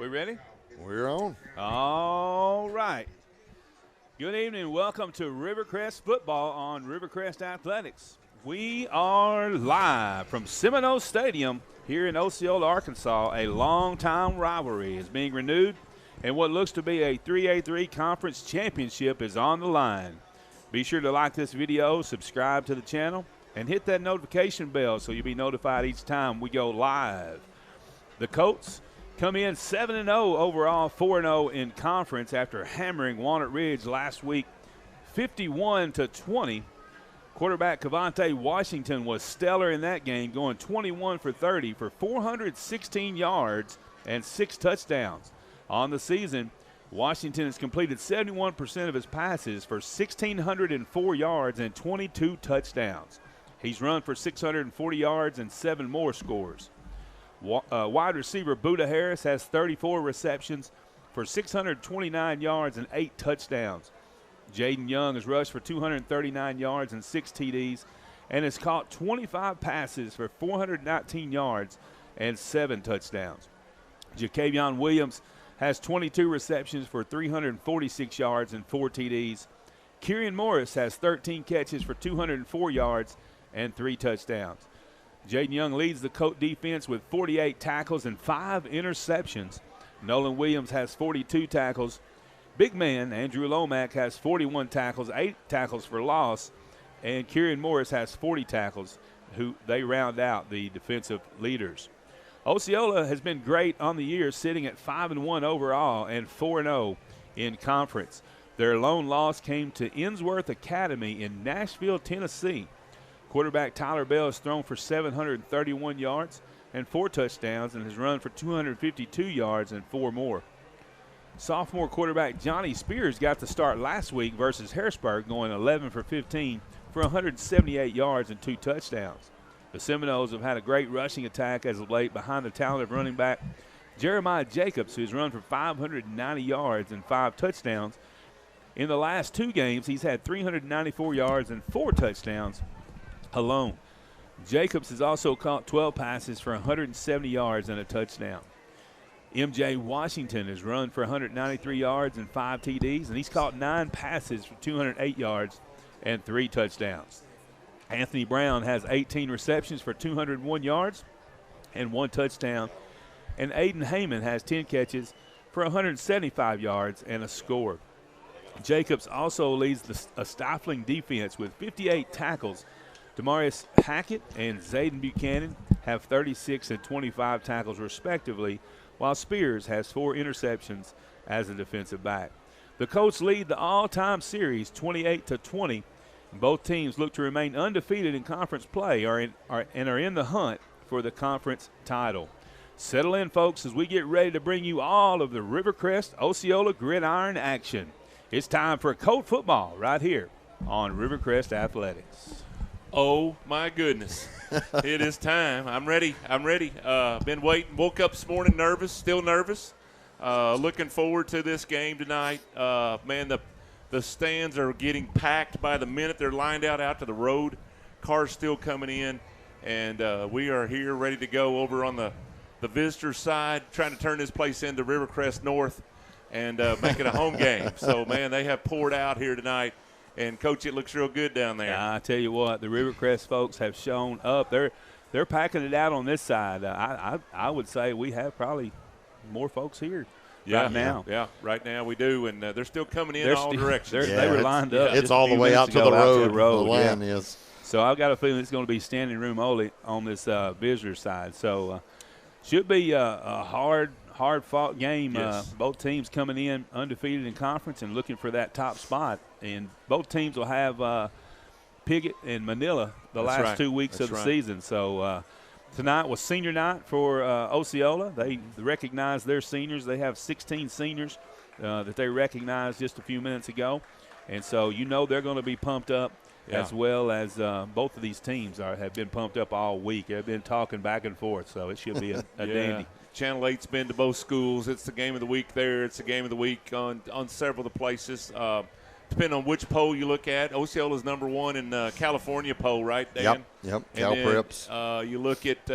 We ready? We're on. All right. Good evening. Welcome to Rivercrest football on Rivercrest Athletics. We are live from Seminole Stadium here in Osceola, Arkansas. A long-time rivalry is being renewed, and what looks to be a 3A3 conference championship is on the line. Be sure to like this video, subscribe to the channel, and hit that notification bell so you'll be notified each time we go live. The Colts come in 7-0 overall, 4-0 in conference after hammering Walnut Ridge last week 51-20. Quarterback Cavante Washington was stellar in that game, going 21 for 30 for 416 yards and 6 touchdowns. On the season, Washington has completed 71% of his passes for 1,604 yards and 22 touchdowns. He's run for 640 yards and 7 more scores. Wide receiver Buda Harris has 34 receptions for 629 yards and 8 touchdowns. Jaden Young has rushed for 239 yards and 6 TDs and has caught 25 passes for 419 yards and 7 touchdowns. Jacavion Williams has 22 receptions for 346 yards and 4 TDs. Kieran Morris has 13 catches for 204 yards and 3 touchdowns. Jaden Young leads the Colt defense with 48 tackles and 5 interceptions. Nolan Williams has 42 tackles. Big man Andrew Lomack has 41 tackles, 8 tackles for loss, and Kieran Morris has 40 tackles, who they round out the defensive leaders. Osceola has been great on the year, sitting at 5-1 overall and 4-0 in conference. Their lone loss came to Innsworth Academy in Nashville, Tennessee. Quarterback Tyler Bell has thrown for 731 yards and 4 touchdowns and has run for 252 yards and 4 more. Sophomore quarterback Johnny Spears got the start last week versus Harrisburg, going 11 for 15 for 178 yards and 2 touchdowns. The Seminoles have had a great rushing attack as of late behind the talented running back Jeremiah Jacobs, who's run for 590 yards and 5 touchdowns. In the last 2 games, he's had 394 yards and 4 touchdowns alone. Jacobs has also caught 12 passes for 170 yards and a touchdown. MJ Washington has run for 193 yards and 5 TDs, and he's caught 9 passes for 208 yards and 3 touchdowns. Anthony Brown has 18 receptions for 201 yards and 1 touchdown. And Aiden Heyman has 10 catches for 175 yards and a score. Jacobs also leads a stifling defense with 58 tackles. Demarius Hackett and Zayden Buchanan have 36 and 25 tackles respectively, while Spears has 4 interceptions as a defensive back. The Colts lead the all-time series 28-20. Both teams look to remain undefeated in conference play and are in the hunt for the conference title. Settle in, folks, as we get ready to bring you all of the Rivercrest Osceola gridiron action. It's time for Colt football right here on Rivercrest Athletics. Oh, my goodness. It is time. I'm ready. Been waiting. Woke up this morning nervous, still nervous. Looking forward to this game tonight. Man, the stands are getting packed by the minute. They're lined out to the road. Cars still coming in. And we are here ready to go over on the visitor side, trying to turn this place into Rivercrest North and make it a home game. So, man, they have poured out here tonight. And, Coach, it looks real good down there. I tell you what, the Rivercrest folks have shown up. They're packing it out on this side. I would say we have probably more folks here right now. Yeah, right now we do, and they're still coming in all directions. They were lined up. It's all the way out to the road. The line is. So I've got a feeling it's going to be standing room only on this visitor side. So should be a hard-fought game. Yes. Both teams coming in undefeated in conference and looking for that top spot. And both teams will have Piggott and Manila the last 2 weeks of the season. So tonight was senior night for Osceola. They recognize their seniors. They have 16 seniors that they recognized just a few minutes ago. And so they're going to be pumped up. Yeah. As well as both of these teams have been pumped up all week. They've been talking back and forth, so it should be a dandy. Channel 8's been to both schools. It's the game of the week there. It's the game of the week on several of the places. Depending on which poll you look at, Osceola's number 1 in California poll, right, Dan? Yep. Cal Preps. You look at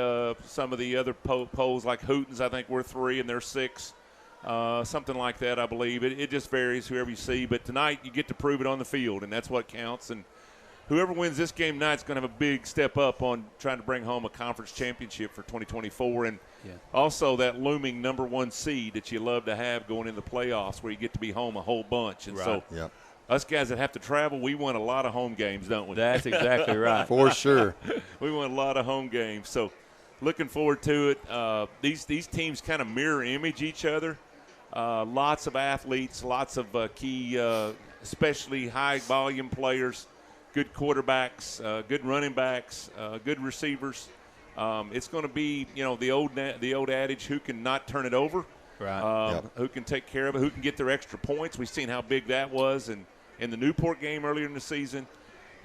some of the other polls like Hooten's, I think we're 3 and they're 6. something like that, I believe. It just varies, whoever you see. But tonight you get to prove it on the field, and that's what counts. And whoever wins this game tonight is going to have a big step up on trying to bring home a conference championship for 2024. And also that looming number 1 seed that you love to have going into the playoffs where you get to be home a whole bunch. And so us guys that have to travel, we won a lot of home games, don't we? That's exactly right. For sure. We won a lot of home games. So looking forward to it. These teams kind of mirror image each other. Lots of athletes, lots of key, especially high-volume players, good quarterbacks, good running backs, good receivers. It's going to be, the old adage, who can not turn it over, right? Who can take care of it, who can get their extra points. We've seen how big that was in the Newport game earlier in the season.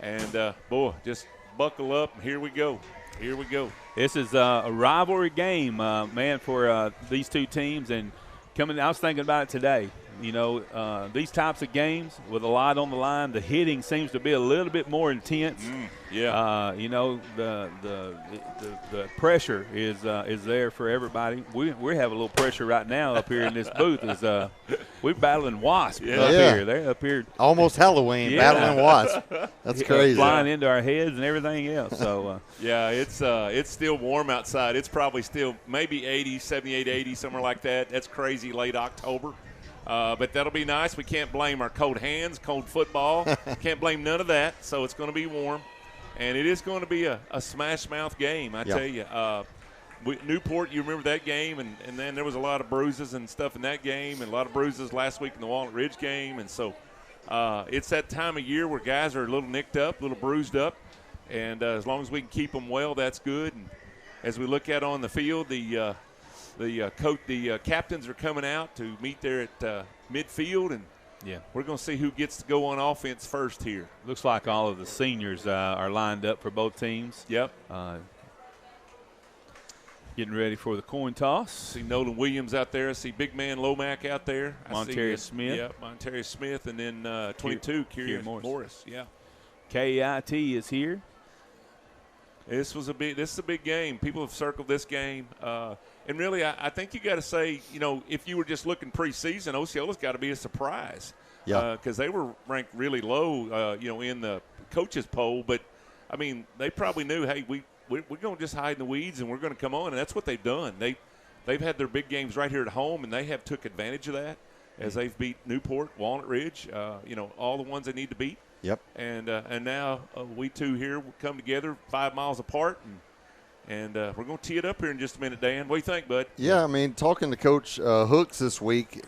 And, boy, just buckle up, and here we go. Here we go. This is a rivalry game, man, for these two teams. And I was thinking about it today. These types of games with a lot on the line, the hitting seems to be a little bit more intense. The pressure is there for everybody. We have a little pressure right now up here in this booth. We're battling wasps up here. They're up here almost Halloween, battling wasps. That's crazy. Flying into our heads and everything else. So it's still warm outside. It's probably still maybe 80, 78, 80, somewhere like that. That's crazy late October. But that'll be nice. We can't blame our cold hands, cold football. Can't blame none of that. So it's going to be warm. And it is going to be a smash-mouth game, I tell you. Newport, you remember that game, and then there was a lot of bruises and stuff in that game, and a lot of bruises last week in the Walnut Ridge game. And so it's that time of year where guys are a little nicked up, a little bruised up. And as long as we can keep them well, that's good. And as we look at on the field, the captains are coming out to meet there at midfield, and we're going to see who gets to go on offense first here. Looks like all of the seniors are lined up for both teams. Yep. Getting ready for the coin toss. See Nolan Williams out there. I see big man Lomack out there. Monterius Smith. Yep, Monterius Smith, and then 22, Kieran Morris. Yeah. KIT is here. This is a big game. People have circled this game. And really, I think you got to say, if you were just looking preseason, Osceola's got to be a surprise. Because they were ranked really low, in the coaches poll. But, I mean, they probably knew, hey, we're going to just hide in the weeds and we're going to come on. And that's what they've done. They've had their big games right here at home, and they have took advantage of that as they've beat Newport, Walnut Ridge, all the ones they need to beat. Yep. And now we two here will come together 5 miles apart, and we're going to tee it up here in just a minute, Dan. What do you think, bud? Yeah, I mean, talking to Coach Hooks this week,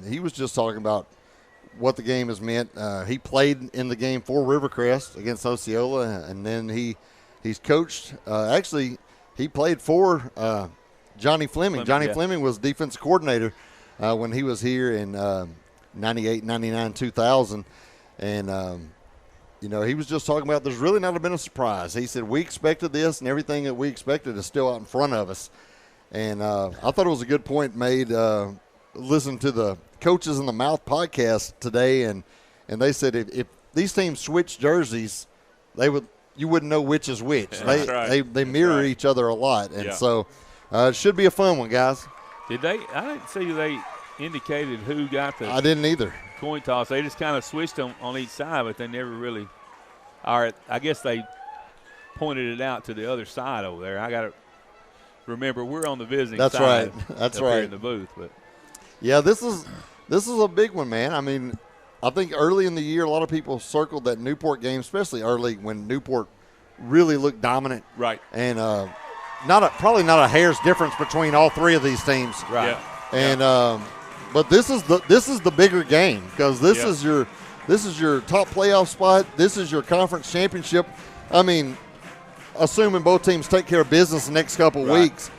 he was just talking about what the game has meant. He played in the game for Rivercrest against Osceola, and then he's coached. Actually, he played for Johnny Fleming. Johnny Fleming was defense coordinator when he was here in 98, 99, 2000. And, he was just talking about there's really not been a surprise. He said, we expected this, and everything that we expected is still out in front of us. And I thought it was a good point made. Listen to the Coaches in the Mouth podcast today, and they said if these teams switch jerseys, you wouldn't know which is which. That's right. They mirror each other a lot. And so it should be a fun one, guys. I didn't see they indicated who got the – I didn't either. Coin toss. They just kind of switched them on each side, but they never really – all right, I guess they pointed it out to the other side over there. I got to remember we're on the visiting side. That's right. Here in the booth. But yeah, this is a big one, man. I mean, I think early in the year a lot of people circled that Newport game, especially early when Newport really looked dominant. Right. And probably not a hair's difference between all three of these teams. Right. Yeah. And but this is the bigger game because this is your top playoff spot. This is your conference championship. I mean, assuming both teams take care of business the next couple weeks.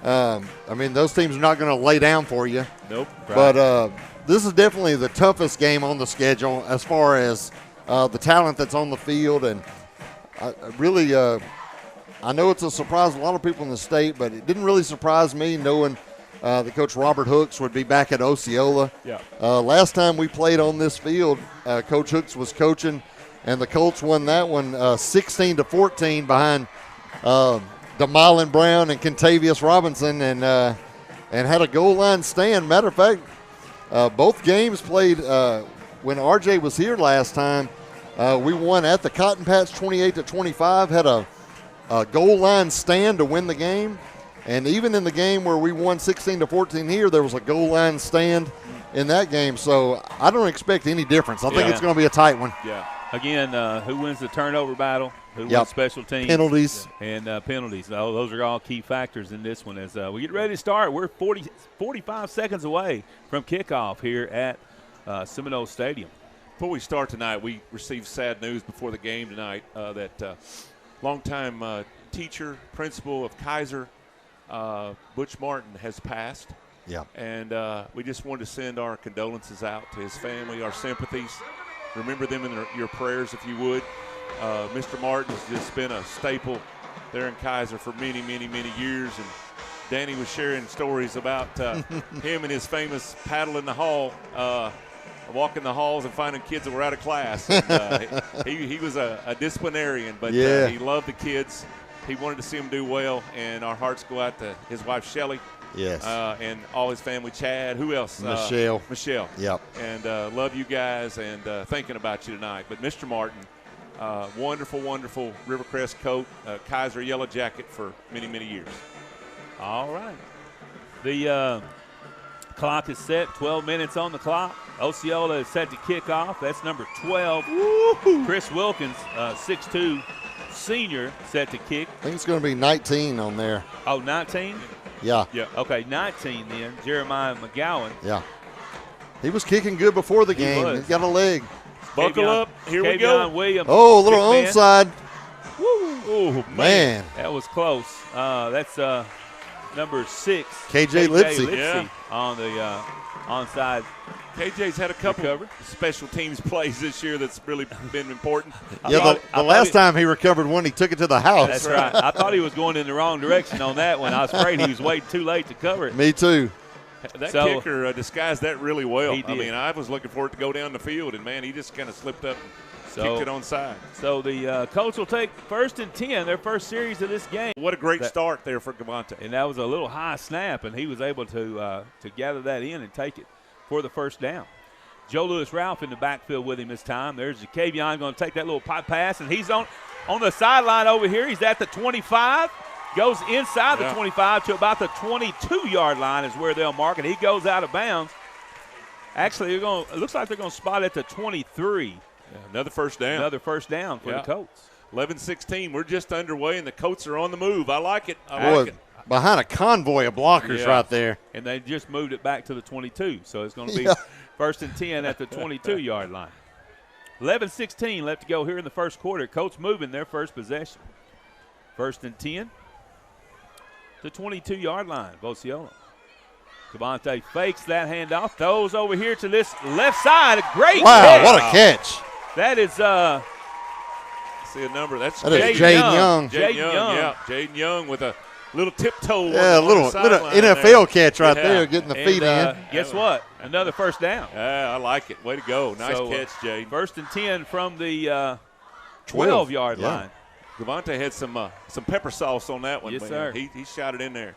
Yeah. I mean, those teams are not going to lay down for you. Nope. Right. But this is definitely the toughest game on the schedule as far as the talent that's on the field. And I know it's a surprise to a lot of people in the state, but it didn't really surprise me knowing that Coach Robert Hooks would be back at Osceola. Yeah. Last time we played on this field, Coach Hooks was coaching, and the Colts won that one 16-14 behind DeMylon Brown and Kentavious Robinson. And and had a goal line stand. Matter of fact, both games played when RJ was here last time. We won at the Cotton Patch 28-25, had a goal line stand to win the game. And even in the game where we won 16-14 here, there was a goal line stand in that game. So I don't expect any difference. I think it's going to be a tight one. Yeah. Again, who wins the turnover battle? Who wins special teams? Penalties. And penalties. Those are all key factors in this one. As we get ready to start, we're 45 seconds away from kickoff here at Seminole Stadium. Before we start tonight, we received sad news before the game tonight that longtime teacher, principal of Kaiser, Butch Martin, has passed. Yeah. And we just wanted to send our condolences out to his family, our sympathies. Remember them in your prayers if you would. Mr. Martin has just been a staple there in Kaiser for many, many, many years. And Danny was sharing stories about him and his famous paddle in the hall, walking the halls and finding kids that were out of class. And, he was a disciplinarian, but he loved the kids. He wanted to see them do well, and our hearts go out to his wife, Shelley. Yes. And all his family, Chad. Who else? Michelle. Michelle. Yep. And love you guys and thinking about you tonight. But Mr. Martin, wonderful, wonderful Rivercrest coat, Kaiser yellow jacket for many, many years. All right. The clock is set, 12 minutes on the clock. Osceola is set to kick off. That's number 12. Woo-hoo. Chris Wilkins, 6'2", senior, set to kick. I think it's going to be 19 on there. Oh, 19? Yeah. Yeah. Okay, 19 then. Jeremiah McGowan. Yeah. He was kicking good before the game. He's got a leg. Buckle up. Here we go. Williams. Oh, a little onside. Woo. Oh, man. That was close. That's number 6. KJ Lipsy. Yeah. On the onside. KJ's had a couple special teams plays this year that's really been important. Yeah, the last time he recovered one, he took it to the house. That's right. I thought he was going in the wrong direction on that one. I was afraid he was waiting too late to cover it. Me too. That kicker disguised that really well. He did. I mean, I was looking for it to go down the field, and, man, he just kind of slipped up and kicked it onside. So the Colts will take 1st and 10, their first series of this game. What a great start there for Gavante. And that was a little high snap, and he was able to gather that in and take it for the first down. Joe Lewis-Ralph in the backfield with him this time. There's Jacavion going to take that little pop pass, and he's on the sideline over here. He's at the 25, goes inside the 25 to about the 22-yard line is where they'll mark it. He goes out of bounds. Actually, it looks like they're going to spot at the 23. Yeah, another first down. Another first down for the Colts. 11-16. We're just underway, and the Colts are on the move. I like it. Behind a convoy of blockers right there. And they just moved it back to the 22. So it's going to be 1st and 10 at the 22-yard line. 11-16 left to go here in the first quarter. Colts moving their first possession. 1st and 10. The 22-yard line of Osceola. Cavante fakes that handoff. Throws over here to this left side. A great catch. What a catch. That is see a number. That is Jaden Young. Jaden Young. Yeah, Jaden Young with a little tiptoe. Yeah, a little NFL catch right there, getting the feet in. Guess what? Another first down. Yeah, I like it. Way to go. Nice catch, Jaden. 1st and 10 from the 12-yard line. Gavante had some pepper sauce on that one. Yes, man. sir. He shot it in there.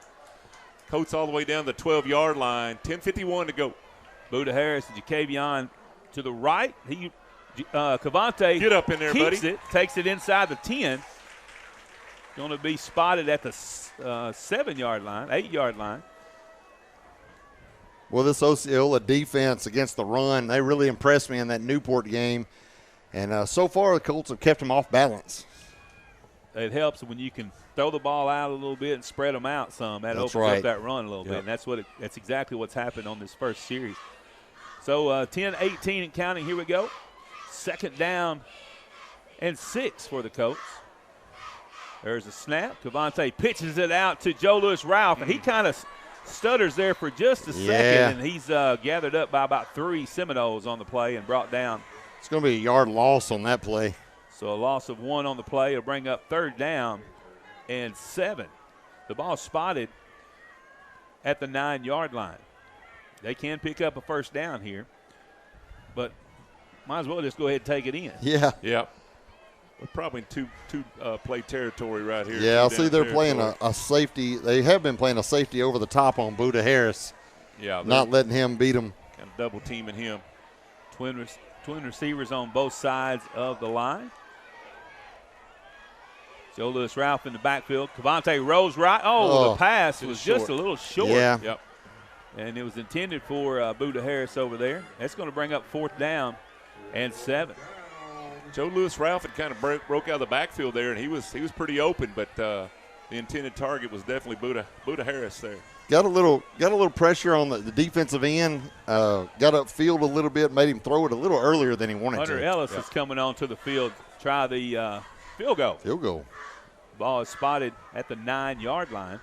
Colts all the way down the 12-yard line. 10:51 to go. Buda Harris and Jacavion to the right. Cavante get up in there, keeps buddy. It, takes it inside the 10. Going to be spotted at the 7-yard line, 8-yard line. Well, this Osceola defense against the run, they really impressed me in that Newport game. And so far, the Colts have kept them off balance. It helps when you can throw the ball out a little bit and spread them out some. That opens up that run a little bit. And that's exactly what's happened on this first series. So 10-18 and counting. Here we go. 2nd down and 6 for the Colts. There's a snap. Cavante pitches it out to Joe Lewis-Ralph, and he kind of stutters there for just a second, and he's gathered up by about 3 Seminoles on the play and brought down. It's going to be a yard loss on that play. So a loss of 1 on the play will bring up 3rd down and 7. The ball spotted at the 9-yard line. They can pick up a first down here, but might as well just go ahead and take it in. Yeah. Yep. We're probably in two play territory right here. Yeah, I see they're territory. playing a safety. They have been playing a safety over the top on Buda Harris. Yeah, not letting him beat him. Kind of double teaming him. Twin receivers on both sides of the line. Joe Lewis Ralph in the backfield. Cavante Rose right. The pass was just a little short. Yeah. Yep. And it was intended for Buda Harris over there. That's going to bring up 4th down and 7. Joe Lewis Ralph had kind of broke out of the backfield there, and he was pretty open, but the intended target was definitely Buda Harris there. Got a little pressure on the defensive end. Got upfield a little bit, made him throw it a little earlier than he wanted Hunter to. Ellis is coming onto the field. Try the field goal. Field goal. Ball is spotted at the 9-yard line.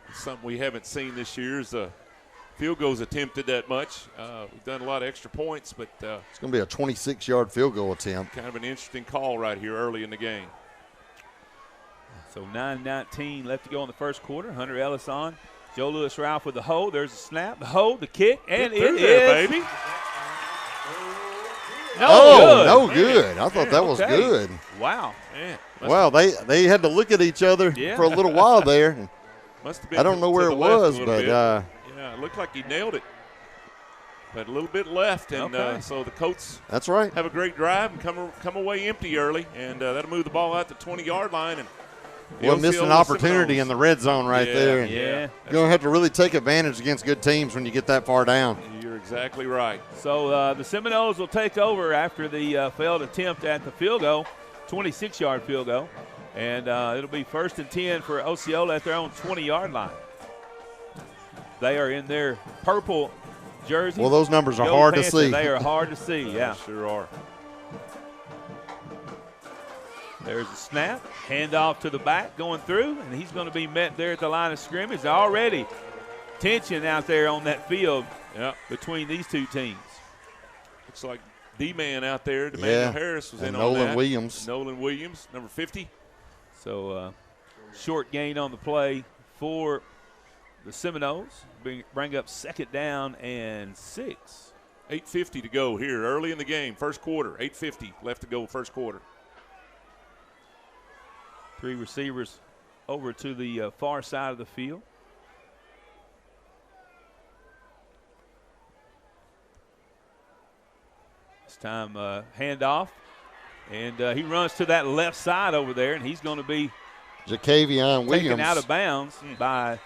It's something we haven't seen this year is field goals attempted that much. We've done a lot of extra points, but it's going to be a 26-yard field goal attempt. Kind of an interesting call right here early in the game. So 9:19 left to go in the first quarter. Hunter Ellis on. Joe Lewis Ralph with the hold. There's a snap, the hold, the kick, and it is. Baby. No good. I thought that was okay. good. Wow. Man, Wow, they had to look at each other for a little while there. Must have been I don't know where it was, but yeah, it looked like he nailed it. But a little bit left, and so the Colts that's right. have a great drive and come away empty early, and that'll move the ball out the 20-yard line. And we'll miss an opportunity in the red zone right there. Yeah. You're going to have to really take advantage against good teams when you get that far down. You're exactly right. So the Seminoles will take over after the failed attempt at the field goal, 26-yard field goal. And it'll be 1st and 10 for Osceola at their own 20-yard line. They are in their purple jerseys. Well, those numbers are hard to see. They are hard to see, yeah. Sure are. There's a snap, handoff to the back going through, and he's going to be met there at the line of scrimmage. Already tension out there on that field between these two teams. Looks like D-man out there. Emmanuel Harris was in on that. Nolan Williams, number 50. So short gain on the play for the Seminoles. Bring up 2nd down and 6. 8:50 to go here early in the game, first quarter. 8:50 left to go first quarter. 3 receivers over to the far side of the field. This time handoff. And he runs to that left side over there, and he's going to be Jacavion Williams taken out of bounds by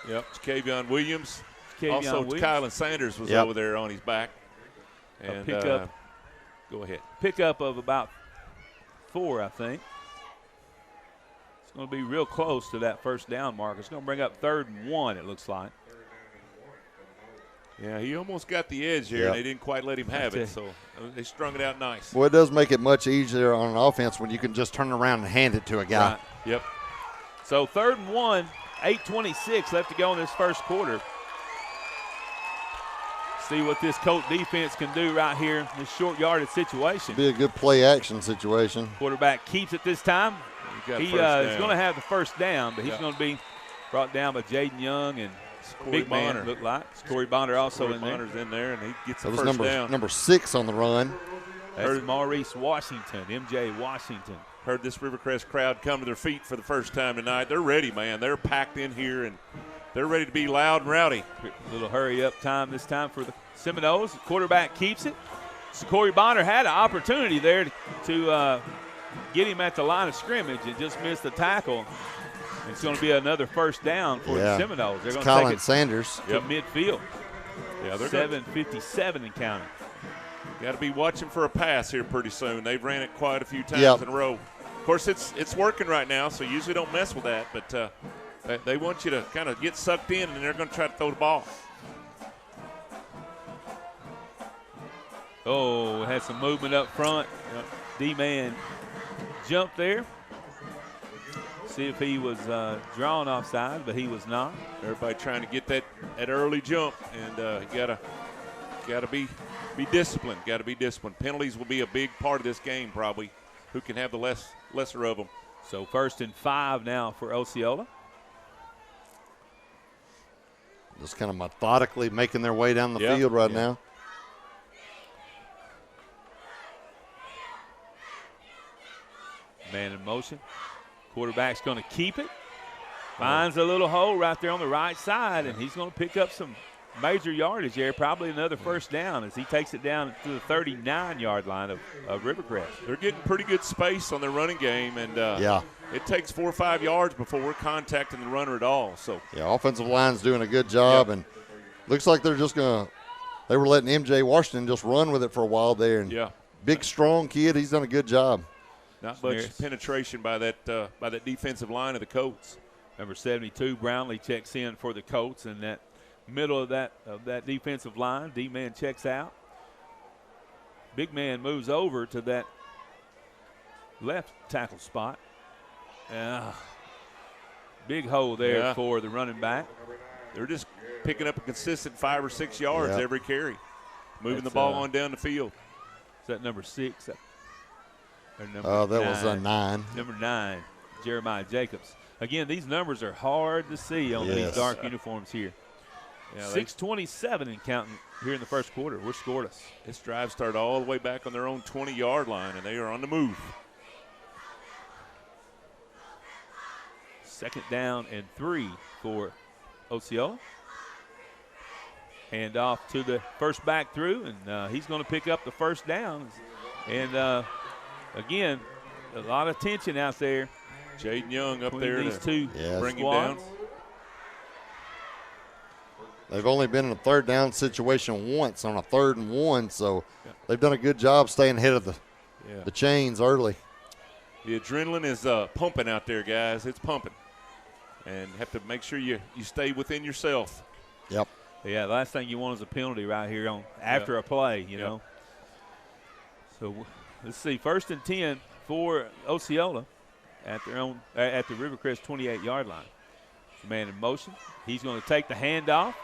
Jacavion Williams. Also, Kylan Sanders was over there on his back. And a pickup. Go ahead. Pickup of about 4, I think. It's going to be real close to that 1st down mark. It's going to bring up 3rd and 1, it looks like. Yeah, he almost got the edge here, and they didn't quite let him have it, so they strung it out nice. Well, it does make it much easier on an offense when you can just turn around and hand it to a guy. Right. Yep. So 3rd and 1, 8:26 left to go in this first quarter. See what this Colt defense can do right here in this short yardage situation. Be a good play action situation. Quarterback keeps it this time. He is going to have the 1st down, but he's going to be brought down by Jaden Young and big man, looked like. Corey Bonder also in there. Bonder's in there, and he gets the that was first down. Number 6 on the run. That's Maurice Washington, MJ Washington. Heard this Rivercrest crowd come to their feet for the first time tonight. They're ready, man. They're packed in here, and they're ready to be loud and rowdy. A little hurry-up time this time for the Seminoles. The quarterback keeps it. So Corey Bonder had an opportunity there to get him at the line of scrimmage and just missed the tackle. It's going to be another 1st down for the Seminoles. They're going to take it Sanders to midfield. Yeah, they're 7:57 and counting. Got to be watching for a pass here pretty soon. They've ran it quite a few times in a row. Of course, it's working right now, so usually don't mess with that. But they want you to kind of get sucked in, and they're going to try to throw the ball. Oh, had some movement up front. D-man jumped there. See if he was drawn offside, but he was not. Everybody trying to get that early jump, and you gotta be disciplined. Got to be disciplined. Penalties will be a big part of this game, probably. Who can have the lesser of them? So 1st and 5 now for Osceola. Just kind of methodically making their way down the field right now. motion. Quarterback's going to keep it. Finds a little hole right there on the right side, and he's going to pick up some major yardage there, probably another first down as he takes it down to the 39-yard line of Rivercrest. They're getting pretty good space on their running game, and it takes 4 or 5 yards before we're contacting the runner at all. So offensive line's doing a good job, and looks like they're just going to – they were letting M.J. Washington just run with it for a while there. And big, strong kid. He's done a good job. Not much penetration by that defensive line of the Colts. Number 72, Brownlee checks in for the Colts, and that middle of that defensive line, D-man checks out. Big man moves over to that left tackle spot. Big hole there for the running back. They're just picking up a consistent 5 or 6 yards every carry, moving the ball on down the field. Is that number 6? That was a 9. Number 9, Jeremiah Jacobs. Again, these numbers are hard to see on these dark uniforms here. 6:27 and counting here in the first quarter. We're scoreless. This drive started all the way back on their own 20-yard line, and they are on the move. 2nd down and 3 for Osceola. Hand off to the first back through, and he's going to pick up the first down. And, again, a lot of tension out there. Jaden Young up there these two bring him down. They've only been in a 3rd down situation once on a 3rd and 1, so they've done a good job staying ahead of the chains early. The adrenaline is pumping out there, guys. It's pumping. And have to make sure you stay within yourself. Yep. Yeah, the last thing you want is a penalty right here after a play, you know. So let's see, 1st and 10 for Osceola at the Rivercrest 28-yard line. Man in motion. He's going to take the handoff.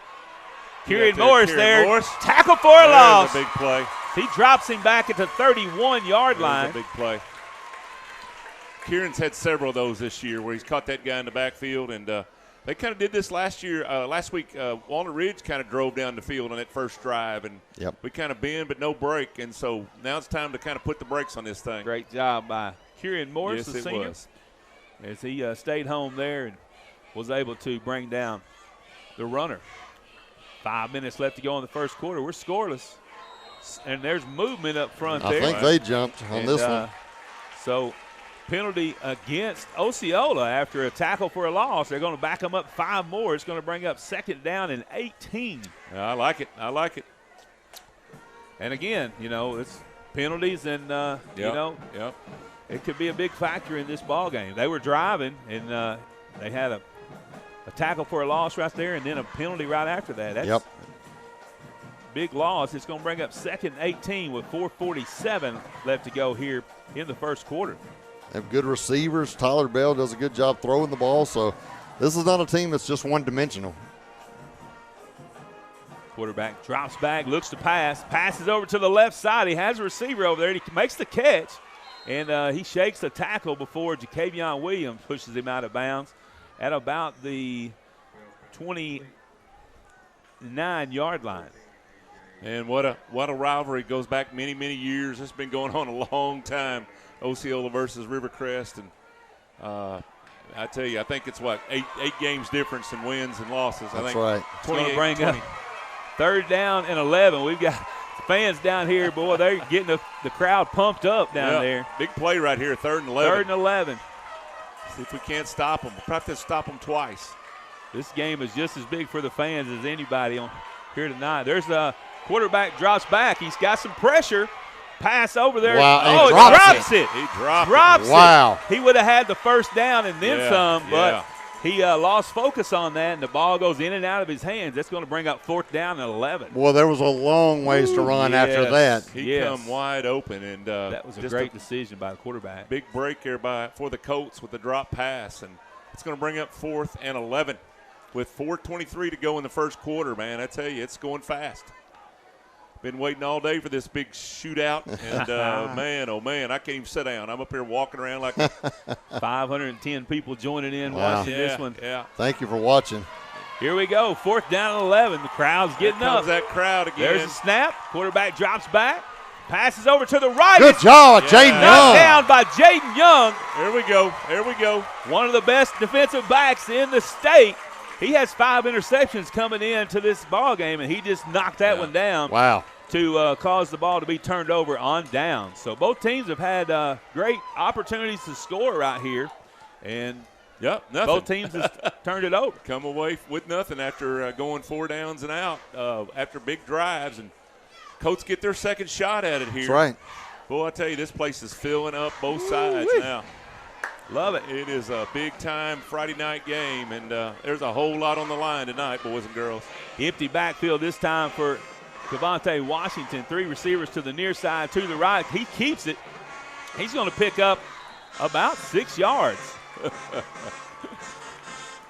Kieran Morris there. Tackle for a loss. A big play. He drops him back at the 31-yard line. A big play. Kieran's had several of those this year where he's caught that guy in the backfield, and they kind of did this last week. Walnut Ridge kind of drove down the field on that first drive, and we kind of bend but no break, and so now it's time to kind of put the brakes on this thing. Great job by Kieran Morris, the senior. Was. As he stayed home there and was able to bring down the runner. 5 minutes left to go in the first quarter. We're scoreless, and there's movement up front there. I think they jumped on this one. So penalty against Osceola after a tackle for a loss. They're going to back them up 5 more. It's going to bring up 2nd down and 18. I like it. I like it. And again, it's penalties, and it could be a big factor in this ball game. They were driving, and they had a tackle for a loss right there, and then a penalty right after that. That's big loss. It's going to bring up 2nd and 18 with 4:47 left to go here in the first quarter. They have good receivers. Tyler Bell does a good job throwing the ball, so this is not a team that's just one-dimensional. Quarterback drops back, looks to pass, passes over to the left side. He has a receiver over there. He makes the catch, and he shakes the tackle before Jacavion Williams pushes him out of bounds at about the 29-yard line. And what a rivalry. Goes back many, many years. It's been going on a long time, Osceola versus Rivercrest. And I tell you, I think it's, eight games difference in wins and losses. That's right. It's going to bring up 3rd down and 11. We've got fans down here, boy, they're getting the crowd pumped up down there. Big play right here, 3rd and 11. 3rd and 11. See if we can't stop them. We'll have to stop them twice. This game is just as big for the fans as anybody on here tonight. There's a quarterback drops back. He's got some pressure. Pass over there. Wow, he drops it. He drops it. Wow. He would have had the first down and then some, but he lost focus on that, and the ball goes in and out of his hands. That's going to bring up 4th down and 11. Well, there was a long ways to run after that. He come wide open, and that was a great decision by the quarterback. Big break here for the Colts with the drop pass, and it's going to bring up 4th and 11 with 4:23 to go in the first quarter. Man, I tell you, it's going fast. Been waiting all day for this big shootout, and man, oh man, I can't even sit down. I'm up here walking around like 510 people joining in watching this one. Yeah. Thank you for watching. Here we go, 4th down and 11. The crowd's getting Here comes up. that crowd again. There's a snap. Quarterback drops back. Passes over to the right. Good job, Jaden Knocked Young. down by Jaden Young. There we go. There we go. One of the best defensive backs in the state. He has 5 interceptions coming into this ball game, and he just knocked that one down. Wow. To cause the ball to be turned over on down. So both teams have had great opportunities to score right here, and nothing. both teams have turned it over. Come away with nothing after going 4 downs and out after big drives, and Colts get their second shot at it here. That's right. Boy, I tell you, this place is filling up both sides now. Love it. It is a big-time Friday night game, and there's a whole lot on the line tonight, boys and girls. Empty backfield this time for Cavante Washington. 3 receivers to the near side, to the right. He keeps it. He's going to pick up about 6 yards.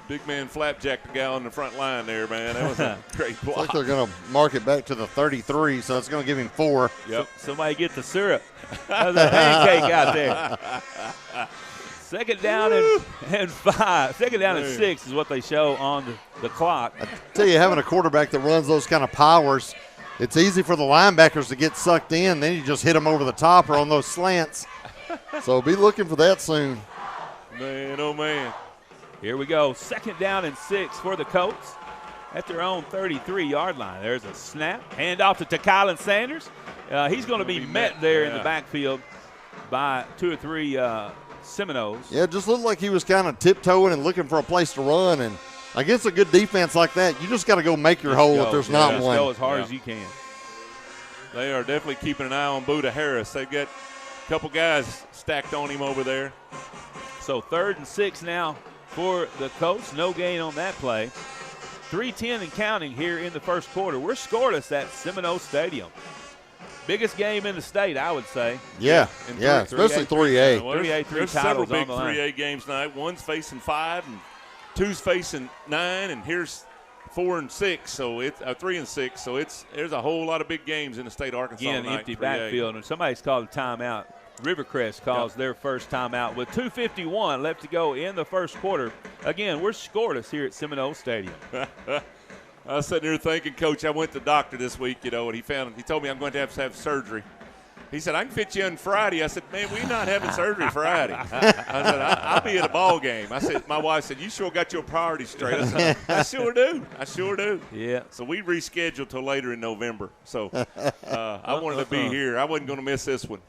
Big man flapjacked the guy on the front line there, man. That was a great block. Looks like they're going to mark it back to the 33, so it's going to give him 4. Yep. Somebody get the syrup. That was a pancake out there. Second down and 5. Second down and 6 is what they show on the clock. I tell you, having a quarterback that runs those kind of powers, it's easy for the linebackers to get sucked in. Then you just hit them over the top or on those slants. So be looking for that soon. Man, oh, man. Here we go. Second down and 6 for the Colts at their own 33-yard line. There's a snap. Hand off to Kylan Sanders. He's going to be met there in the backfield by 2 or 3 Seminoles. Yeah, it just looked like he was kind of tiptoeing and looking for a place to run. And against a good defense like that, you just got to go make your hole if there's not one. Go as hard as you can. They are definitely keeping an eye on Buda Harris. They've got a couple guys stacked on him over there. So 3rd and 6 now for the Colts. No gain on that play. 3:10 and counting here in the first quarter. We're scoreless at Seminole Stadium. Biggest game in the state, I would say. Yeah, especially 3A. Well, 3A, there's 3 several titles big on the line. 3A games tonight. One's facing 5, and 2's facing 9, and here's 4 and 6. So it's 3 and 6. So there's a whole lot of big games in the state of Arkansas Again, tonight. empty 3A. backfield, and somebody's called a timeout. Rivercrest calls their first timeout with 2:51 left to go in the first quarter. Again, we're scoreless here at Seminole Stadium. I was sitting here thinking, Coach, I went to the doctor this week, and he told me I'm going to have surgery. He said, I can fit you in Friday. I said, man, we're not having surgery Friday. I said, I'll be at a ball game. I said, my wife said, you sure got your priorities straight. I said, I sure do. I sure do. Yeah. So we rescheduled till later in November. So I wanted to be here. I wasn't going to miss this one.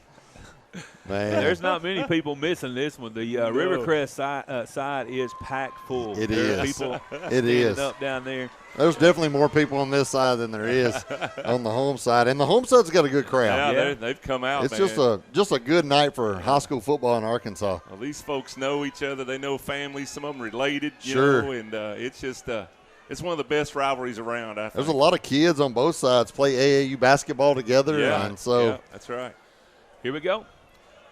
Man. There's not many people missing this one. The Rivercrest side is packed full. It There are is. people It standing is. up down there. There's definitely more people on this side than there is on the home side. And the home side's got a good crowd. Yeah. They've come out, It's man. just a good night for high school football in Arkansas. Well, these folks know each other. They know families. Some of them related, you Sure. know, and it's just it's one of the best rivalries around, I think. There's a lot of kids on both sides play AAU basketball together. Yeah, And so yeah, that's right. Here we go.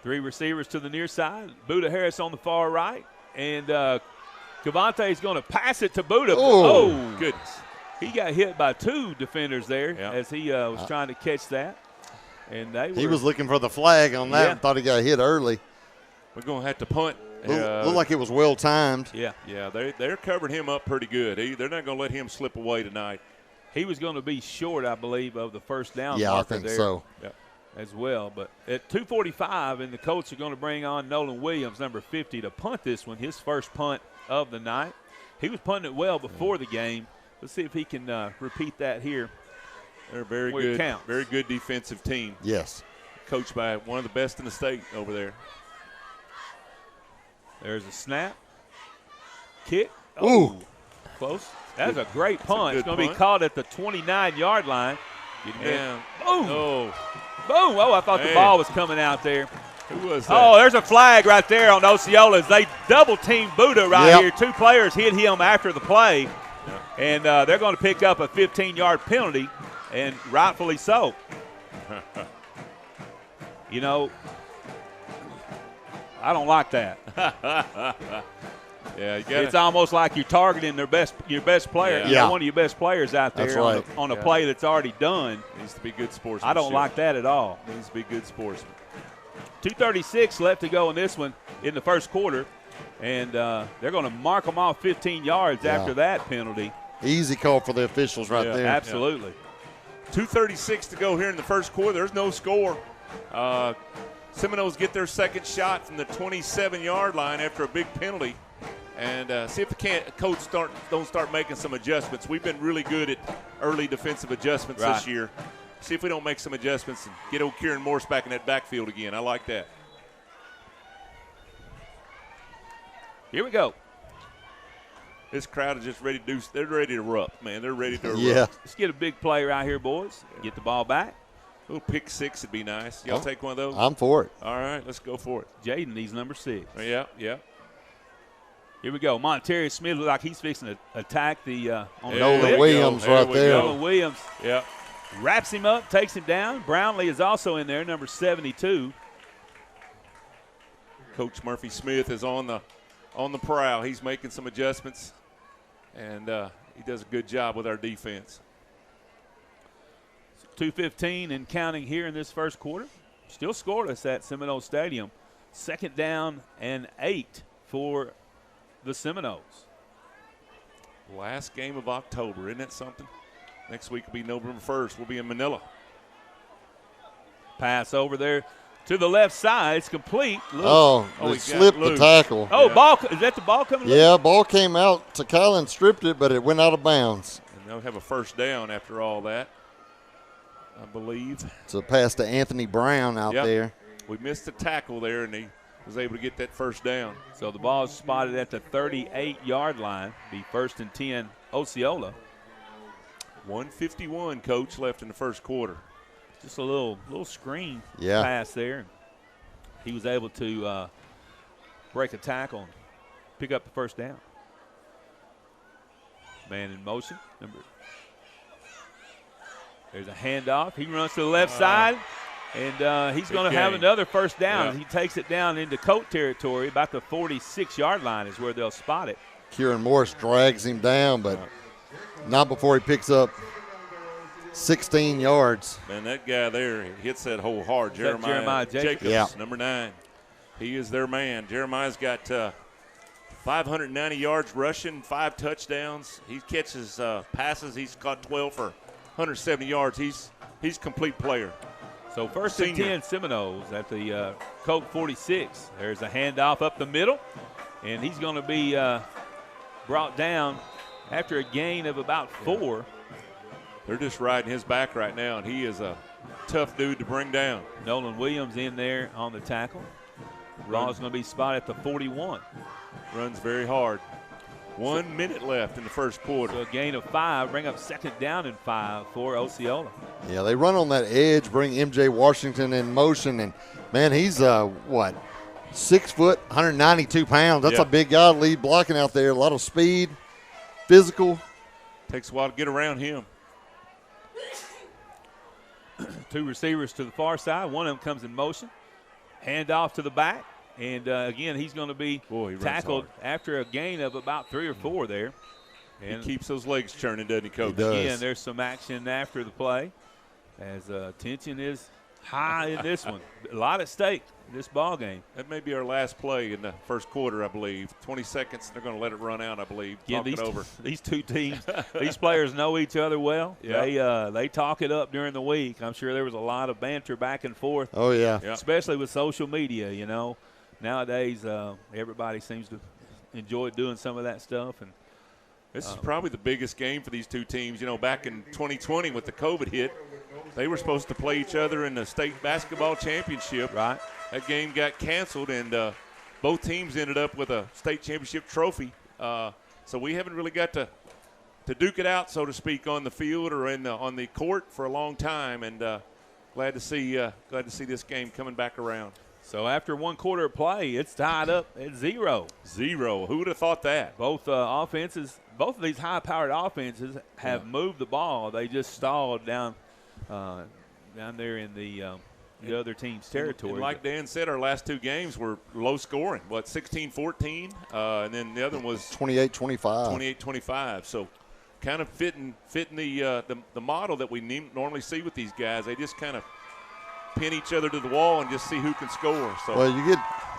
3 receivers to the near side. Buda Harris on the far right. And Cavante is going to pass it to Buda. Oh. Goodness. He got hit by 2 defenders there Yeah. as he was trying to catch that. And he was looking for the flag on that Yeah. and thought he got hit early. We're going to have to punt. Looked like it was well timed. Yeah. Yeah, they're covering him up pretty good. They're not going to let him slip away tonight. He was going to be short, I believe, of the first down Yeah, I marker think there so. as well. But at 2:45, and the Colts are going to bring on Nolan Williams, number 50, to punt this one, his first punt of the night. He was punting it well before the game. Let's see if he can repeat that here. They're a very Where it good, counts. very good defensive team, Yes. coached by one of the best in the state over there. There's a snap. Kick. Ooh. Close. That's a great punt. good It's going to be punt. caught at the 29-yard line. Yeah. Boom. Oh, Boom. Oh, I thought the Man. ball was coming out there. who was that? Oh, there's a flag right there on Osceola as they double-team Buda right Yep. here. 2 players hit him after the play, and they're going to pick up a 15-yard penalty, and rightfully so. You know, I don't like that. Yeah, you got It's almost like you're targeting your best player. Yeah. You know, Yeah. one of your best players out there That's right. on a Yeah. play that's already done. needs to be good sportsmanship. I don't like that at all. Needs to be good sportsman. 2:36 left to go in this one in the first quarter, and they're going to mark them off 15 yards Yeah. after that penalty. Easy call for the officials right Yeah. there. Absolutely. 2:36 to go here in the first quarter. There's no score. Seminoles get their second shot from the 27-yard line after a big penalty. And see if the Colts don't start making some adjustments. We've been really good at early defensive adjustments this year. See if we don't make some adjustments and get old Kieran Morse back in that backfield again. I like that. Here we go. This crowd is just ready to they're ready to erupt, man. They're ready to erupt. Yeah. Let's get a big play right here, boys. Get the ball back. A little pick six would be nice. Y'all take one of those? I'm for it. All right, let's go for it. Jaden needs number 6. Yeah. Here we go. Monterey Smith looks like he's fixing to attack the on Nolan Williams right there. Nolan Williams Yeah. wraps him up, takes him down. Brownlee is also in there, number 72. Coach Murphy Smith is on the prowl. He's making some adjustments, and he does a good job with our defense. 2:15 and counting here in this first quarter. Still scoreless at Seminole Stadium. 2nd down and 8 for the Seminoles. Last game of October, isn't that something? Next week will be November 1st. We'll be in Manila. Pass over there to the left side. It's complete. It slipped the tackle. Ball. Is that the ball coming? Yeah, ball came out to Kyle and stripped it, but it went out of bounds. And they'll have a first down after all that, I believe. It's a pass to Anthony Brown out there. We missed the tackle there, and he was able to get that first down. So the ball is spotted at the 38-yard line. Be 1st and 10, Osceola. 1:51, Coach, left in the first quarter. Just a little screen pass there. He was able to break a tackle and pick up the first down. Man in motion. There's a handoff. He runs to the left side, and he's going to have another first down. He takes it down into Colt territory. About the 46-yard line is where they'll spot it. Kieran Morris drags him down, but not before he picks up 16 yards. Man, that guy there hits that hole hard. Jeremiah Jacobs, number 9. He is their man. Jeremiah's got 590 yards rushing, 5 touchdowns. He catches passes. He's caught 12 for 170 yards. He's a complete player. So 1st and 10 Seminoles at the Colt 46. There's a handoff up the middle, and he's going to be brought down after a gain of about 4. They're just riding his back right now, and he is a tough dude to bring down. Nolan Williams in there on the tackle. Raw's going to be spotted at the 41. Runs very hard. 1 minute left in the first quarter. So a gain of 5, bring up 2nd down and 5 for Osceola. Yeah, they run on that edge, bring MJ Washington in motion, and, man, he's, 6 foot, 192 pounds. That's a big guy, lead blocking out there. A lot of speed, physical. Takes a while to get around him. 2 receivers to the far side. One of them comes in motion. Hand off to the back. And, again, he's going to be tackled after a gain of about 3 or 4 there. And he keeps those legs churning, doesn't he, Coach? He does. Again, there's some action after the play as tension is high in this one. A lot at stake in this ball game. That may be our last play in the first quarter, I believe. 20 seconds, they're going to let it run out, I believe. Again, Talk it over. These two teams, these players know each other well. They talk it up during the week. I'm sure there was a lot of banter back and forth. Oh, yeah. Especially with social media, you know. Nowadays, everybody seems to enjoy doing some of that stuff. And this is probably the biggest game for these two teams. You know, back in 2020 with the COVID hit, they were supposed to play each other in the state basketball championship. Right. That game got canceled, and both teams ended up with a state championship trophy. So we haven't really got to duke it out, so to speak, on the field or on the court for a long time. And glad to see this game coming back around. So after 1 quarter of play, it's tied up at 0. 0. Who would have thought that? Both offenses, both of these high-powered offenses have moved the ball. They just stalled down there in the other team's territory. And like Dan said, our last 2 games were low scoring. 16-14, and then the other one was 28-25. 28-25. So kind of fitting the model that we normally see with these guys. They just kind of pin each other to the wall and just see who can score. So well,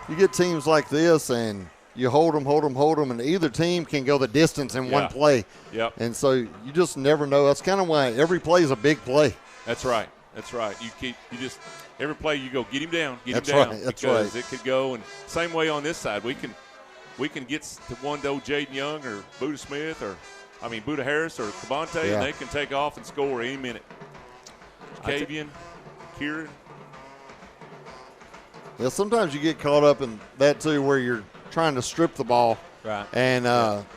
you get teams like this, and you hold them, and either team can go the distance in one play. Yep. And so you just never know. That's kind of why every play is a big play. That's right. That's right. You just every play you go get him down, That's him down. right. That's because right. it could go. And same way on this side, we can get to one to Jaden Young or Buda Harris or Cavante, Yeah. and they can take off and score any minute. Kavian, Kieran. Yeah, sometimes you get caught up in that too, where you're trying to strip the ball. Right. And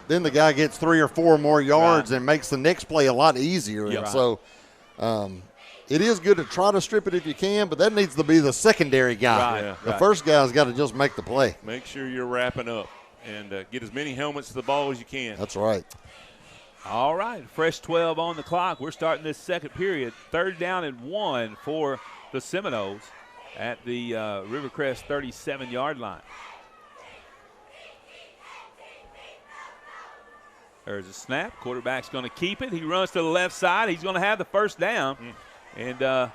then the guy gets 3 or 4 more yards Right. and makes the next play a lot easier. Yeah. And so it is good to try to strip it if you can, but that needs to be the secondary guy. Right. Yeah. The first guy's got to just make the play. Make sure you're wrapping up and get as many helmets to the ball as you can. That's right. All right, fresh 12 on the clock. We're starting this second period. 3rd down and 1 for the Seminoles at the Rivercrest 37-yard line. There's a snap. Quarterback's going to keep it. He runs to the left side. He's going to have the first down. And Ball's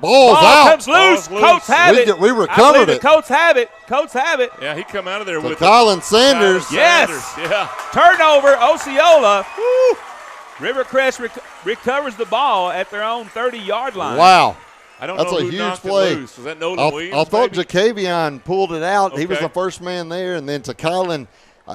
ball out. comes loose. Ball's loose. Colts have it. We I recovered believe the it. Colts have it. Colts have it. Yeah, he come out of there To with Colin Sanders. Yes. Yeah. Turnover, Osceola. Woo. Rivercrest recovers the ball at their own 30-yard line. Wow. I don't That's know a who huge knocked play. it loose. Was that Nolan I Williams? thought maybe? Jacavian pulled it out. He was Okay. the first man there. And then to Colin,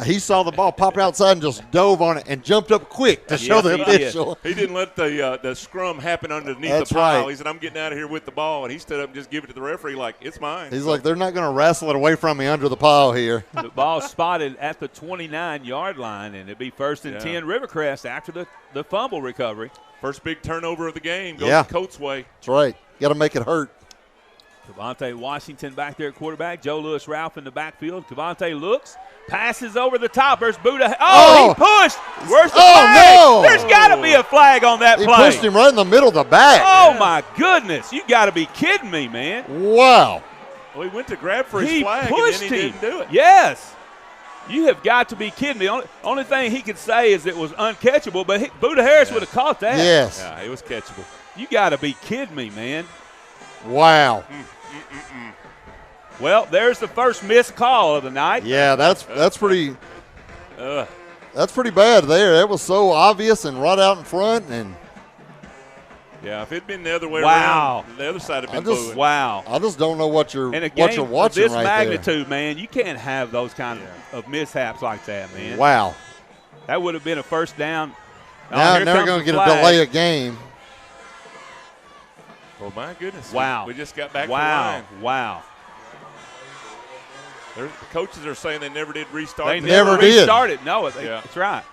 he saw the ball pop outside and just dove on it and jumped up quick to show Yes, the he did. official. He didn't let the scrum happen underneath That's the pile. right. He said, I'm getting out of here with the ball. And he stood up and just gave it to the referee like, it's mine. He's like, they're not going to wrestle it away from me under the pile here. The ball spotted at the 29-yard line, and it'd be 1st and 10 Rivercrest after the fumble recovery. First big turnover of the game goes Yeah. the Colts' way. That's right. Got to make it hurt. Cavante Washington back there at quarterback. Joe Lewis Ralph in the backfield. Cavante looks, passes over the top. There's Buda. Oh! He pushed. Where's the Oh, flag? no! There's got to be a flag on that He play. pushed him right in the middle of the back. Oh, my goodness. You got to be kidding me, man. Wow. Well, he went to grab for his He flag, pushed and then he him. didn't do it. Yes. You have got to be kidding me. Only thing he could say is it was uncatchable, but Buda Harris would have caught that. Yes. Yeah, it was catchable. You got to be kidding me, man. Wow. Well, there's the first missed call of the night. Yeah, that's pretty Ugh. that's pretty bad there. That was so obvious and right out in front, and Yeah, if it had been the other way Wow. around, the other side had been I just- booing. Wow. I just don't know what you're In a what game you're of watching this right magnitude, man, you can't have those kind of mishaps like that, man. there. Wow. That would have been a first down. Now here they're comes going the to get a flag. delay of game. Oh, my goodness. Wow. We just got back Wow. to the line. Wow. The coaches are saying they never did restart. They the never never did. restarted. No, Yeah. that's right.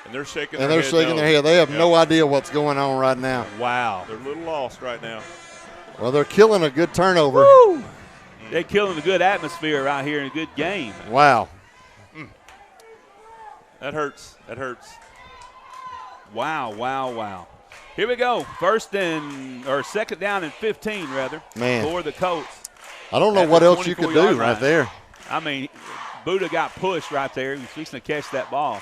And they're shaking And their they're head shaking no. their head. They have Yeah. no idea what's going on right now. Wow. They're a little lost right now. Well, they're killing a good turnover. Woo. They're killing a good atmosphere right here in a good game. Wow. That hurts. That hurts. Wow, wow, wow. Here we go. Second down and 15, rather, Man. for the Colts. I don't know At what the else you could do 24-yard right line. there. I mean, Buda got pushed right there. He was fixing to catch that ball.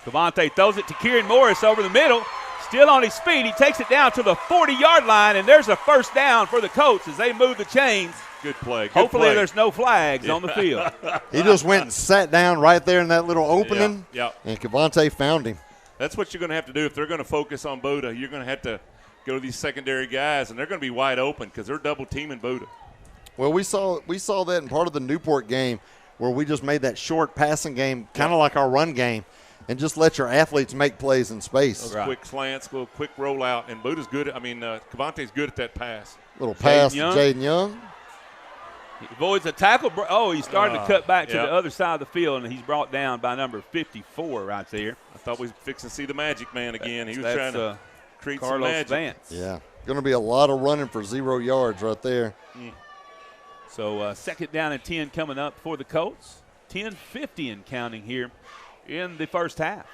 Cavante throws it to Kieran Morris over the middle. Still on his feet. He takes it down to the 40-yard line, and there's a first down for the Colts as they move the chains. Good play. Good Hopefully play. there's no flags on the field. He just went and sat down right there in that little opening, Yeah. and Cavante found him. That's what you're going to have to do if they're going to focus on Buda. You're going to have to go to these secondary guys, and they're going to be wide open because they're double teaming Buda. Well, we saw that in part of the Newport game where we just made that short passing game kind of like our run game and just let your athletes make plays in space. Those Right. quick slants, little quick rollout, and Buda's good. Cavante's good at that pass. Little pass to Young. Jaden Young. He avoids a tackle. Oh, he started to cut back to yeah. the other side of the field, and he's brought down by number 54 right there. I thought we was fixing to see the Magic Man again. He was That's, trying to create some Carlos magic. Vance. Yeah. Going to be a lot of running for 0 yards right there. So second down and 10 coming up for the Colts. 10:50 and counting here in the first half.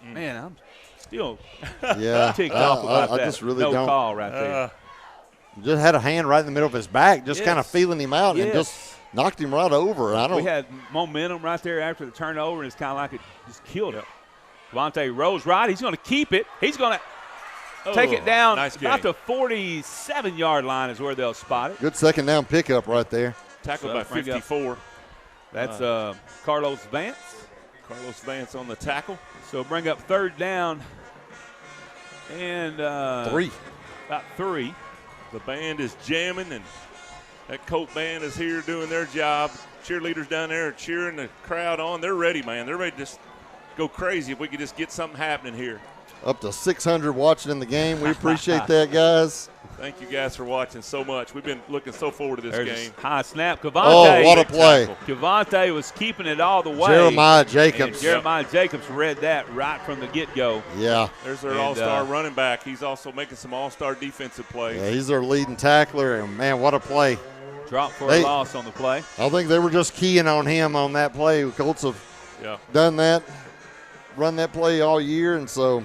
Man, I'm still Yeah. ticked off about I that. just really no don't. call right there. Just had a hand right in the middle of his back, just kind of Yes. feeling him out and Yes. just knocked him right over. I We don't. had momentum right there after the turnover, and it's kind of like it just killed it. Devontae rolls right. He's going to keep it. He's going to take it down Nice about game. the 47-yard line is where they'll spot it. Good second down pickup right there. Tackled So by bring up- 54. That's Carlos Vance. Carlos Vance on the tackle. So bring up third down And Three. About 3. The band is jamming, and that Colt band is here doing their job. Cheerleaders down there are cheering the crowd on. They're ready, man. They're ready to just go crazy if we could just get something happening here. Up to 600 watching in the game. We appreciate that, guys. Thank you guys for watching so much. We've been looking so forward to this game. High snap. Oh, Cavante. what a play. Cavante was keeping it all the way. Jeremiah Jacobs. And Jeremiah Jacobs read that right from the get-go. Yeah. There's their all-star running back. He's also making some all-star defensive plays. Yeah, he's their leading tackler, and, man, what a play. Drop for a loss on the play. I think they were just keying on him on that play. The Colts have done that, run that play all year, and so.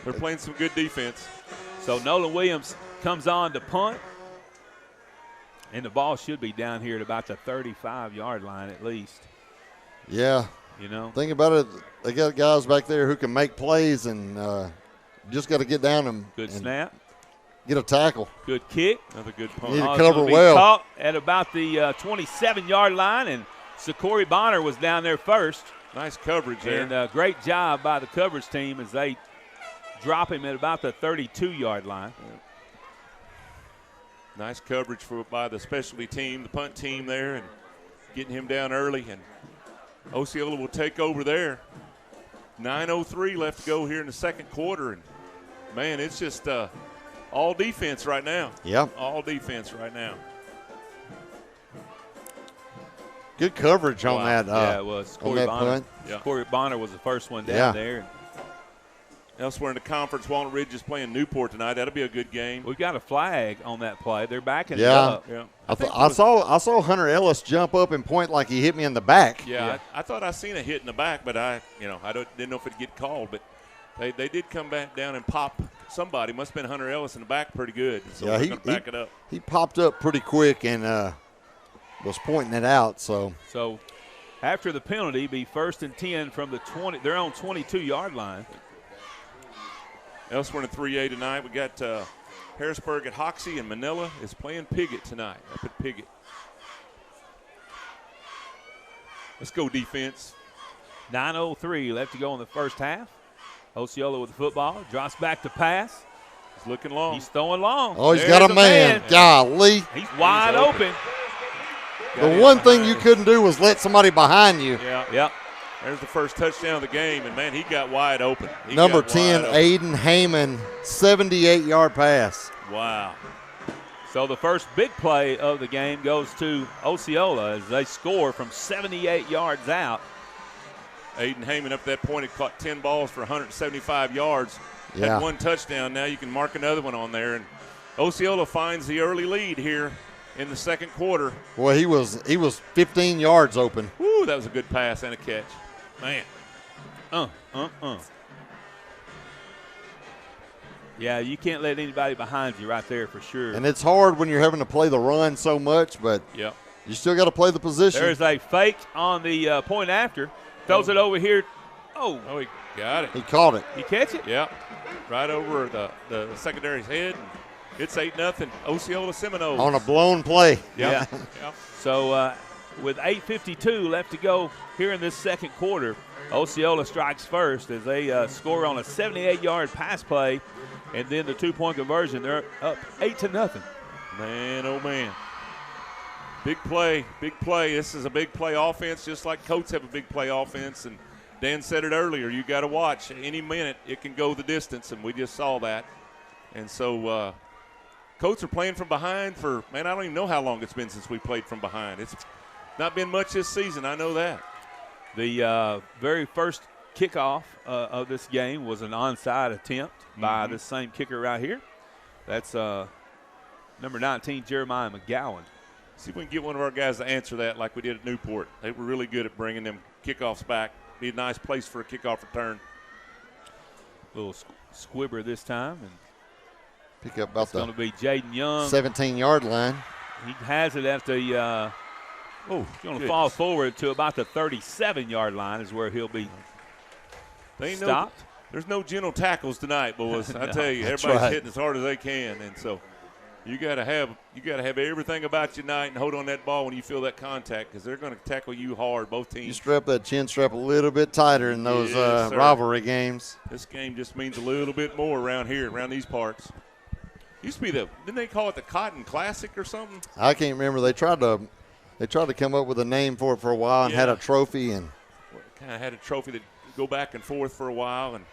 They're playing some good defense. So Nolan Williams comes on to punt, and the ball should be down here at about the 35-yard line at least. Yeah. You know. Think about it. They got guys back there who can make plays, and just got to get down and good snap. Get a tackle. Good kick. Another good punt. Need to cover well. Caught at about the 27-yard line, and Sakori Bonner was down there first. Nice coverage there. And great job by the coverage team as they drop him at about the 32-yard line. Nice coverage by the specialty team, the punt team there, and getting him down early. And Osceola will take over there. 9:03 left to go here in the second quarter. And, man, it's just all defense right now. Yep. All defense right now. Good coverage on that. Yeah, it was. On that punt. Yeah. Corey Bonner was the first one down there. Elsewhere in the conference, Walnut Ridge is playing Newport tonight. That'll be a good game. We've got a flag on that play. They're backing it up. Yeah. I saw Hunter Ellis jump up and point like he hit me in the back. Yeah. I thought I seen a hit in the back, but I didn't know if it'd get called. But they did come back down and pop somebody. Must have been Hunter Ellis in the back pretty good. So yeah, they're going to back it up. He popped up pretty quick and was pointing it out. So after the penalty, be 1st and 10 from the 20. They're on 22-yard line. Elsewhere in 3A tonight, we got Harrisburg at Hoxie, and Manila is playing Piggott tonight up at Piggott. Let's go defense. 9:03 left to go in the first half. Osceola with the football, drops back to pass. He's looking long. He's throwing long. Oh, he's got a man. Golly. He's wide open. The one thing you couldn't do was let somebody behind you. Yeah. Yep. There's the first touchdown of the game, and, man, he got wide open. Number 10, Aiden Heyman, 78-yard pass. Wow. So the first big play of the game goes to Osceola as they score from 78 yards out. Aiden Heyman up to that point had caught 10 balls for 175 yards. Yeah. Had one touchdown. Now you can mark another one on there. And Osceola finds the early lead here in the second quarter. Boy, he was 15 yards open. Woo, that was a good pass and a catch. Man. Yeah, you can't let anybody behind you right there for sure. And it's hard when you're having to play the run so much, but you still got to play the position. There's a fake on the point after. Throws it over here. Oh, he got it. He caught it. He catch it? Yeah. Right over the secondary's head. It's 8-0. Osceola Seminoles. On a blown play. Yeah. So with 8:52 left to go here in this second quarter, Osceola strikes first as they score on a 78-yard pass play, and then the 2-point conversion. They're up 8-0. Man, oh man. Big play, big play. This is a big play offense, just like Colts have a big play offense. And Dan said it earlier, you got to watch. Any minute it can go the distance, and we just saw that. And so Colts are playing from behind for, man, I don't even know how long it's been since we played from behind. It's not been much this season, I know that. The very first kickoff of this game was an onside attempt by this same kicker right here. That's number 19, Jeremiah McGowan. See if we can get one of our guys to answer that like we did at Newport. They were really good at bringing them kickoffs back. Be a nice place for a kickoff return. Little squibber this time. And pick up about the going to be Jaden Young. 17-yard line. He has it at the he's going to fall forward to about the 37-yard line is where he'll be stopped. There's no gentle tackles tonight, boys. I tell you, That's everybody's right. hitting as hard as they can. And so You gotta have everything about you tonight and hold on that ball when you feel that contact, because they're going to tackle you hard, both teams. You strap that chin strap a little bit tighter in those Yes, rivalry games. This game just means a little bit more around here, around these parts. Used to be didn't they call it the Cotton Classic or something? I can't remember. They tried to come up with a name for it for a while and had a trophy, and kind of had a trophy that go back and forth for a while, and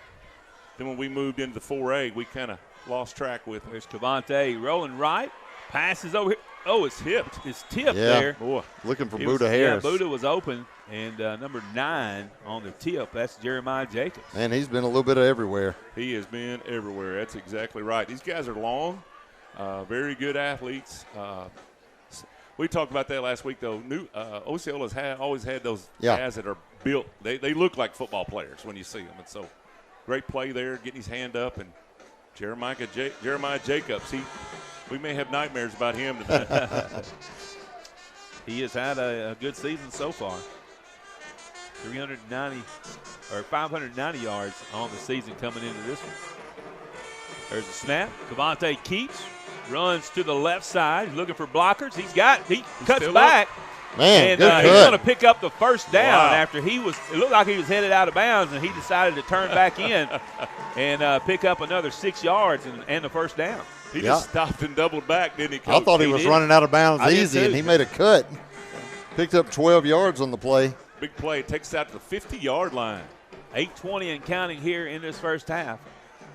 then when we moved into the 4A, we kind of lost track with it. There's Cavante rolling right, passes over here. Oh, it's tipped. It's tipped there. Boy, looking for Buddha Harris. Yeah, Buddha was open, and number 9 on the tip, that's Jeremiah Jacobs. And he's been a little bit of everywhere. He has been everywhere. That's exactly right. These guys are long, very good athletes. We talked about that last week, though. Osceola's always had those guys that are built. They look like football players when you see them. And so, great play there, getting his hand up. And Jeremiah Jacobs, we may have nightmares about him tonight. He has had a good season so far. 590 yards on the season coming into this one. There's a snap. Cavante keeps, runs to the left side. He's looking for blockers. He cuts back. Man, and good he's cut. going to pick up the first down after it looked like he was headed out of bounds, and he decided to turn back in and pick up another 6 yards and the first down. He just stopped and doubled back, didn't he, Coach? I thought he was running out of bounds easy, and he made a cut. Picked up 12 yards on the play. Big play. Takes it out to the 50-yard line. 8:20 and counting here in this first half.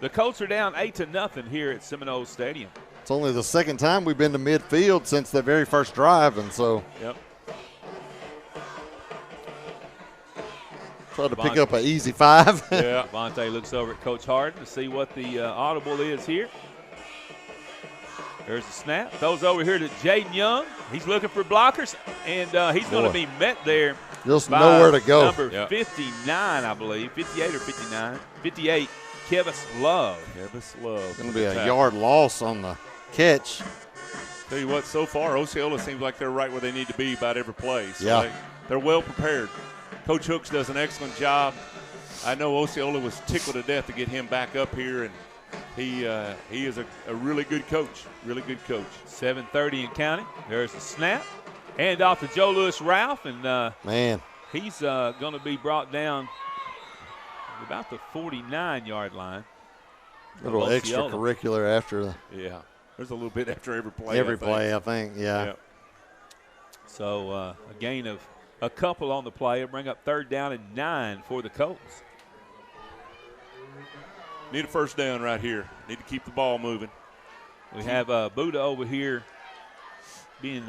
The Colts are down 8-0 here at Seminole Stadium. It's only the second time we've been to midfield since the very first drive, and so tried to pick up an easy 5. Yeah. Cavante looks over at Coach Harden to see what the audible is here. There's a snap. Throws over here to Jaden Young. He's looking for blockers, and he's going to be met there. Just nowhere to go. Number 59, I believe, 58 or 59. 58, Kevis Love. Going to be a yard loss on the catch. Tell you what, so far, Osceola seems like they're right where they need to be about every play. So they're well prepared. Coach Hooks does an excellent job. I know Osceola was tickled to death to get him back up here, and he is a really good coach. Really good coach. 7:30 and counting. There's a snap. Hand off to Joe Lewis Ralph, and he's going to be brought down about the 49-yard line. A little extracurricular after. There's a little bit after every play. I think. So a gain of a couple on the play. It'll bring up 3rd down and 9 for the Colts. Need a first down right here. Need to keep the ball moving. We have Buddha over here being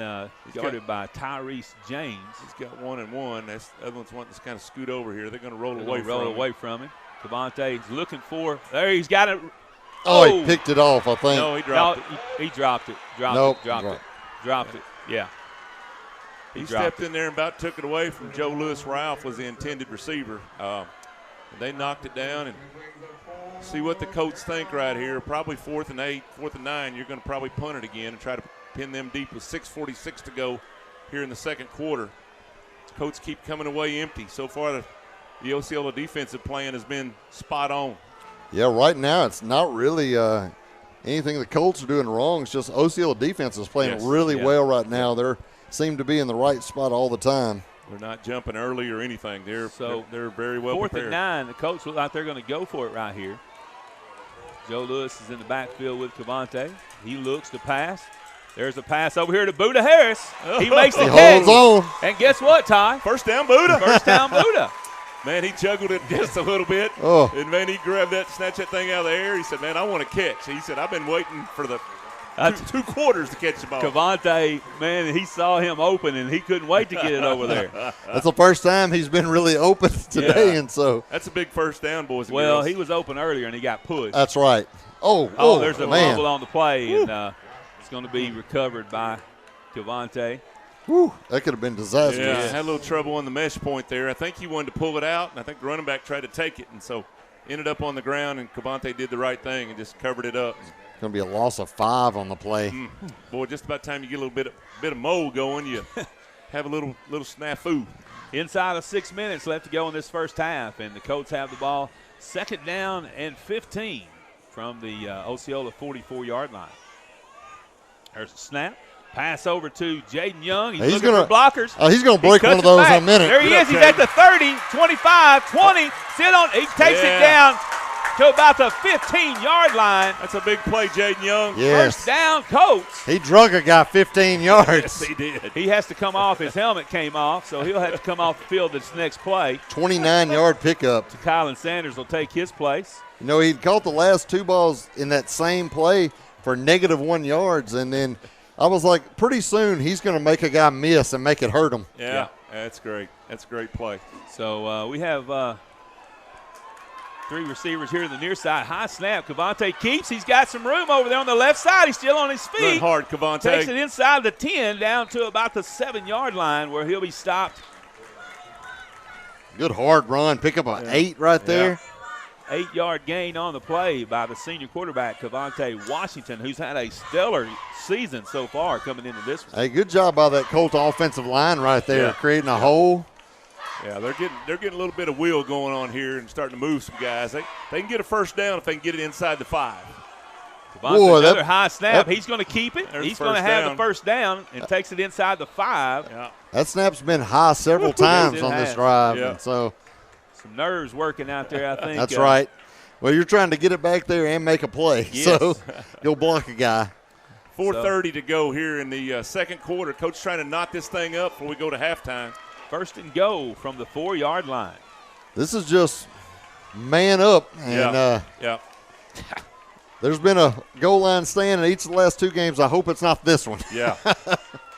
guarded by Tyrese James. He's got 1 and 1. The other one's wanting to kind of scoot over here. They're going to roll away from him. Cavante's looking for. There, he's got it. He picked it off, I think. No, he dropped it. He dropped it. Dropped it. Yeah. He stepped in there and about took it away from Joe Lewis Ralph, was the intended receiver. They knocked it down, and see what the Colts think right here. Probably 4th and 8, 4th and 9. You're going to probably punt it again and try to pin them deep with 6:46 to go here in the second quarter. Colts keep coming away empty. So far, the Osceola defensive plan has been spot on. Yeah, right now it's not really anything the Colts are doing wrong. It's just Osceola defense is playing really well right now. They seem to be in the right spot all the time. They're not jumping early or anything. They're very well prepared. 4th and 9. The Colts look like they're going to go for it right here. Joe Lewis is in the backfield with Cavante. He looks to pass. There's a pass over here to Buddha Harris. He makes the catch. Holds on. And guess what, Ty? First down, Buddha. First down, Buddha. Man, he juggled it just a little bit. And, man, he grabbed that, snatched that thing out of the air. He said, man, I want to catch. He said, I've been waiting for the two quarters to catch the ball. Cavante, man, he saw him open, and he couldn't wait to get it over there. That's the first time he's been really open today, and so. That's a big first down, boys and girls. Well, he was open earlier, and he got pushed. That's right. There's a fumble on the play, and it's going to be recovered by Cavante. That could have been disastrous. Yeah, had a little trouble on the mesh point there. I think he wanted to pull it out, and I think the running back tried to take it, and so ended up on the ground, and Cavante did the right thing and just covered it up. It's going to be a loss of 5 on the play. Boy, just about time you get a little bit of mold going, you have a little snafu. Inside of 6 minutes left to go in this first half, and the Colts have the ball 2nd down and 15 from the Osceola 44-yard line. There's a snap. Pass over to Jaden Young. He's He's looking gonna- for blockers. He's going to break one cuts of those it back. in a minute. There he Get is. up, He's Jaden. at the 30, 25, 20. Sit on. He takes it down to about the 15-yard line. That's a big play, Jaden Young. Yes. First down, Colts. He drug a guy 15 yards. Yes, he did. He has to come off. His helmet came off, so he'll have to come off the field this next play. 29-yard pickup. Kylan Sanders will take his place. You know, he'd caught the last 2 balls in that same play for -1 yards, and then I was like, pretty soon he's going to make a guy miss and make it hurt him. Yeah, that's great. That's a great play. So we have 3 receivers here to the near side. High snap. Cavante keeps. He's got some room over there on the left side. He's still on his feet. Run hard, Cavante. Takes it inside the 10 down to about the 7-yard line where he'll be stopped. Good hard run. Pick up an 8 right there. 8-yard gain on the play by the senior quarterback, Cavante Washington, who's had a stellar season so far coming into this one. Hey, good job by that Colt offensive line right there, creating a hole. Yeah, they're getting a little bit of wheel going on here and starting to move some guys. They can get a first down if they can get it inside the 5. Cavante, another high snap. He's going to keep it. There's He's going to have the first down and takes it inside the 5. Yeah. That snap's been high several times on this drive. Yeah. And so some nerves working out there, I think. that's right. Well, you're trying to get it back there and make a play. Yes. So you'll block a guy. 4:30 to go here in the second quarter. Coach trying to knock this thing up before we go to halftime. First and goal from the 4-yard line. This is just man up. And there's been a goal line stand in each of the last 2 games. I hope it's not this one. Yeah.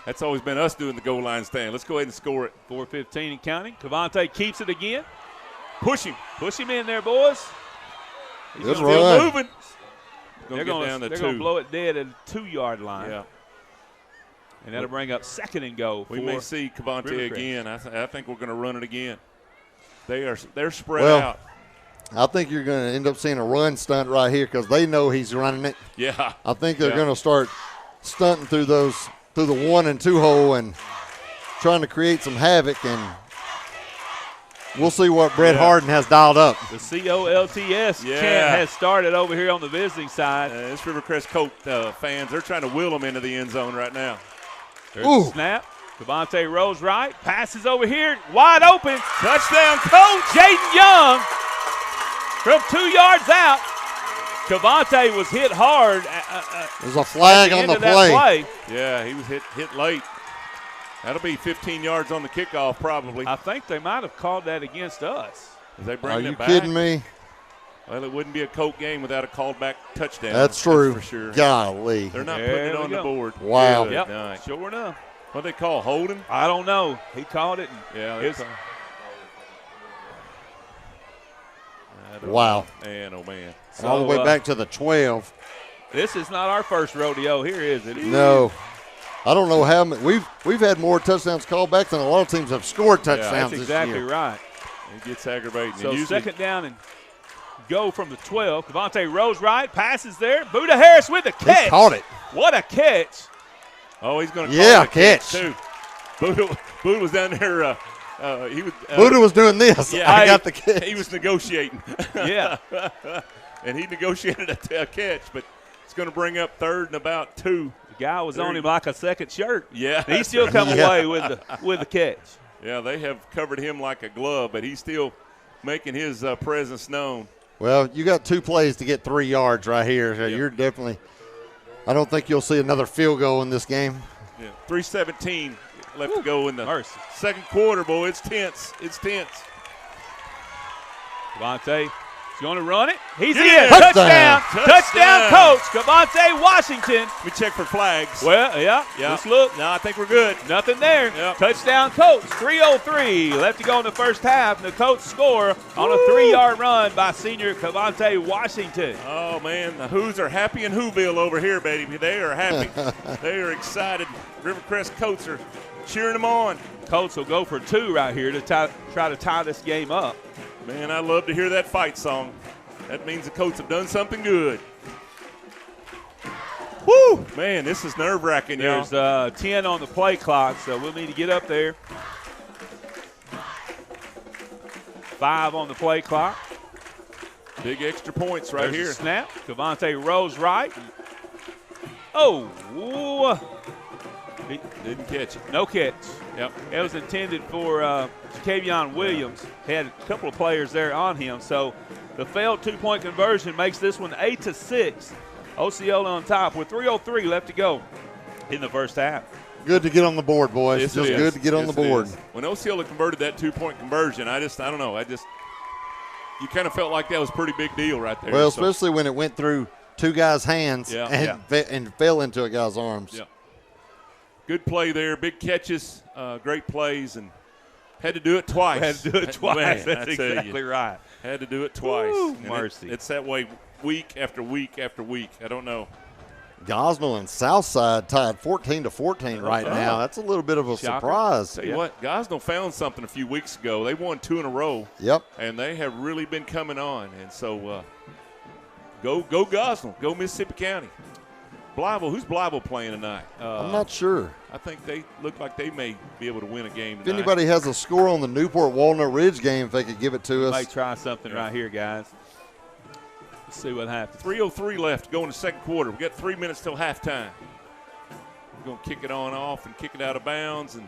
That's always been us doing the goal line stand. Let's go ahead and score it. 4:15 and counting. Cavante keeps it again. Push him. Push him in there, boys. He's Good gonna run. Still moving. They're going to blow it dead at the 2-yard line. Yeah. And that'll bring up second and goal. We may see Cavante Rivercrest again. I think we're going to run it again. They're spread out. I think you're going to end up seeing a run stunt right here because they know he's running it. Yeah. I think they're going to start stunting through the 1 and 2 hole and trying to create some havoc, and we'll see what Brett Harden has dialed up. The COLTS chant has started over here on the visiting side. This Rivercrest Colt fans, they're trying to will them into the end zone right now. There's a snap. Cavante rolls right, passes over here, wide open. Touchdown, Colts. Jaden Young from 2 yards out. Cavante was hit hard. There's a flag on the play. Yeah, he was hit late. That'll be 15 yards on the kickoff probably. I think they might have called that against us. Is they Are bringing you it back? kidding me? Well, it wouldn't be a Colt game without a called back touchdown. That's true. For sure. Golly. They're not There putting it we on go. the board. Wow. Good Yep, night. sure enough. What they call holding? I don't know. He called it. Wow. Man, oh, man. All the way back to the 12. This is not our first rodeo here, is it? No. I don't know how many. We've had more touchdowns called back than a lot of teams have scored touchdowns That's this year. exactly right. It gets aggravating. So And usually, second down and go from the 12. Cavante rolls right, passes there. Buda Harris with the catch. He caught it. What a catch. oh, he's going to Yeah, call it a catch, catch. too. Buda was down there. Buda was doing this. Yeah, I got the catch. He was negotiating. Yeah. And he negotiated a catch, but it's going to bring up 3rd and about 2. The guy was on him like a second shirt. Yeah. He still come away with the catch. Yeah, they have covered him like a glove, but he's still making his presence known. Well, you got 2 plays to get 3 yards right here. So you're definitely – I don't think you'll see another field goal in this game. Yeah. 3:17 left to go in the Mercy. second quarter, boy. It's tense. It's tense. Cavante is going to run it. He's Yeah. in. Touchdown. Touchdown, Coach. Cavante Washington. Let me check for flags. Well, yeah. Let's look. No, I think we're good. Nothing there. Yep. Touchdown, Colts. 3:03 left to go in the first half. And the Colts score on a 3-yard run by senior Cavante Washington. Oh, man, the Who's are happy in Whoville over here, baby. They are happy. They are excited. Rivercrest Coats are cheering them on. Colts will go for 2 right here to try to tie this game up. Man, I love to hear that fight song. That means the Colts have done something good. Woo! Man, this is nerve-wracking, y'all. There's 10 on the play clock, so we'll need to get up there. 5 on the play clock. Big extra points right There's here. a snap. Cavante rolls right. Oh, whoa. He didn't catch it. No catch. Yep. It was intended for Jacavion Williams. Had a couple of players there on him. So the failed two-point conversion makes this one 8-6. Osceola on top with 3:03 left to go in the first half. Good to get on the board, boys. Yes, Just good to get on the board. When Osceola converted that two-point conversion, I don't know. You kind of felt like that was a pretty big deal right there. Well, especially when it went through two guys' hands and fell into a guy's arms. Yeah. Good play there, big catches, great plays, and had to do it twice. Had to do it twice. Man, That's exactly right. Had to do it twice. Woo, mercy. It's that way week after week after week. I don't know. Gosnell and Southside tied 14-14 right now. That's a little bit of a surprise. Tell you what, Gosnell found something a few weeks ago. They won 2 in a row. Yep. And they have really been coming on. And so go Gosnell. Go Mississippi County. Blyville, who's Blyville playing tonight? I'm not sure. I think they look like they may be able to win a game tonight. If anybody has a score on the Newport-Walnut Ridge game, if they could give it to us. Might try something right here, guys. Let's see what happens. 3:03 left to go in the second quarter. We got 3 minutes till halftime. We're going to kick it on off and kick it out of bounds and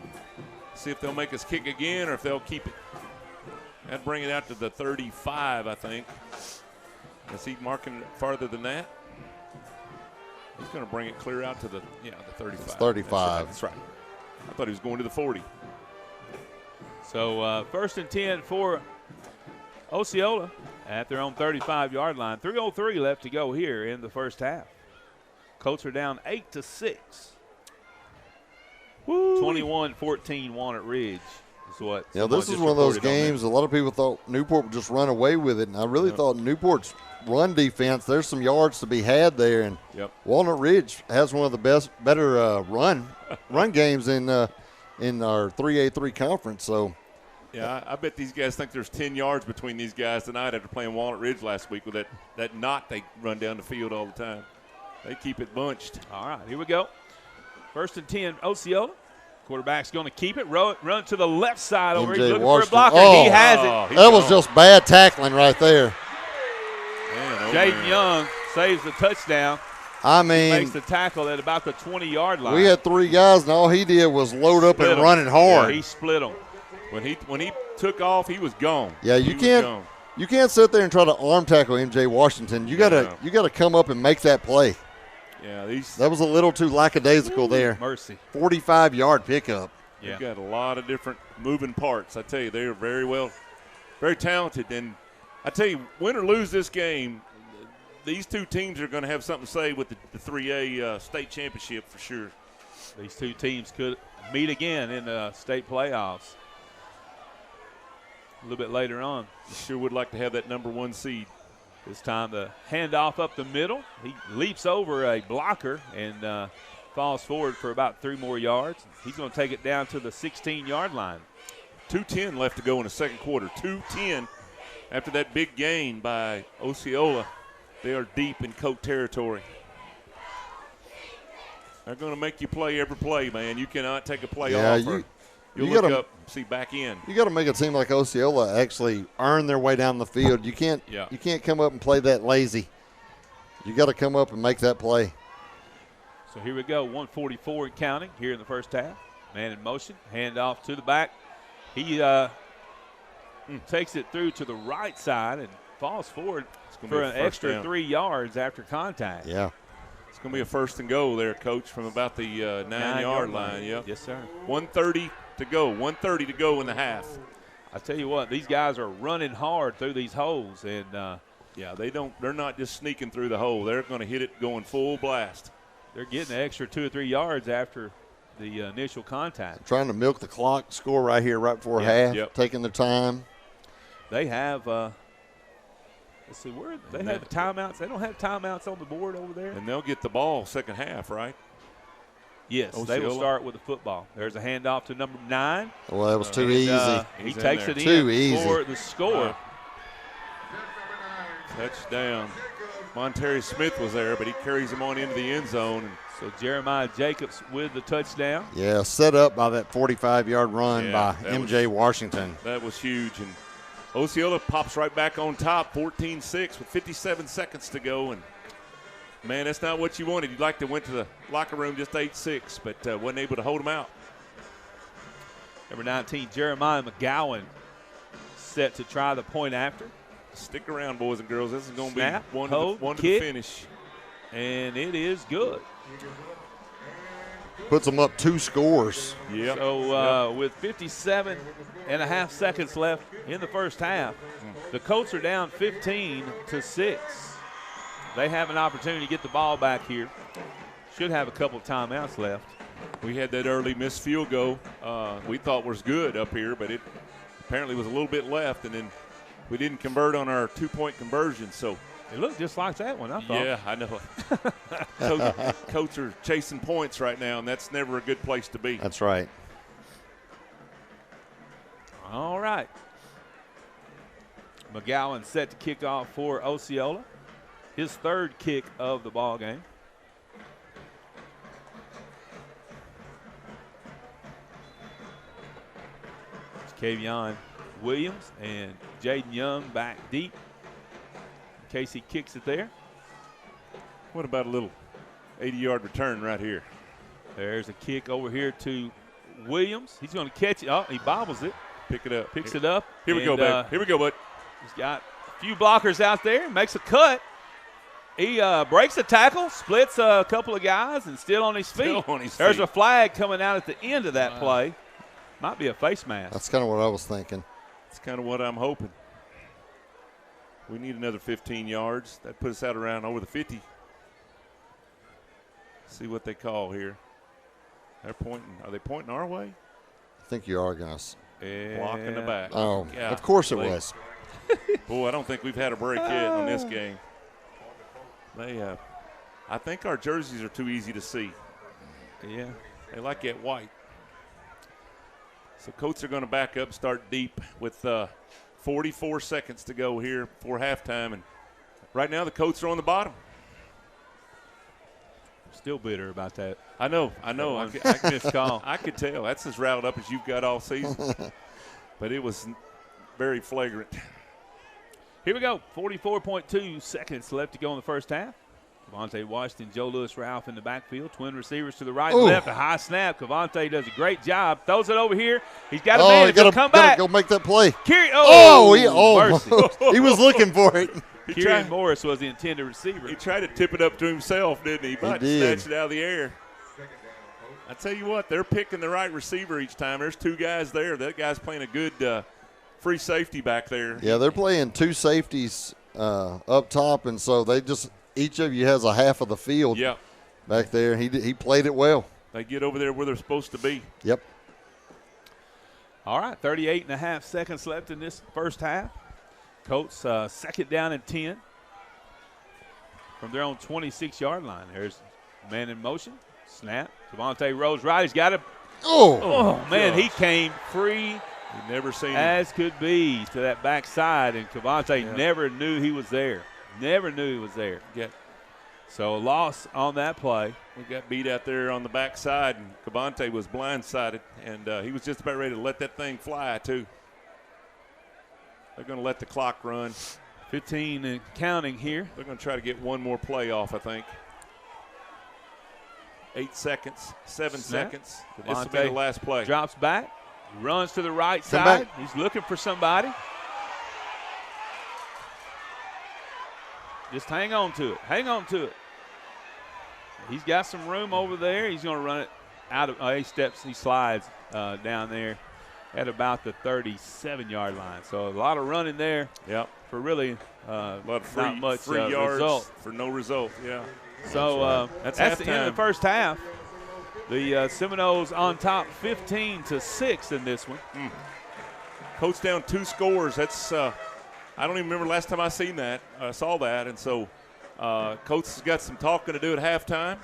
see if they'll make us kick again or if they'll keep it. That'd bring it out to the 35, I think. Is he marking it farther than that? He's going to bring it clear out to the 35. It's 35. That's right. I thought he was going to the 40. So first and 10 for Osceola at their own 35-yard line. 3:03 left to go here in the first half. Colts are down 8-6. 21-14 Walnut Ridge is what. Yeah, this is one of those games a lot of people thought Newport would just run away with it, and I really thought Newport's run defense, there's some yards to be had there, and Walnut Ridge has one of the better run games in our 3A3 conference. So, yeah, I bet these guys think there's 10 yards between these guys tonight after playing Walnut Ridge last week with that knot they run down the field all the time. They keep it bunched. All right, here we go. First and 10, Osceola. Quarterback's going to keep it. Run to the left side over. He's looking for a blocker. He has it. That was just bad tackling right there. Jaden Young saves the touchdown. I mean, he makes the tackle at about the 20-yard line. We had 3 guys, and all he did was load up and run it hard. Yeah, he split them. When he took off, he was gone. Yeah, you can't sit there and try to arm tackle MJ Washington. You gotta come up and make that play. Yeah, that was a little too lackadaisical there. Mercy. 45-yard pickup. Yeah. They've got a lot of different moving parts. I tell you, they're very talented. And I tell you, win or lose this game, these two teams are going to have something to say with the 3A state championship for sure. These two teams could meet again in the state playoffs a little bit later on. You sure would like to have that number 1 seed. This time the handoff up the middle. He leaps over a blocker and falls forward for about 3 more yards. He's going to take it down to the 16-yard line. 2:10 left to go in the second quarter. 2:10 after that big gain by Osceola. They are deep in Coat territory. They're going to make you play every play, man. You cannot take a play off. You'll look up, see back in. You got to make it seem like Osceola actually earned their way down the field. You can't come up and play that lazy. You got to come up and make that play. So here we go, 144 and counting here in the first half. Man in motion, handoff to the back. He takes it through to the right side and falls forward for an extra 3 yards after contact. Yeah. It's going to be a first and goal there, Coach, from about the 9-yard line. Yep. Yes, sir. 1:30 to go. 1:30 to go in the half. I tell you what, these guys are running hard through these holes, and they're not just sneaking through the hole. They're going to hit it going full blast. They're getting an extra 2 or 3 yards after the initial contact. Trying to milk the clock, score right here, right before half, taking their time. They have let's see, where they have timeouts. They don't have timeouts on the board over there. And they'll get the ball second half, right? Yes, Osceola. They will start with the football. There's a handoff to number 9. Well, that was too easy. He takes it too in easy. for the score. Touchdown. Monterey Smith was there, but he carries him on into the end zone. So Jeremiah Jacobs with the touchdown. Yeah, set up by that 45-yard run by MJ Washington. That was huge. And Osceola pops right back on top, 14-6 with 57 seconds to go. And Man, that's not what you wanted. You'd like to went to the locker room just 8-6, but wasn't able to hold them out. Number 19, Jeremiah McGowan, set to try the point after. Stick around, boys and girls. This is going to be one hold, to the finish. And it is good. Puts them up 2 scores. Yeah. So with 57 and a half seconds left in the first half, the Colts are down 15-6. They have an opportunity to get the ball back here. Should have a couple of timeouts left. We had that early missed field goal we thought was good up here, but it apparently was a little bit left, and then we didn't convert on our 2-point conversion. So it looked just like that one, I thought. Yeah, I know. Colts are chasing points right now, and that's never a good place to be. That's right. All right. McGowan set to kick off for Osceola. His third kick of the ball game. It's Kavion Williams and Jaden Young back deep. Casey kicks it there. What about a little 80-yard return right here? There's a kick over here to Williams. He's going to catch it. Oh, he bobbles it. Pick it up. Picks it up. Here we go, babe. Here we go, bud. He's got a few blockers out there. Makes a cut. He breaks the tackle, splits a couple of guys, and still on his feet. There's a flag coming out at the end of that play. Might be a face mask. That's kind of what I was thinking. That's kind of what I'm hoping. We need another 15 yards. That puts us out around over the 50. See what they call here. They're pointing. Are they pointing our way? I think you are going to block in the back. Oh, yeah, of course it was. Boy, I don't think we've had a break yet on this game. I think our jerseys are too easy to see. Yeah. They like that white. So Colts are going to back up, start deep with 44 seconds to go here before halftime. And right now the Colts are on the bottom. Still bitter about that. I know. I missed call. I could tell. That's as riled up as you've got all season. But it was very flagrant. Here we go. 44.2 seconds left to go in the first half. Cavante Washington, Joe Lewis Ralph in the backfield. Twin receivers to the right and left. A high snap. Cavante does a great job. Throws it over here. He's got a man. He'll come back. Go make that play. Mercy. He was looking for it. Kieran Morris was the intended receiver. He tried to tip it up to himself, didn't he? But snatched it out of the air. I tell you what, they're picking the right receiver each time. There's 2 guys there. That guy's playing a good free safety back there. Yeah, they're playing 2 safeties up top, and so they just each of you has a half of the field back there. He played it well. They get over there where they're supposed to be. Yep. All right, 38 and a half seconds left in this first half. Colts second down and 10 from their own 26-yard line. There's man in motion. Snap. Cavante rolls right. He's got it. Oh, man, he came free. He never seen as could be to that backside, and Cavante never knew he was there. Never knew he was there. Yeah. So a loss on that play. We got beat out there on the backside, and Cavante was blindsided, and he was just about ready to let that thing fly, too. They're going to let the clock run. 15 and counting here. They're going to try to get one more play off, I think. 8 seconds, 7 seconds. This will be the last play. Drops back, runs to the right side. He's looking for somebody. Just hang on to it. Hang on to it. He's got some room over there. He's going to run it out of he slides down there at about the 37-yard line. So a lot of running there. Yep. For really a lot of not much free yards result. For no result. Yeah. So that's the end of the first half. The Seminoles on top 15-6 in this one. Colts down 2 scores. That's I don't even remember last time I saw that. And so Colts has got some talking to do at halftime.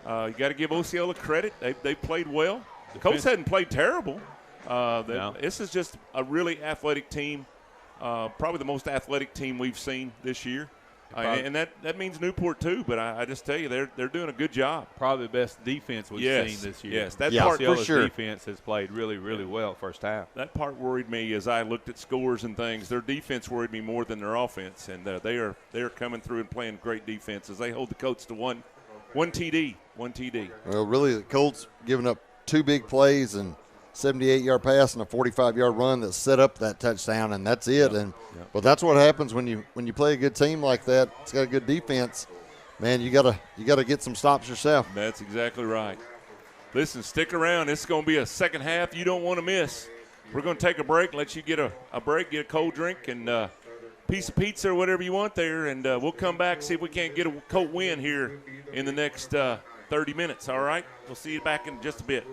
You got to give Osceola credit. They played well. The Colts hadn't played terrible. This is just a really athletic team, probably the most athletic team we've seen this year. And that means Newport too. But I just tell you, they're doing a good job. Probably the best defense we've seen this year. Yes, that part Osceola's for sure. defense has played really, really well first half. That part worried me as I looked at scores and things. Their defense worried me more than their offense, and they are coming through and playing great defense as they hold the Colts to one TD. Well, really, the Colts giving up 2 big plays and 78-yard pass and a 45-yard run that set up that touchdown, and that's it. But that's what happens when you play a good team like that. It's got a good defense. Man, you gotta get some stops yourself. That's exactly right. Listen, stick around. It's going to be a second half you don't want to miss. We're going to take a break, let you get a break, get a cold drink and a piece of pizza or whatever you want there, and we'll come back, see if we can't get a Colt win here in the next 30 minutes, all right? We'll see you back in just a bit.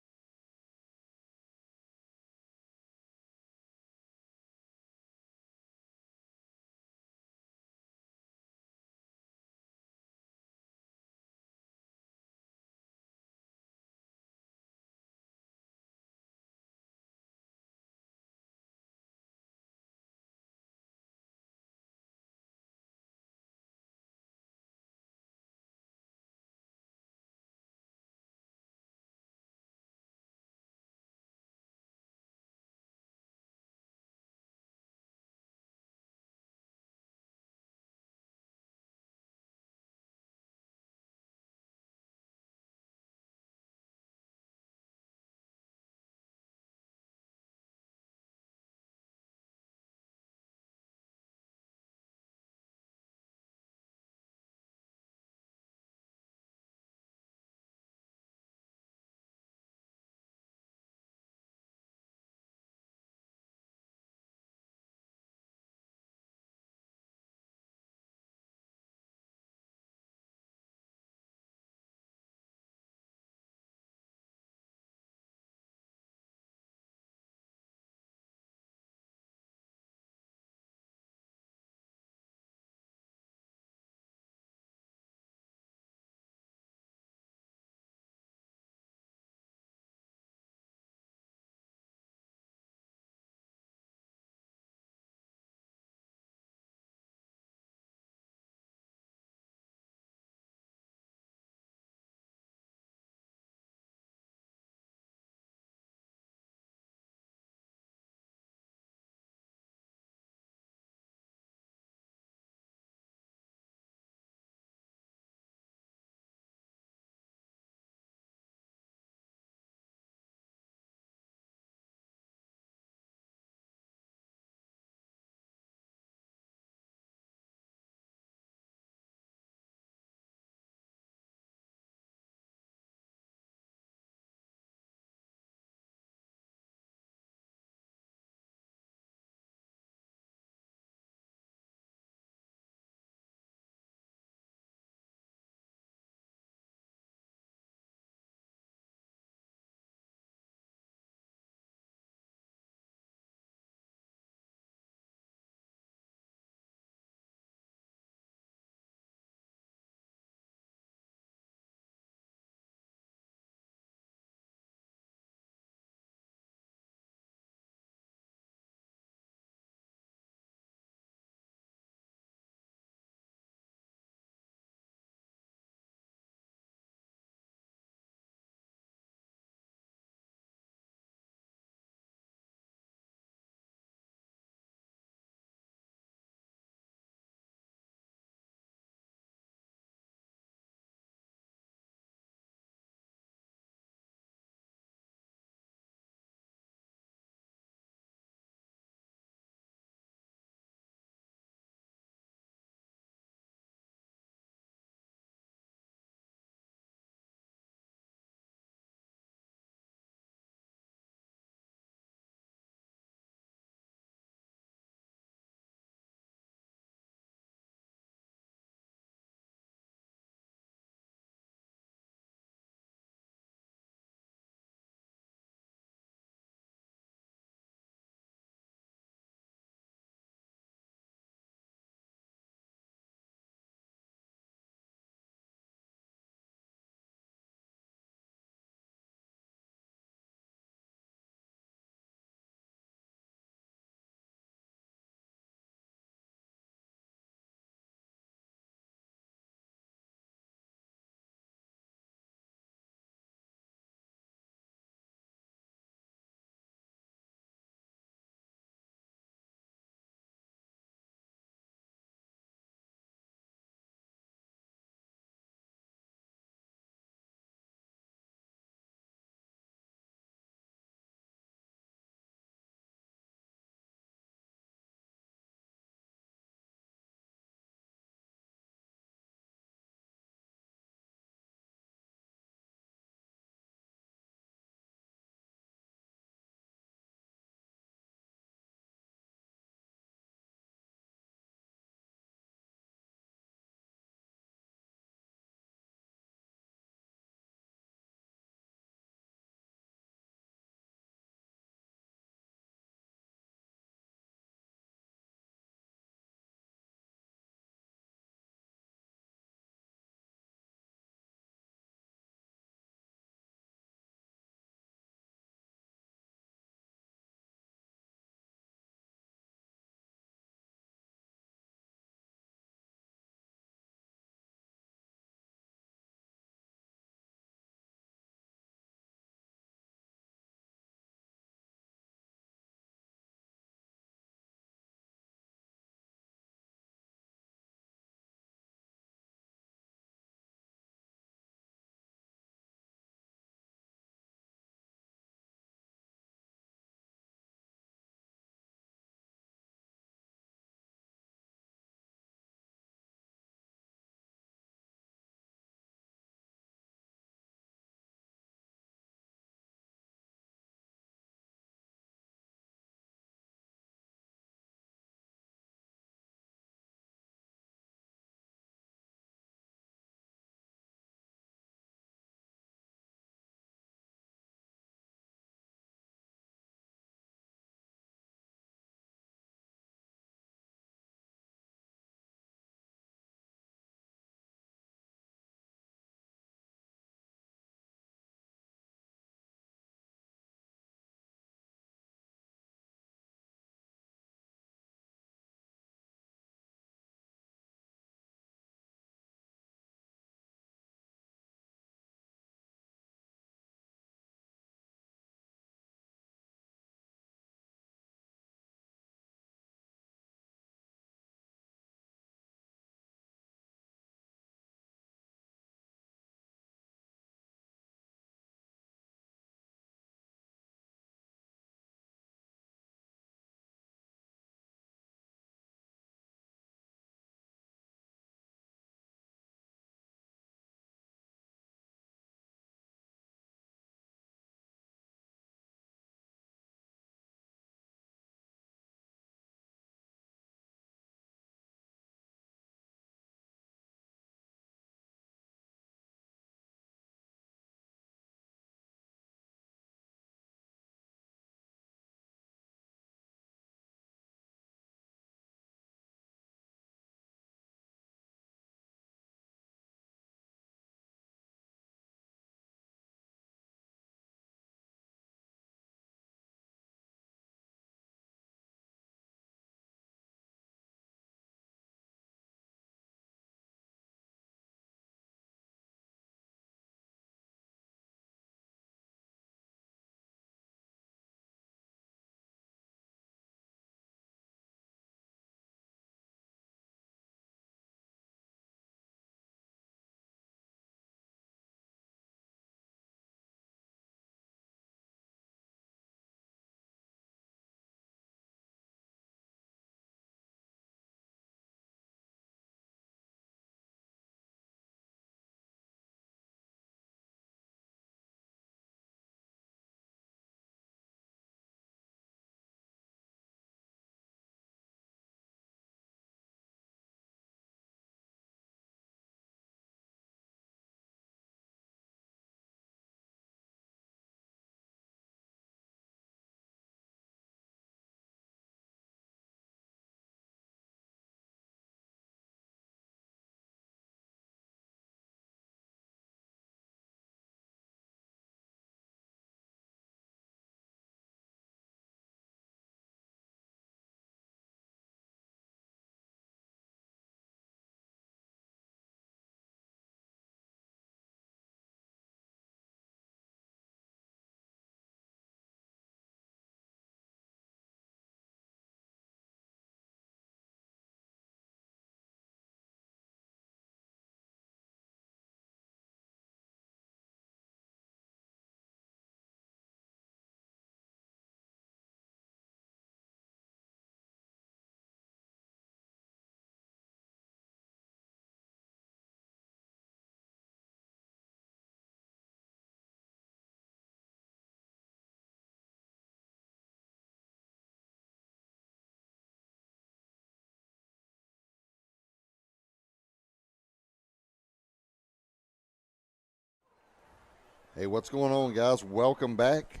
Hey, what's going on, guys? Welcome back.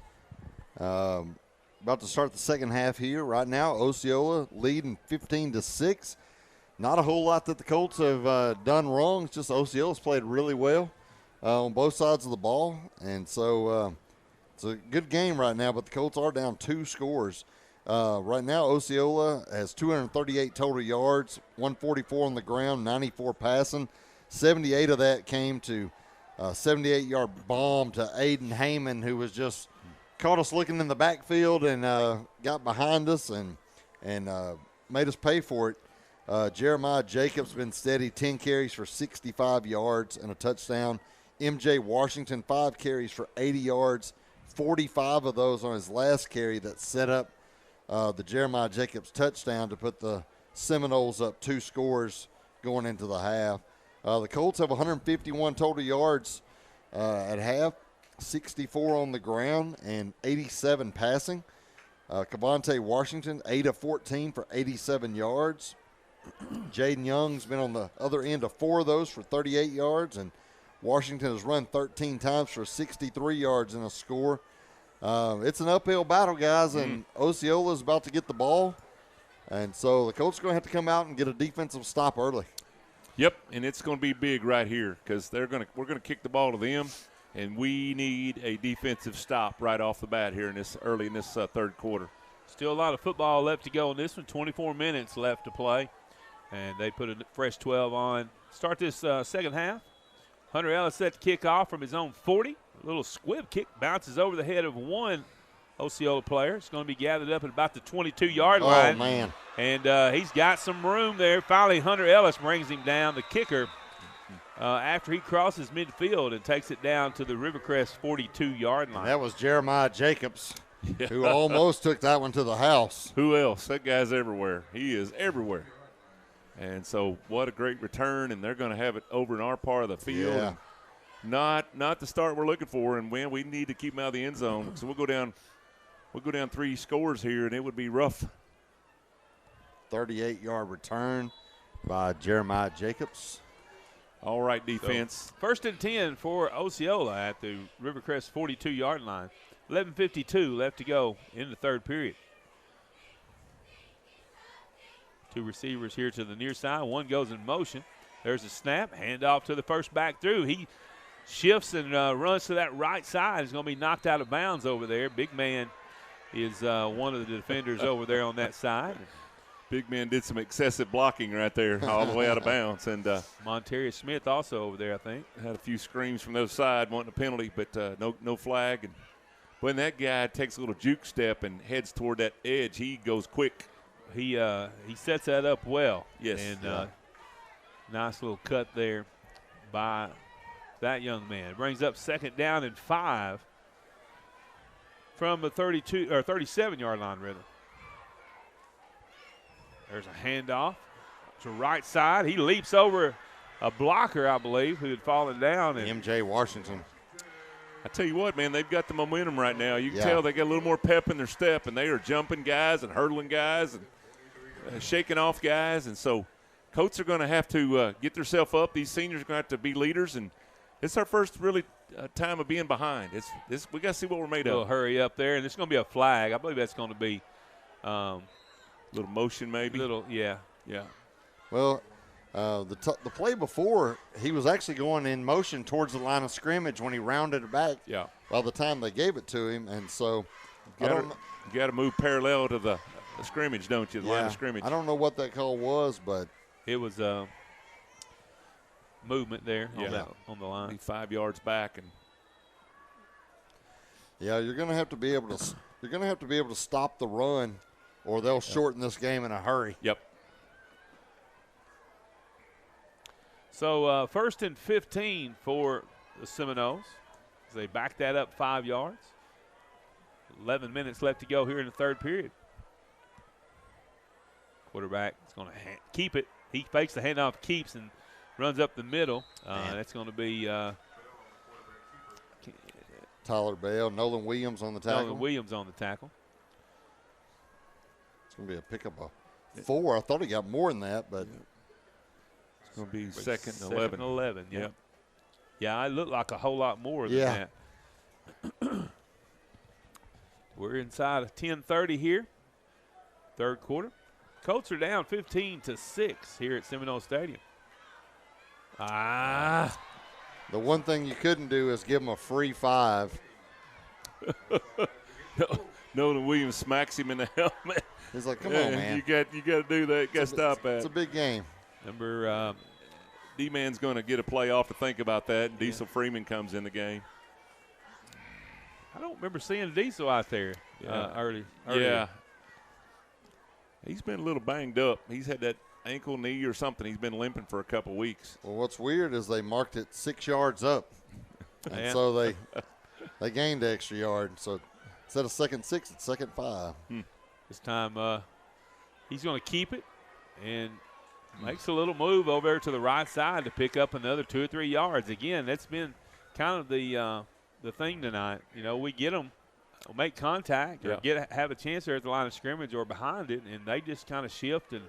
About to start the second half here. Right now, Osceola leading 15-6. Not a whole lot that the Colts have done wrong. It's just Osceola's played really well on both sides of the ball. And so it's a good game right now, but the Colts are down 2 scores. Right now, Osceola has 238 total yards, 144 on the ground, 94 passing. 78 of that came to a 78-yard bomb to Aiden Heyman, who was just caught us looking in the backfield and got behind us and made us pay for it. Jeremiah Jacobs been steady, 10 carries for 65 yards and a touchdown. MJ Washington, 5 carries for 80 yards, 45 of those on his last carry that set up the Jeremiah Jacobs touchdown to put the Seminoles up 2 scores going into the half. The Colts have 151 total yards at half, 64 on the ground, and 87 passing. Cavante Washington, 8 of 14 for 87 yards. Jaden Young's been on the other end of 4 of those for 38 yards, and Washington has run 13 times for 63 yards in a score. It's an uphill battle, guys, and Osceola is about to get the ball. And so the Colts are going to have to come out and get a defensive stop early. Yep, and it's going to be big right here because we're going to kick the ball to them, and we need a defensive stop right off the bat here early in this third quarter. Still a lot of football left to go in this one. 24 minutes left to play, and they put a fresh 12 on. Start this second half. Hunter Ellis set to kick off from his own 40. A little squib kick bounces over the head of one Osceola player. It's going to be gathered up at about the 22-yard line. Oh, man. And he's got some room there. Finally, Hunter Ellis brings him down, the kicker, after he crosses midfield and takes it down to the Rivercrest 42-yard line. That was Jeremiah Jacobs, who almost took that one to the house. Who else? That guy's everywhere. He is everywhere. And so what a great return, and they're going to have it over in our part of the field. Yeah. Not the start we're looking for, and we need to keep them out of the end zone. So we'll go down 3 scores here, and it would be rough. 38-yard return by Jeremiah Jacobs. All right, defense. So, 1st and 10 for Osceola at the Rivercrest 42-yard line. 11:52 left to go in the third period. 2 receivers here to the near side. One goes in motion. There's a snap. Handoff to the first back through. He shifts and runs to that right side. He's going to be knocked out of bounds over there. Big man is one of the defenders over there on that side. Big man did some excessive blocking right there all the way out of bounds. And Monterius Smith also over there, I think. Had a few screams from the other side wanting a penalty, but no flag. And when that guy takes a little juke step and heads toward that edge, he goes quick. He sets that up well. Yes. And nice little cut there by that young man. Brings up 2nd down and 5 from the 37-yard line, rather. There's a handoff to right side. He leaps over a blocker, I believe, who had fallen down. And MJ Washington. I tell you what, man, they've got the momentum right now. You can tell they got a little more pep in their step, and they are jumping guys and hurdling guys and shaking off guys. And so Colts are going to have to get themselves up. These seniors are going to have to be leaders, and it's our first really time of being behind. We got to see what we're made of. We'll hurry up there, and it's going to be a flag. I believe that's going to be little motion maybe. Yeah. Well, the play before, he was actually going in motion towards the line of scrimmage when he rounded it back. Yeah. By the time they gave it to him, and so you got to move parallel to the scrimmage, don't you? The line of scrimmage. I don't know what that call was, but it was movement there on the line. 5 yards back, and you're going to have to be able to stop the run, or they'll shorten this game in a hurry. Yep. So 1st and 15 for the Seminoles. They back that up 5 yards. 11 minutes left to go here in the third period. Quarterback is going to keep it. He fakes the handoff, keeps, and runs up the middle. That's going to be Tyler Bell, Nolan Williams on the tackle. Nolan Williams on the tackle. It's going to be a pickup of 4. I thought he got more than that, but it's going to be 2nd and 11. 11, yeah. Yeah, it looked like a whole lot more than that. We're inside of 10:30 here, third quarter. Colts are down 15-6 here at Seminole Stadium. The one thing you couldn't do is give them a free 5. Nolan Williams smacks him in the helmet. He's like, come on, man. You got to do that. You got to stop that. It's a big game. Number D-Man's going to get a play off to think about that. Diesel Freeman comes in the game. I don't remember seeing Diesel out there early. Yeah. He's been a little banged up. He's had that ankle, knee, or something. He's been limping for a couple weeks. Well, what's weird is they marked it 6 yards up. And so they gained the extra yard. So instead of second 6, it's second 5. This time he's going to keep it and makes a little move over there to the right side to pick up another 2 or 3 yards. Again, that's been kind of the thing tonight. You know, we get them, make contact, or have a chance there at the line of scrimmage or behind it, and they just kind of shift and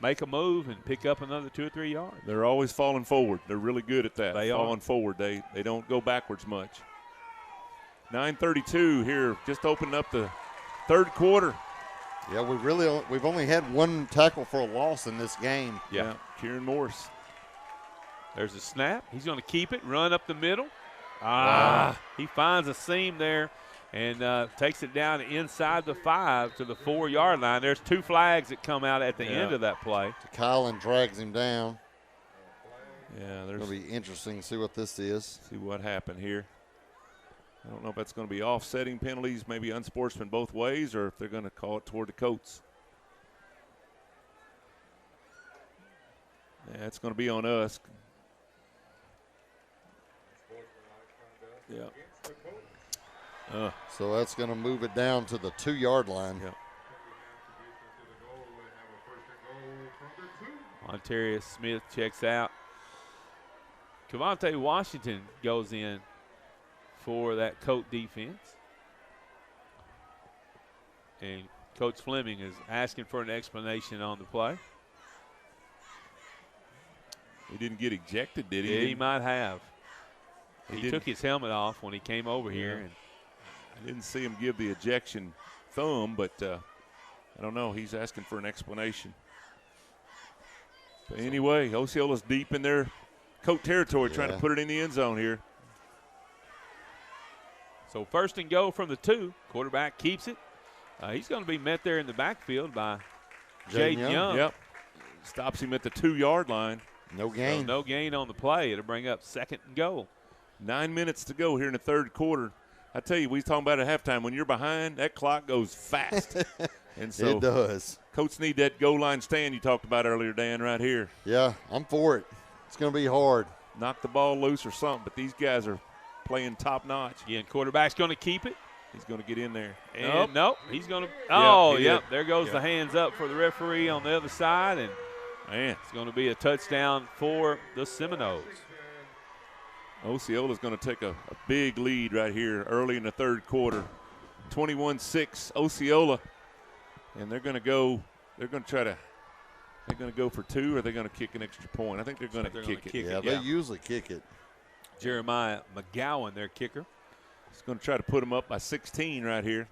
make a move and pick up another 2 or 3 yards. They're always falling forward. They're really good at that. They falling forward. They don't go backwards much. 9:32 here, just opening up the third quarter. Yeah, we've only had one tackle for a loss in this game. Yeah, Kieran Morris. There's a snap. He's going to keep it, run up the middle. He finds a seam there and takes it down inside the 5 to the 4-yard line. There's 2 flags that come out at the end of that play. Kylan drags him down. Yeah, it'll be interesting to see what this is. See what happened here. I don't know if that's going to be offsetting penalties, maybe unsportsman both ways, or if they're going to call it toward the Colts. Yeah, it's going to be on us. Yeah. So that's going to move it down to the 2-yard line. Yeah. Montarius Smith checks out. Cavante Washington goes in for that Colt defense. And Coach Fleming is asking for an explanation on the play. He didn't get ejected, did he? Yeah, he might have. He took his helmet off when he came over here. And I didn't see him give the ejection thumb, but I don't know. He's asking for an explanation. But anyway, Osceola's deep in their Colt territory trying to put it in the end zone here. So first and goal from the 2. Quarterback keeps it. He's going to be met there in the backfield by Jaden Young. Yep. Stops him at the 2-yard line. No gain. So no gain on the play. It'll bring up second and goal. 9 minutes to go here in the third quarter. I tell you, we was talking about at halftime. When you're behind, that clock goes fast. And so it does. Coach need that goal line stand you talked about earlier, Dan, right here. Yeah, I'm for it. It's going to be hard. Knock the ball loose or something, but these guys are playing top notch. Again, quarterback's going to keep it. He's going to get in there. And nope, he's going to. There goes the hands up for the referee on the other side, and it's going to be a touchdown for the Seminoles. Osceola's going to take a big lead right here early in the third quarter. 21-6 Osceola, and they're going to go. They're going to try to. They're going to go for 2, or they're going to kick an extra point. I think they're going to kick it. Yeah, they usually kick it. Jeremiah McGowan, their kicker. He's going to try to put them up by 16 right here.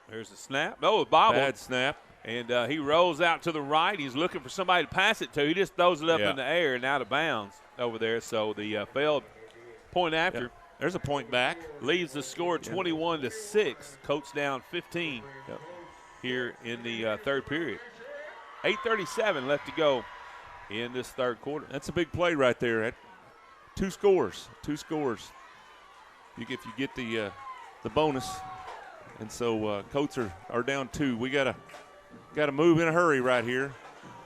There's a snap. No, bobble. Bad snap. And he rolls out to the right. He's looking for somebody to pass it to. He just throws it up in the air and out of bounds over there. So the failed point after. Yeah. There's a point back. Leaves the score 21-6. Colts down 15 here in the third period. 8:37 left to go in this third quarter. That's a big play right there. 2 scores. If you get the bonus, and so Colts are down 2. We gotta move in a hurry right here.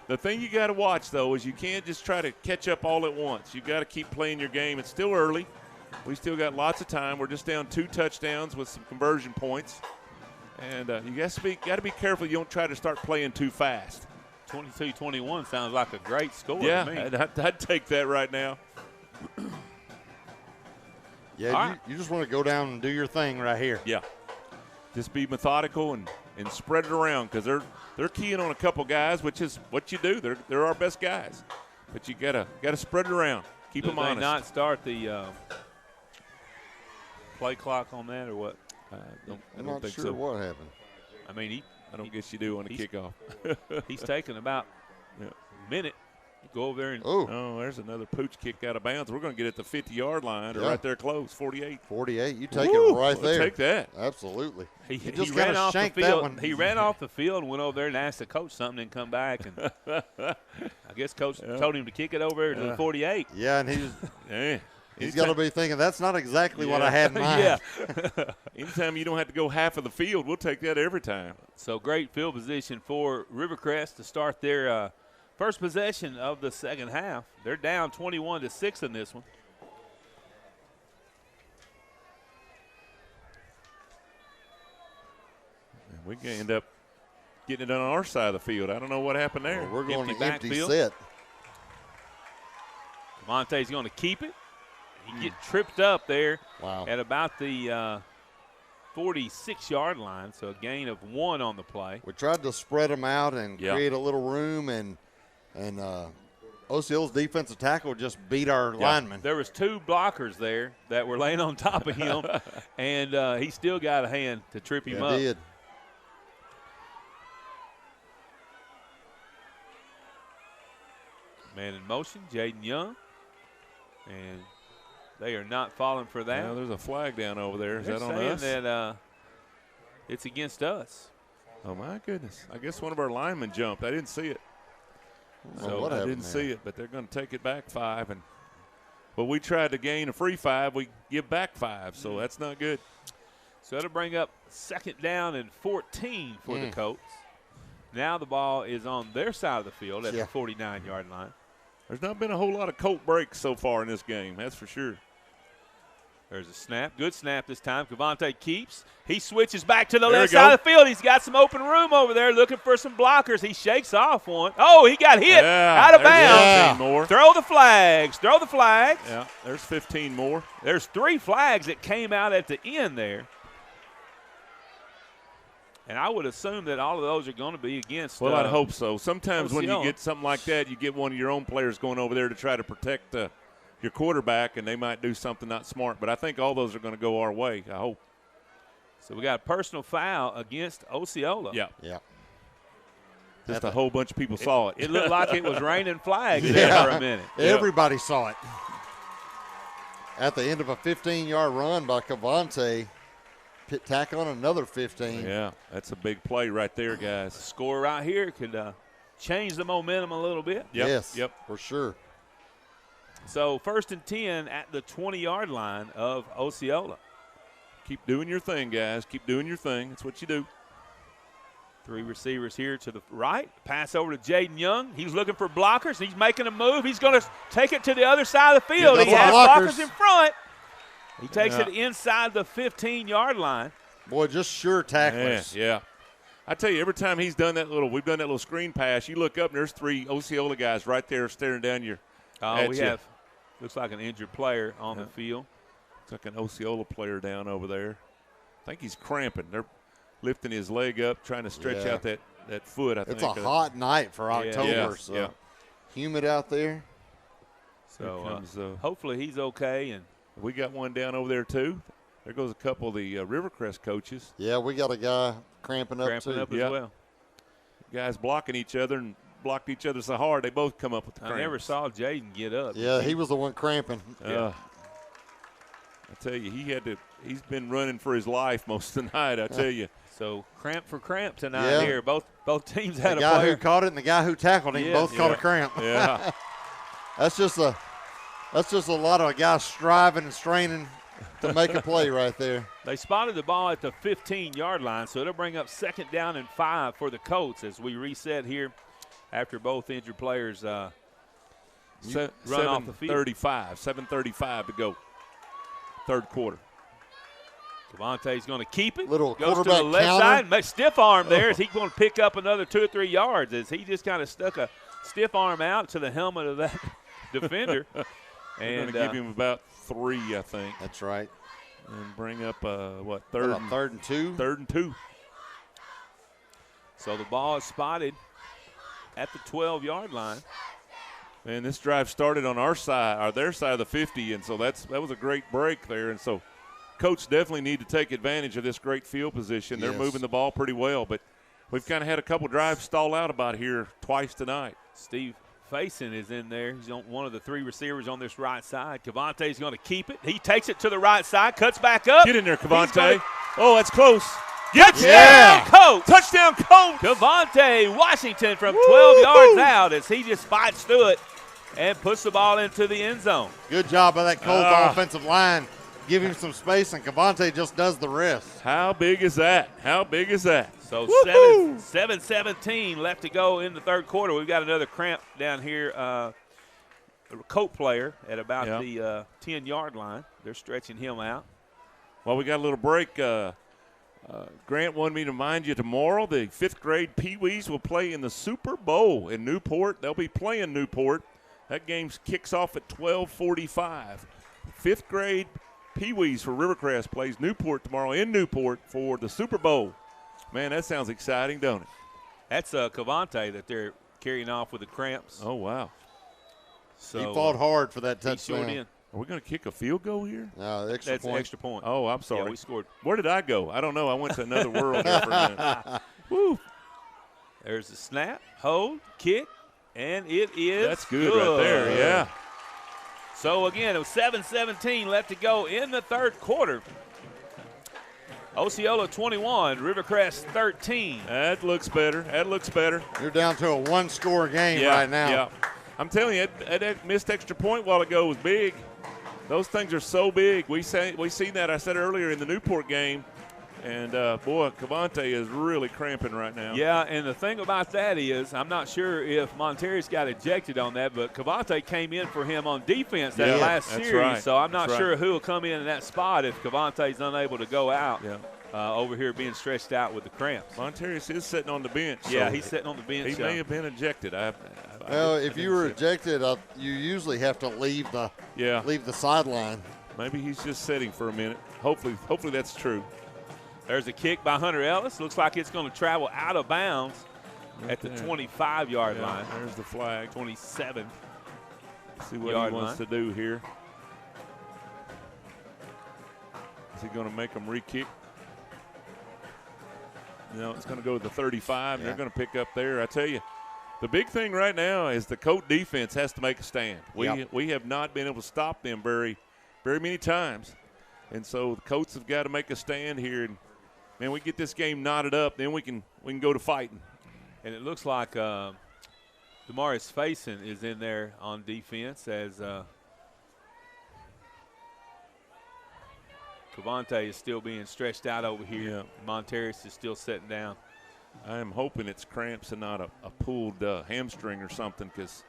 The thing you got to watch though is you can't just try to catch up all at once. You got to keep playing your game. It's still early. We still got lots of time. We're just down 2 touchdowns with some conversion points, and you got to be careful. You don't try to start playing too fast. 22-21 sounds like a great score yeah, to me. I'd take that right now. Yeah, you just want to go down and do your thing right here. Yeah. Just be methodical and spread it around, because they're keying on a couple guys, which is what you do. They're our best guys. But you gotta spread it around. Keep them honest. Not start the play clock on that or what? I I'm don't not think sure so. what happened. I mean, I don't guess you do on a kickoff. he's taking about a minute. Go over there and Oh, there's another pooch kick out of bounds. We're going to get at the 50-yard line or right there close, 48. 48. You take it right there. Take that. Absolutely. he just ran off the shanked that field. one. He ran off the field and went over there and asked the coach something and come back. And I guess coach told him to kick it over to the 48. Yeah, and he's got to be thinking, that's not exactly what I had in mind. Yeah. Anytime you don't have to go half of the field, we'll take that every time. So great field position for Rivercrest to start their first possession of the second half. They're down 21-6 in this one. We can end up getting it on our side of the field. I don't know what happened there. Well, we're going Empty to empty backfield. set. Monte's going to keep it. He get tripped up there Wow. at about the 46-yard line, so a gain of 1 on the play. We tried to spread them out and create a little room, and Osceola's defensive tackle just beat our lineman. There was 2 blockers there that were laying on top of him, and he still got a hand to trip him up. He did. Man in motion, Jaden Young, and they are not falling for that. There's a flag down over there. Is They're that on saying us? that it's against us. Oh, my goodness. I guess one of our linemen jumped. I didn't see it. So what I happened didn't there? see it, but they're going to take it back 5. But we tried to gain a free 5. We give back 5, so that's not good. So that'll bring up second down and 14 for the Colts. Now the ball is on their side of the field at the 49-yard line. There's not been a whole lot of Colt breaks so far in this game, that's for sure. There's a snap. Good snap this time. Cavante keeps. He switches back to the left side of the field. He's got some open room over there looking for some blockers. He shakes off one. Oh, he got hit out of bounds. 15 more. Throw the flags. Throw the flags. Yeah, there's 15 more. There's 3 flags that came out at the end there. And I would assume that all of those are going to be against. Well, I'd hope so. Sometimes when Osceola. you get something like that, you get one of your own players going over there to try to protect your quarterback, and they might do something not smart. But I think all those are going to go our way, I hope. So we got a personal foul against Osceola. Yeah. Yeah. Just a whole bunch of people saw it. It looked like it was raining flags there for a minute. Everybody saw it. At the end of a 15-yard run by Cavante, tack on another 15. Yeah, that's a big play right there, guys. Score right here could change the momentum a little bit. Yep. Yes, Yep. for sure. So 1st and 10 at the 20-yard line of Osceola. Keep doing your thing, guys. Keep doing your thing. That's what you do. 3 receivers here to the right. Pass over to Jaden Young. He's looking for blockers. He's making a move. He's going to take it to the other side of the field. He has blockers in front. He takes it inside the 15-yard line. Boy, just sure tacklers. Yeah. I tell you, every time we've done that little screen pass, you look up and there's 3 Osceola guys right there staring down your. We have, looks like an injured player on the field. Looks like an Osceola player down over there. I think he's cramping. They're lifting his leg up, trying to stretch out that foot. I think it's a hot night for October, yeah. Humid out there. So hopefully he's okay. And we got one down over there too. There goes a couple of the Rivercrest coaches. Yeah, we got a guy cramping up as well. Guys blocking each other and blocked each other so hard they both come up with the cramps. I never saw Jaden get up. Yeah, he was the one cramping. I tell you, he's been running for his life most of the night, I tell you. So cramp for cramp tonight here. Both teams had the a guy player who caught it and the guy who tackled him both caught a cramp. Yeah. That's just a lot of guys striving and straining to make a play right there. They spotted the ball at the 15-yard line, so it'll bring up second down and 5 for the Colts as we reset here after both injured players run off the field. 7:35 to go. Third quarter. Cavante's going to keep it. Little goes to the quarterback left counter. side. Makes stiff arm there. Is he going to pick up another 2 or 3 yards? As he just kind of stuck a stiff arm out to the helmet of that defender. And going to give him about 3, I think. That's right. And bring up third and 2. 3rd and 2. So the ball is spotted at the 12-yard line. And this drive started on our side, or their side of the 50, and so that was a great break there. And so Coach definitely need to take advantage of this great field position. They're moving the ball pretty well, but we've kind of had a couple drives stall out about here twice tonight. Steve Faison is in there. He's on one of the 3 receivers on this right side. Cavante's going to keep it. He takes it to the right side, cuts back up. Get in there, Cavante. Oh, that's close. Touchdown, Colts. Touchdown, Colts. Cavante Washington from 12 yards out as he just fights through it and puts the ball into the end zone. Good job by that Colts offensive line. Give him some space, and Cavante just does the rest. How big is that? How big is that? So 7:17 left to go in the third quarter. We've got another cramp down here, a Colt player at about the 10-yard line. They're stretching him out. Well, we got a little break. Grant wanted me to remind you tomorrow the 5th grade Pee-wees will play in the Super Bowl in Newport. They'll be playing Newport. That game kicks off at 12:45. 5th grade Pee-wees for Rivercrest plays Newport tomorrow in Newport for the Super Bowl. Man, that sounds exciting, don't it? That's Cavante that they're carrying off with the cramps. Oh, wow. So he fought hard for that touchdown. Are we going to kick a field goal here? No, That's an extra point. Oh, I'm sorry. Yeah, we scored. Where did I go? I don't know. I went to another world there for a minute. Woo. There's the snap, hold, kick, and it is That's good right there, yeah. So, again, it was 7:17 left to go in the third quarter. Osceola 21, Rivercrest 13. That looks better. That looks better. You're down to a 1-score game right now. Yeah. I'm telling you, that missed extra point a while ago was big. Those things are so big. We seen that, I said earlier, in the Newport game. And, boy, Cavante is really cramping right now. Yeah, and the thing about that is, I'm not sure if Monterius got ejected on that, but Cavante came in for him on defense that last series. Right. So I'm not sure who will come in that spot if Cavante's unable to go out over here being stretched out with the cramps. Monterius is sitting on the bench. Yeah, he's sitting on the bench. He may have been ejected. Well, if you were ejected, you usually have to leave the sideline. Maybe he's just sitting for a minute. Hopefully that's true. There's a kick by Hunter Ellis. Looks like it's going to travel out of bounds at the 25-yard line. There's the flag. 27. See what he wants to do here. Is he going to make them re-kick? No, it's going to go to the 35, and they're going to pick up there. I tell you, the big thing right now is the Colt defense has to make a stand. We have not been able to stop them very, very many times. And so the Colts have got to make a stand here. And, man, we get this game knotted up, then we can go to fighting. And it looks like Demarius Faison is in there on defense as Cavante is still being stretched out over here. Yeah. Monterius is still sitting down. I am hoping it's cramps and not a pulled hamstring or something, because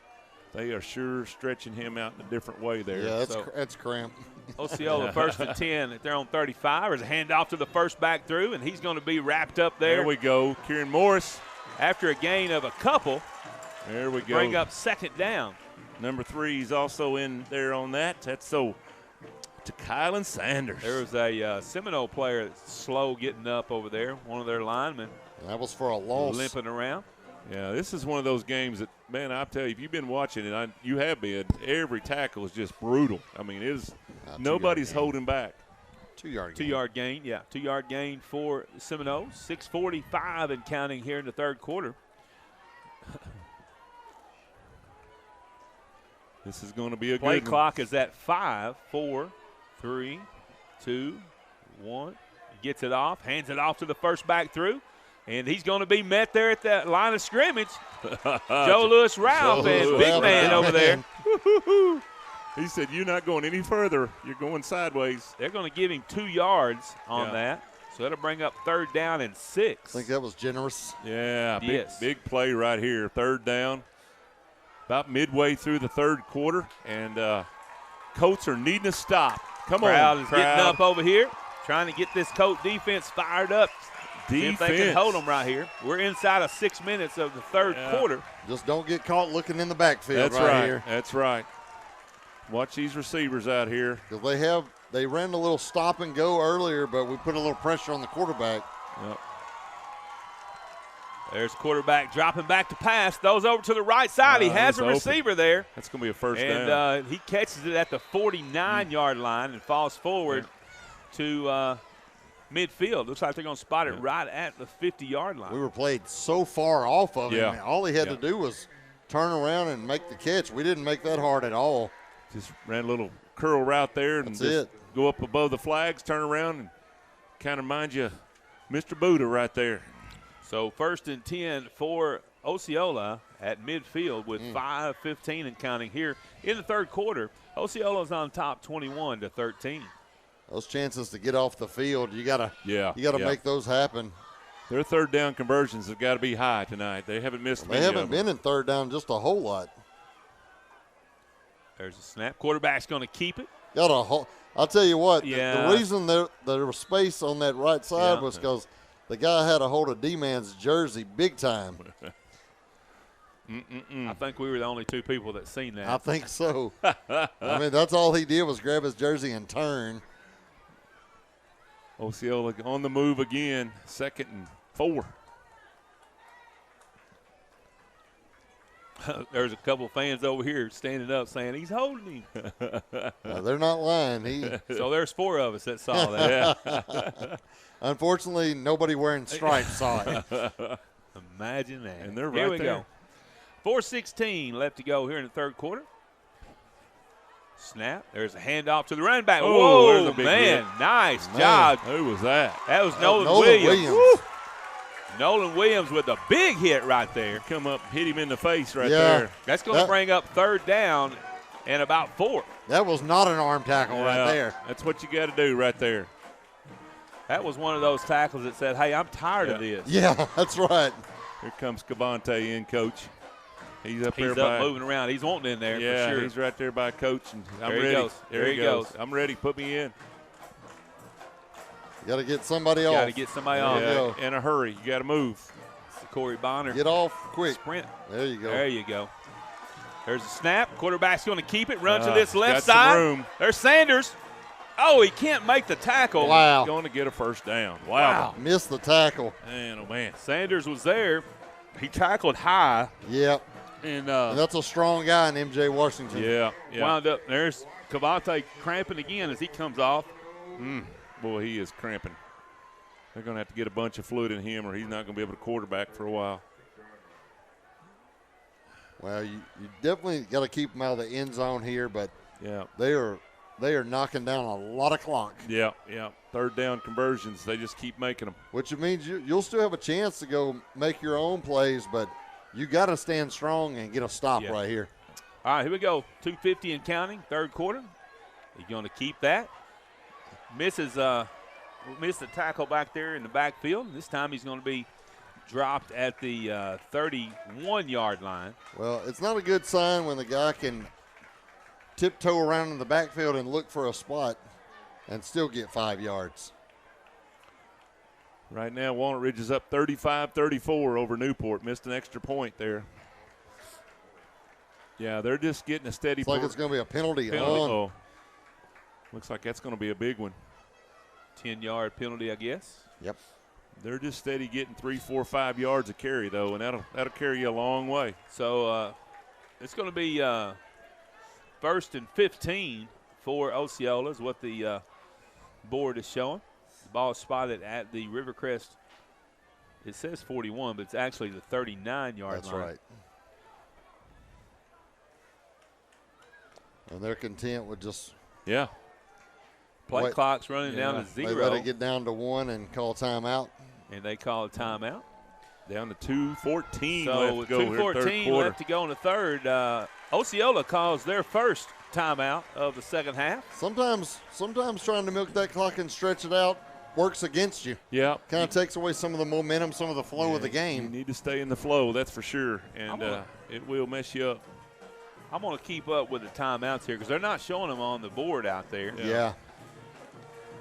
they are sure stretching him out in a different way there. Yeah, that's cramp. Osceola first and 10. They're on 35. There's a handoff to the first back through, and he's going to be wrapped up there. There we go. Kieran Morris. After a gain of a couple. There we go. Bring up second down. Number 3 is also in there on that. That's to Kylan Sanders. There was a Seminole player that's slow getting up over there, one of their linemen. That was for a loss. Limping around. Yeah, this is one of those games that, man, I tell you, if you've been watching it, you have been, every tackle is just brutal. I mean, it is nobody's holding back. 2-yard gain. 2-yard gain, yeah. 2-yard gain for Seminoles. 6:45 and counting here in the third quarter. This is going to be a Play good one. clock is at 5, 4, 3, 2, 1. Gets it off, hands it off to the first back through. And he's going to be met there at that line of scrimmage. Joe Lewis Ralph and big man over there. He said, "You're not going any further. You're going sideways." They're going to give him 2 yards on that. So that'll bring up third down and 6. I think that was generous. Yeah, big play right here. Third down. About midway through the third quarter. And Colts are needing a stop. Come on, Crowd is getting up over here, trying to get this Colt defense fired up. See if they can hold them right here. We're inside of 6 minutes of the third quarter. Just don't get caught looking in the backfield. That's right here. That's right. Watch these receivers out here. Because they ran a little stop and go earlier, but we put a little pressure on the quarterback. Yep. There's quarterback dropping back to pass. Those over to the right side. He has a receiver there. That's going to be a first down. And he catches it at the 49-yard line and falls forward to midfield. Looks like they're going to spot it right at the 50-yard line. We were played so far off of him. Yeah. All he had to do was turn around and make the catch. We didn't make that hard at all. Just ran a little curl route there and go up above the flags, turn around, and kind of mind you, Mr. Buddha right there. So 1st and 10 for Osceola at midfield with 5:15 and counting here in the third quarter. Osceola's on top 21-13. Those chances to get off the field, you gotta make those happen. Their third down conversions have got to be high tonight. They haven't missed They haven't been in third down just a whole lot. There's a snap. Quarterback's going to keep it. I'll tell you what, the reason there was space on that right side was because the guy had a hold of D-Man's jersey big time. I think we were the only two people that seen that. I think so. I mean, that's all he did was grab his jersey and turn. Osceola on the move again, 2nd and 4. There's a couple fans over here standing up saying he's holding him. They're not lying. So there's 4 of us that saw that. Unfortunately, nobody wearing stripes saw it. Imagine that. And they're here right we there. Go. 4:16 left to go here in the third quarter. Snap. There's a handoff to the running back. Oh, there's whoa, a big man. hit. Nice job. Who was that? That was Nolan Williams. Woo. Nolan Williams with a big hit right there. Come up, hit him in the face right there. That's going to bring up 3rd down and about 4. That was not an arm tackle right there. That's what you got to do right there. That was one of those tackles that said, hey, I'm tired of this. Yeah, that's right. Here comes Cavante in, Coach. He's up there moving around. He's wanting in there for sure. He's right there by Coach. And I'm there ready. He goes. There he goes. I'm ready. Put me in. You got to get somebody off. Got to get somebody off. In a hurry. You got to move. Corey Bonner. Get off quick. Sprint. There you go. There you go. There's a snap. Quarterback's going to keep it. Run to this left got side. some room. There's Sanders. Oh, he can't make the tackle. Wow. Going to get a first down. Wow. Missed the tackle. Man, oh, man. Sanders was there. He tackled high. Yep. And that's a strong guy in MJ Washington. Yeah. Wound up. There's Cavante cramping again as he comes off. Boy, he is cramping. They're going to have to get a bunch of fluid in him or he's not going to be able to quarterback for a while. Well, you definitely got to keep them out of the end zone here, but they are knocking down a lot of clock. Yeah. Third down conversions, they just keep making them. Which means you'll still have a chance to go make your own plays, but you got to stand strong and get a stop right here. All right, here we go. 2:50 and counting, third quarter. He's going to keep that. Missed the tackle back there in the backfield. This time he's going to be dropped at the 31-yard line. Well, it's not a good sign when the guy can tiptoe around in the backfield and look for a spot and still get 5 yards. Right now, Walnut Ridge is up 35-34 over Newport. Missed an extra point there. Yeah, they're just getting a steady. It's like it's going to be a penalty. Oh, looks like that's going to be a big one. 10-yard penalty, I guess. Yep. They're just steady getting 3, 4, 5 yards a carry, though, and that'll carry you a long way. So it's going to be 1st and 15 for Osceola is what the board is showing. The ball is spotted at the Rivercrest. It says 41, but it's actually the 39-yard line. That's right. And they're content with just play clock's running down to 0. They let it get down to 1 and call timeout. And they call a timeout. Down to 2:14 so left to go here, third 2:14 quarter. left to go in the third. Osceola calls their first timeout of the second half. Sometimes trying to milk that clock and stretch it out works against you. Yeah. Kind of takes away some of the momentum, some of the flow of the game. You need to stay in the flow, that's for sure, and it will mess you up. I'm going to keep up with the timeouts here because they're not showing them on the board out there. Yeah.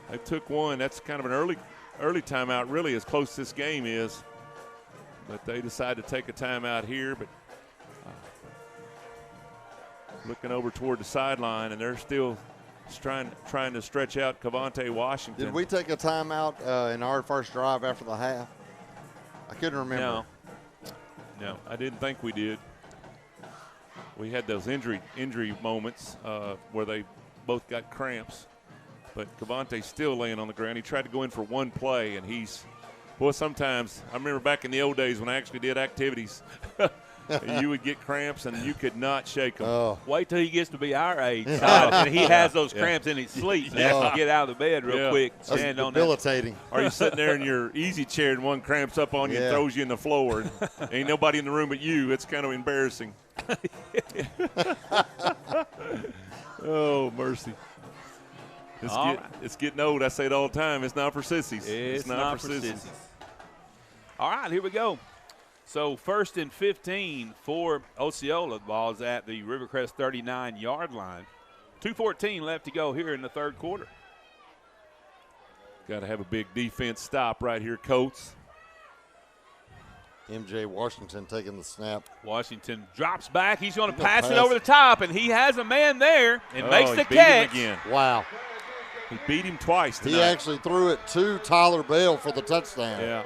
They took one. That's kind of an early timeout, really, as close as this game is. But they decided to take a timeout here. But looking over toward the sideline, and they're still trying to stretch out Cavante Washington. Did we take a timeout in our first drive after the half? I couldn't remember. No, I didn't think we did. We had those injury moments where they both got cramps. but Cavante's still laying on the ground. He tried to go in for one play, and sometimes I remember back in the old days when I actually did activities, you would get cramps and you could not shake them. Oh. Wait till he gets to be our age, and he has those cramps in his sleep. He has to get out of the bed real quick, stand on that. Debilitating. Or you're sitting there in your easy chair and one cramps up on you and throws you in the floor. And ain't nobody in the room but you. It's kind of embarrassing. Oh, mercy. It's getting old. I say it all the time. It's not for sissies. It's not for sissies. All right, here we go. So 1st and 15 for Osceola. The ball's at the Rivercrest 39-yard line. 2:14 left to go here in the third quarter. Got to have a big defense stop right here, Colts. MJ Washington taking the snap. Washington drops back. He's going to pass it over the top, and he has a man there and makes the beat catch. Him again. Wow. He beat him twice tonight. He actually threw it to Tyler Bell for the touchdown. Yeah.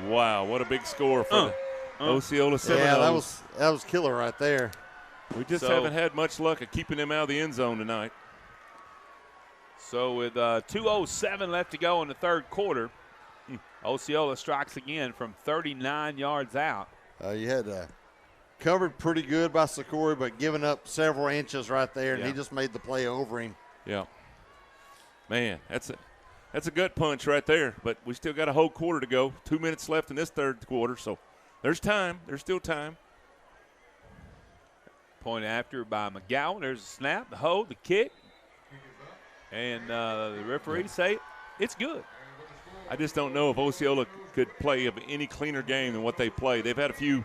Wow, what a big score for the Osceola Seminoles. Yeah, that was killer right there. We just haven't had much luck at keeping him out of the end zone tonight. So with 2:07 left to go in the third quarter, Osceola strikes again from 39 yards out. You had covered pretty good by Sikori, but giving up several inches right there, and he just made the play over him. Yeah. Man, that's a gut punch right there, but we still got a whole quarter to go. 2 minutes left in this third quarter, so there's time. There's still time. Point after by McGowan. There's a snap, the hold, the kick, and the referee say it's good. I just don't know if Osceola could play any cleaner game than what they play. They've had a few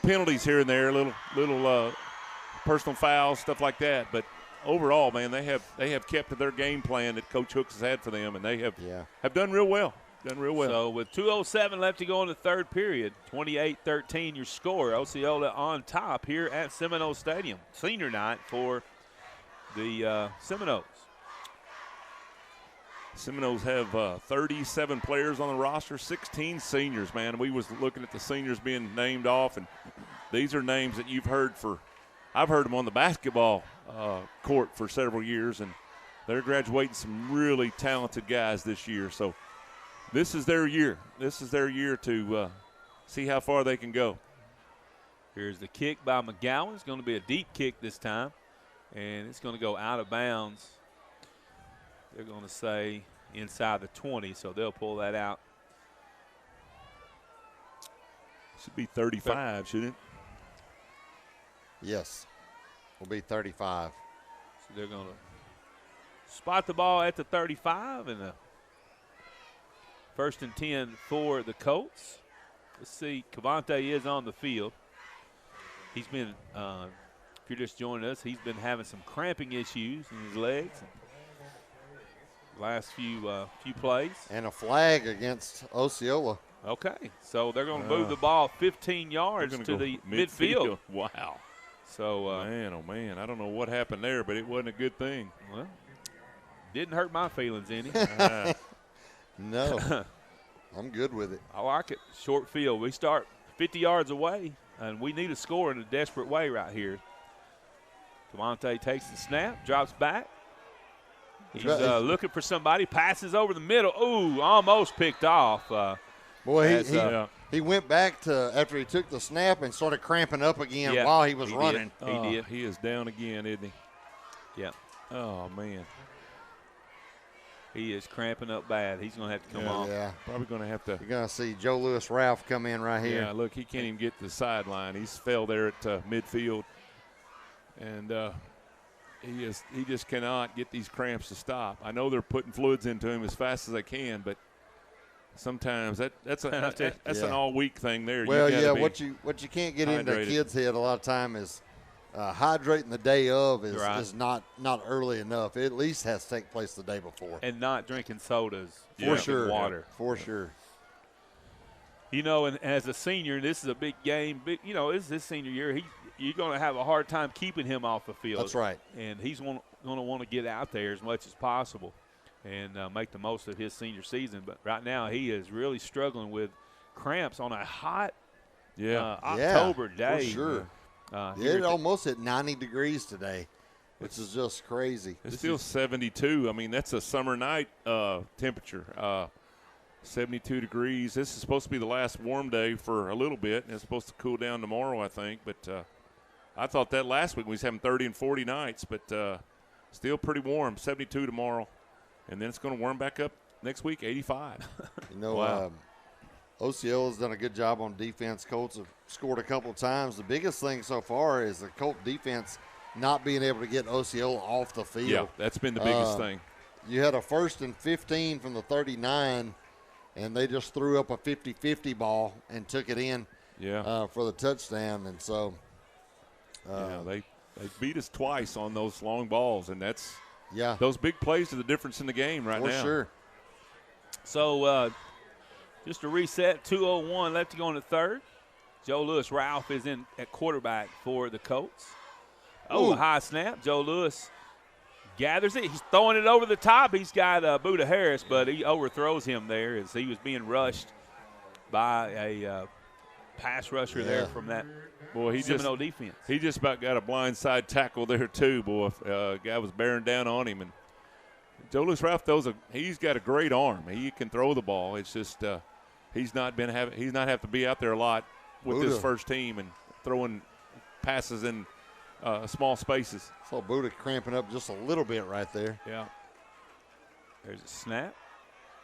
penalties here and there, little personal fouls, stuff like that, but overall, man, they have kept to their game plan that Coach Hooks has had for them, and they have done real well. So with 2:07 left to go in the third period, 28-13 your score. Osceola on top here at Seminole Stadium. Senior night for the Seminoles. Seminoles have 37 players on the roster, 16 seniors, man. We was looking at the seniors being named off, and these are names that you've heard I've heard them on the basketball court for several years, and they're graduating some really talented guys this year. So this is their year. This is their year to see how far they can go. Here's the kick by McGowan. It's going to be a deep kick this time, and it's going to go out of bounds. They're going to say inside the 20, so they'll pull that out. Should be 35, shouldn't it? Yes, will be 35. So they're going to spot the ball at the 35, and the 1st and 10 for the Colts. Let's see, Cavante is on the field. He's been, if you're just joining us, he's been having some cramping issues in his legs last few plays. And a flag against Osceola. Okay, so they're going to move the ball 15 yards to the midfield. Wow. So, man, oh, man, I don't know what happened there, but it wasn't a good thing. Well, didn't hurt my feelings any. No, I'm good with it. I like it. Short field. We start 50 yards away, and we need a score in a desperate way right here. Cavante takes the snap, drops back. He's looking for somebody, passes over the middle. Ooh, almost picked off. He went back to after he took the snap and started cramping up again while he was running. He did. He is down again, isn't he? Yeah. Oh, man. He is cramping up bad. He's going to have to come off. Yeah. Probably going to have to. You're going to see Joe Lewis Ralph come in right here. Yeah, look, he can't even get to the sideline. He's fell there at midfield. And he just cannot get these cramps to stop. I know they're putting fluids into him as fast as they can, but sometimes that's an all-week thing there. Well, yeah, what you can't get into a kid's head a lot of time is hydrating the day of is not early enough. It at least has to take place the day before. And not drinking sodas. For sure. Water. For sure. You know, and as a senior, this is a big game. It's his senior year. You're going to have a hard time keeping him off the field. That's right. And he's going to want to get out there as much as possible and make the most of his senior season. But right now he is really struggling with cramps on a hot October day. For sure. It almost hit 90 degrees today. which is just crazy. It's still 72. I mean, that's a summer night temperature. 72 degrees. This is supposed to be the last warm day for a little bit, and it's supposed to cool down tomorrow, I think. But I thought that last week we was having 30 and 40 nights, but still pretty warm. 72 tomorrow, and then it's going to warm back up next week. 85. Wow. Osceola's done a good job on defense. Colts have scored a couple of times. The biggest thing so far is the Colt defense not being able to get Osceola off the field. Yeah, that's been the biggest thing. You had a 1st and 15 from the 39. And they just threw up a 50-50 ball and took it in for the touchdown. And so they beat us twice on those long balls, and that's Yeah. Those big plays are the difference in the game right now. For sure. So just to reset, 2:01 left to go in the third. Joe Lewis Ralph is in at quarterback for the Colts. Oh, a high snap. Joe Lewis gathers it. He's throwing it over the top. He's got Buda Harris, but he overthrows him there as he was being rushed by a pass rusher there from that Seminole defense. He just about got a blindside tackle there too, boy. Guy was bearing down on him. And Joe Lewis Ralph he's got a great arm. He can throw the ball. It's just he's not have to be out there a lot with this first team and throwing passes in small spaces. So Buda cramping up just a little bit right there. Yeah. There's a snap.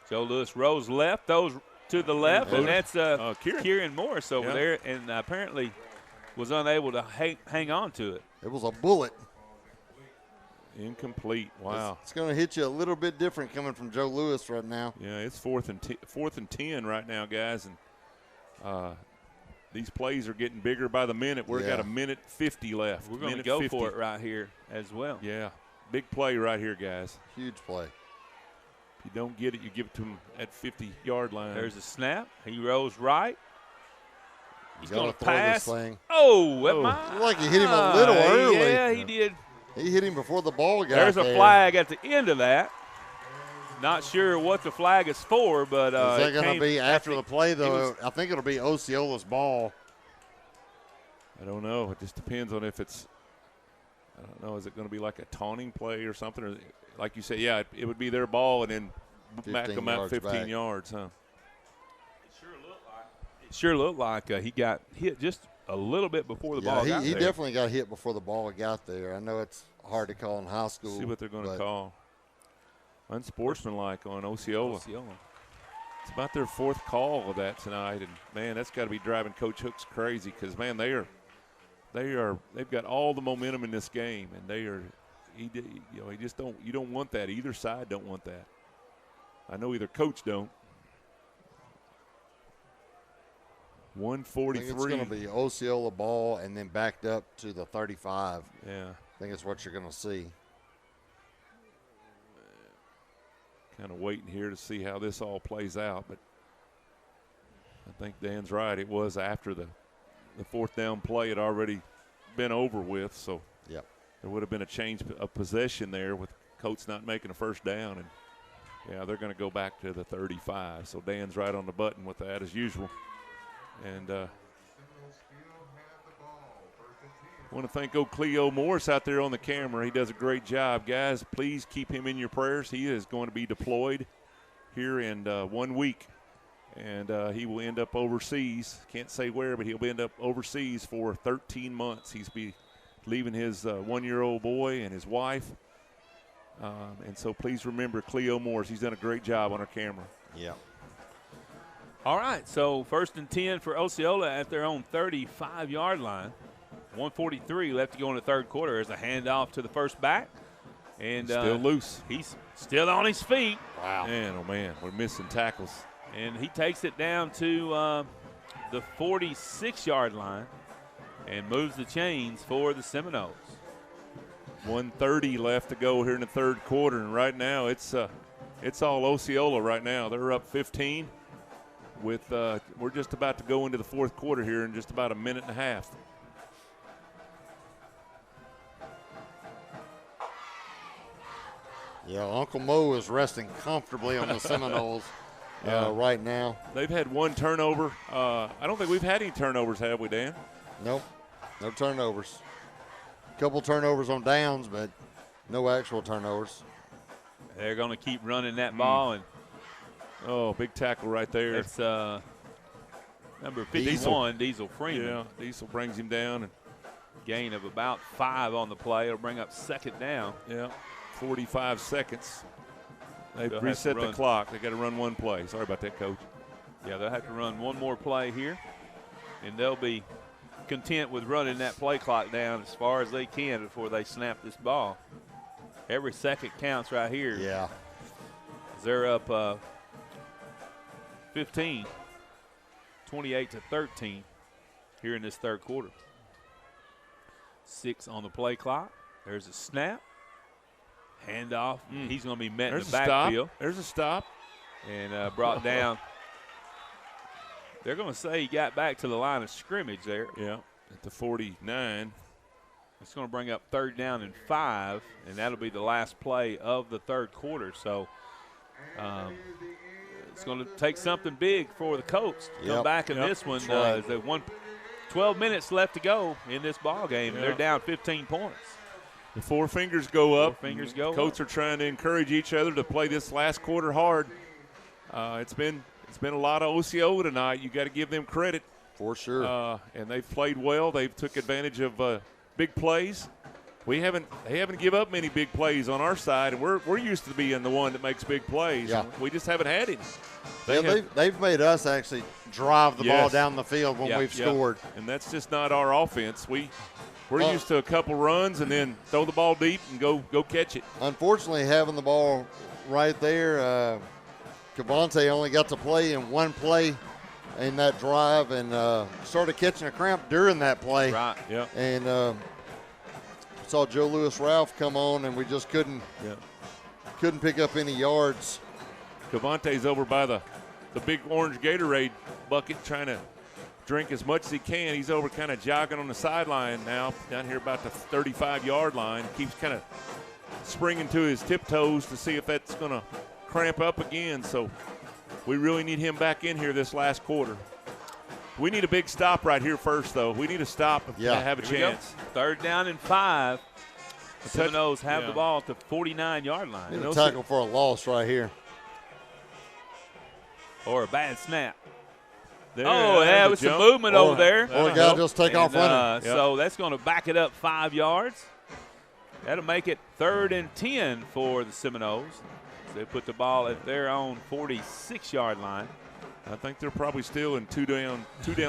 Joe Lewis rolls left, throws to the left, and that's Kieran Morris over there, and apparently was unable to hang on to it. It was a bullet. Incomplete. Wow. It's going to hit you a little bit different coming from Joe Lewis right now. Yeah, it's fourth and 10 right now, guys, and these plays are getting bigger by the minute. We've got a minute 50 left. We're going to go for it right here as well. Yeah, big play right here, guys. Huge play. If you don't get it, you give it to him at 50-yard line. There's a snap. He rolls right. He's going to throw pass. This thing. Like he hit him a little early. Yeah, he did. He hit him before the ball got There's there. a flag at the end of that. Not sure what the flag is for, but is that going to be after the play, though? I think it'll be Osceola's ball. I don't know. It just depends on if it's – I don't know. Is it going to be like a taunting play or something? Or like you said, yeah, it would be their ball and then back them out 15 yards, huh? It sure looked like he got hit just a little bit before the ball got there. He definitely got hit before the ball got there. I know it's hard to call in high school. See what they're going to call. Unsportsmanlike on Osceola. It's about their fourth call of that tonight, and man, that's got to be driving Coach Hooks crazy because man, they've got all the momentum in this game, and you don't want that. Either side don't want that. I know either coach don't. 143. I think it's going to be Osceola ball and then backed up to the 35. Yeah, I think it's what you're going to see. Kind of waiting here to see how this all plays out, but I think Dan's right. It was after the fourth down play had already been over with, so there would have been a change of possession there with Colts not making a first down, and they're going to go back to the 35. So Dan's right on the button with that as usual, and I want to thank Cleo Morris out there on the camera. He does a great job. Guys, please keep him in your prayers. He is going to be deployed here in 1 week, and he will end up overseas. Can't say where, but he'll end up overseas for 13 months. He's be leaving his 1-year-old boy and his wife. And so please remember Cleo Morris. He's done a great job on our camera. Yeah. All right, so 1st and 10 for Osceola at their own 35-yard line. 1:43 left to go in the third quarter. There's a handoff to the first back. And still loose. He's still on his feet. Wow. Man, oh, man, we're missing tackles. And he takes it down to the 46-yard line and moves the chains for the Seminoles. 1:30 left to go here in the third quarter. And right now it's all Osceola right now. They're up 15 with we're just about to go into the fourth quarter here in just about a minute and a half. Yeah, Uncle Mo is resting comfortably on the Seminoles right now. They've had one turnover. I don't think we've had any turnovers, have we, Dan? Nope, no turnovers. A couple turnovers on downs, but No actual turnovers. They're going to keep running that ball, and oh, big tackle right there. it's number 51, Diesel Freeman. Yeah, Diesel brings him down. And gain of about 5 on the play. It'll bring up second down. yeah, 45 seconds. They've They'll reset the clock. They got to run one play. Sorry about that, Coach. Yeah, they'll have to run one more play here, and they'll be content with running that play clock down as far as they can before they snap this ball. Every second counts right here. Yeah. They're up 15, 28-13 here in this third quarter. 6 on the play clock. There's a snap. Handoff. He's going to be met in the backfield. There's a stop. And brought down. They're going to say he got back to the line of scrimmage there. Yeah, at the 49. It's going to bring up third down and 5, and that'll be the last play of the third quarter. So it's going to take something big for the Colts to come back in this one. Right. There's 12 minutes left to go in this ball game, and they're down 15 points. The 4 fingers go up. 4 fingers go Colts up. are trying to encourage each other to play this last quarter hard. It's been a lot of Osceola tonight. You got to give them credit. For sure. And they've played well. They've took advantage of big plays. They haven't give up many big plays on our side, and we're used to being the one that makes big plays. Yeah. We just haven't had it. They've made us actually drive the ball down the field when we've scored. And that's just not our offense. We're used to a couple runs and then throw the ball deep and go catch it. Unfortunately, having the ball right there, Cavante only got to play in one play in that drive and started catching a cramp during that play. Right, yeah. And saw Joe Louis Ralph come on, and we just couldn't pick up any yards. Cavante's over by the big orange Gatorade bucket trying to drink as much as he can. He's over kind of jogging on the sideline now, down here about the 35-yard line. Keeps kind of springing to his tiptoes to see if that's going to cramp up again. So we really need him back in here this last quarter. We need a big stop right here first, though. We need a stop to have a chance. Third down and 5. The Seminoles have the ball at the 49-yard line. Need a tackle for a loss right here. Or a bad snap. There was some movement over there. Or a guy just take off running. So that's going to back it up 5 yards. That'll make it 3rd and 10 for the Seminoles. They put the ball at their own 46-yard line. I think they're probably still in two down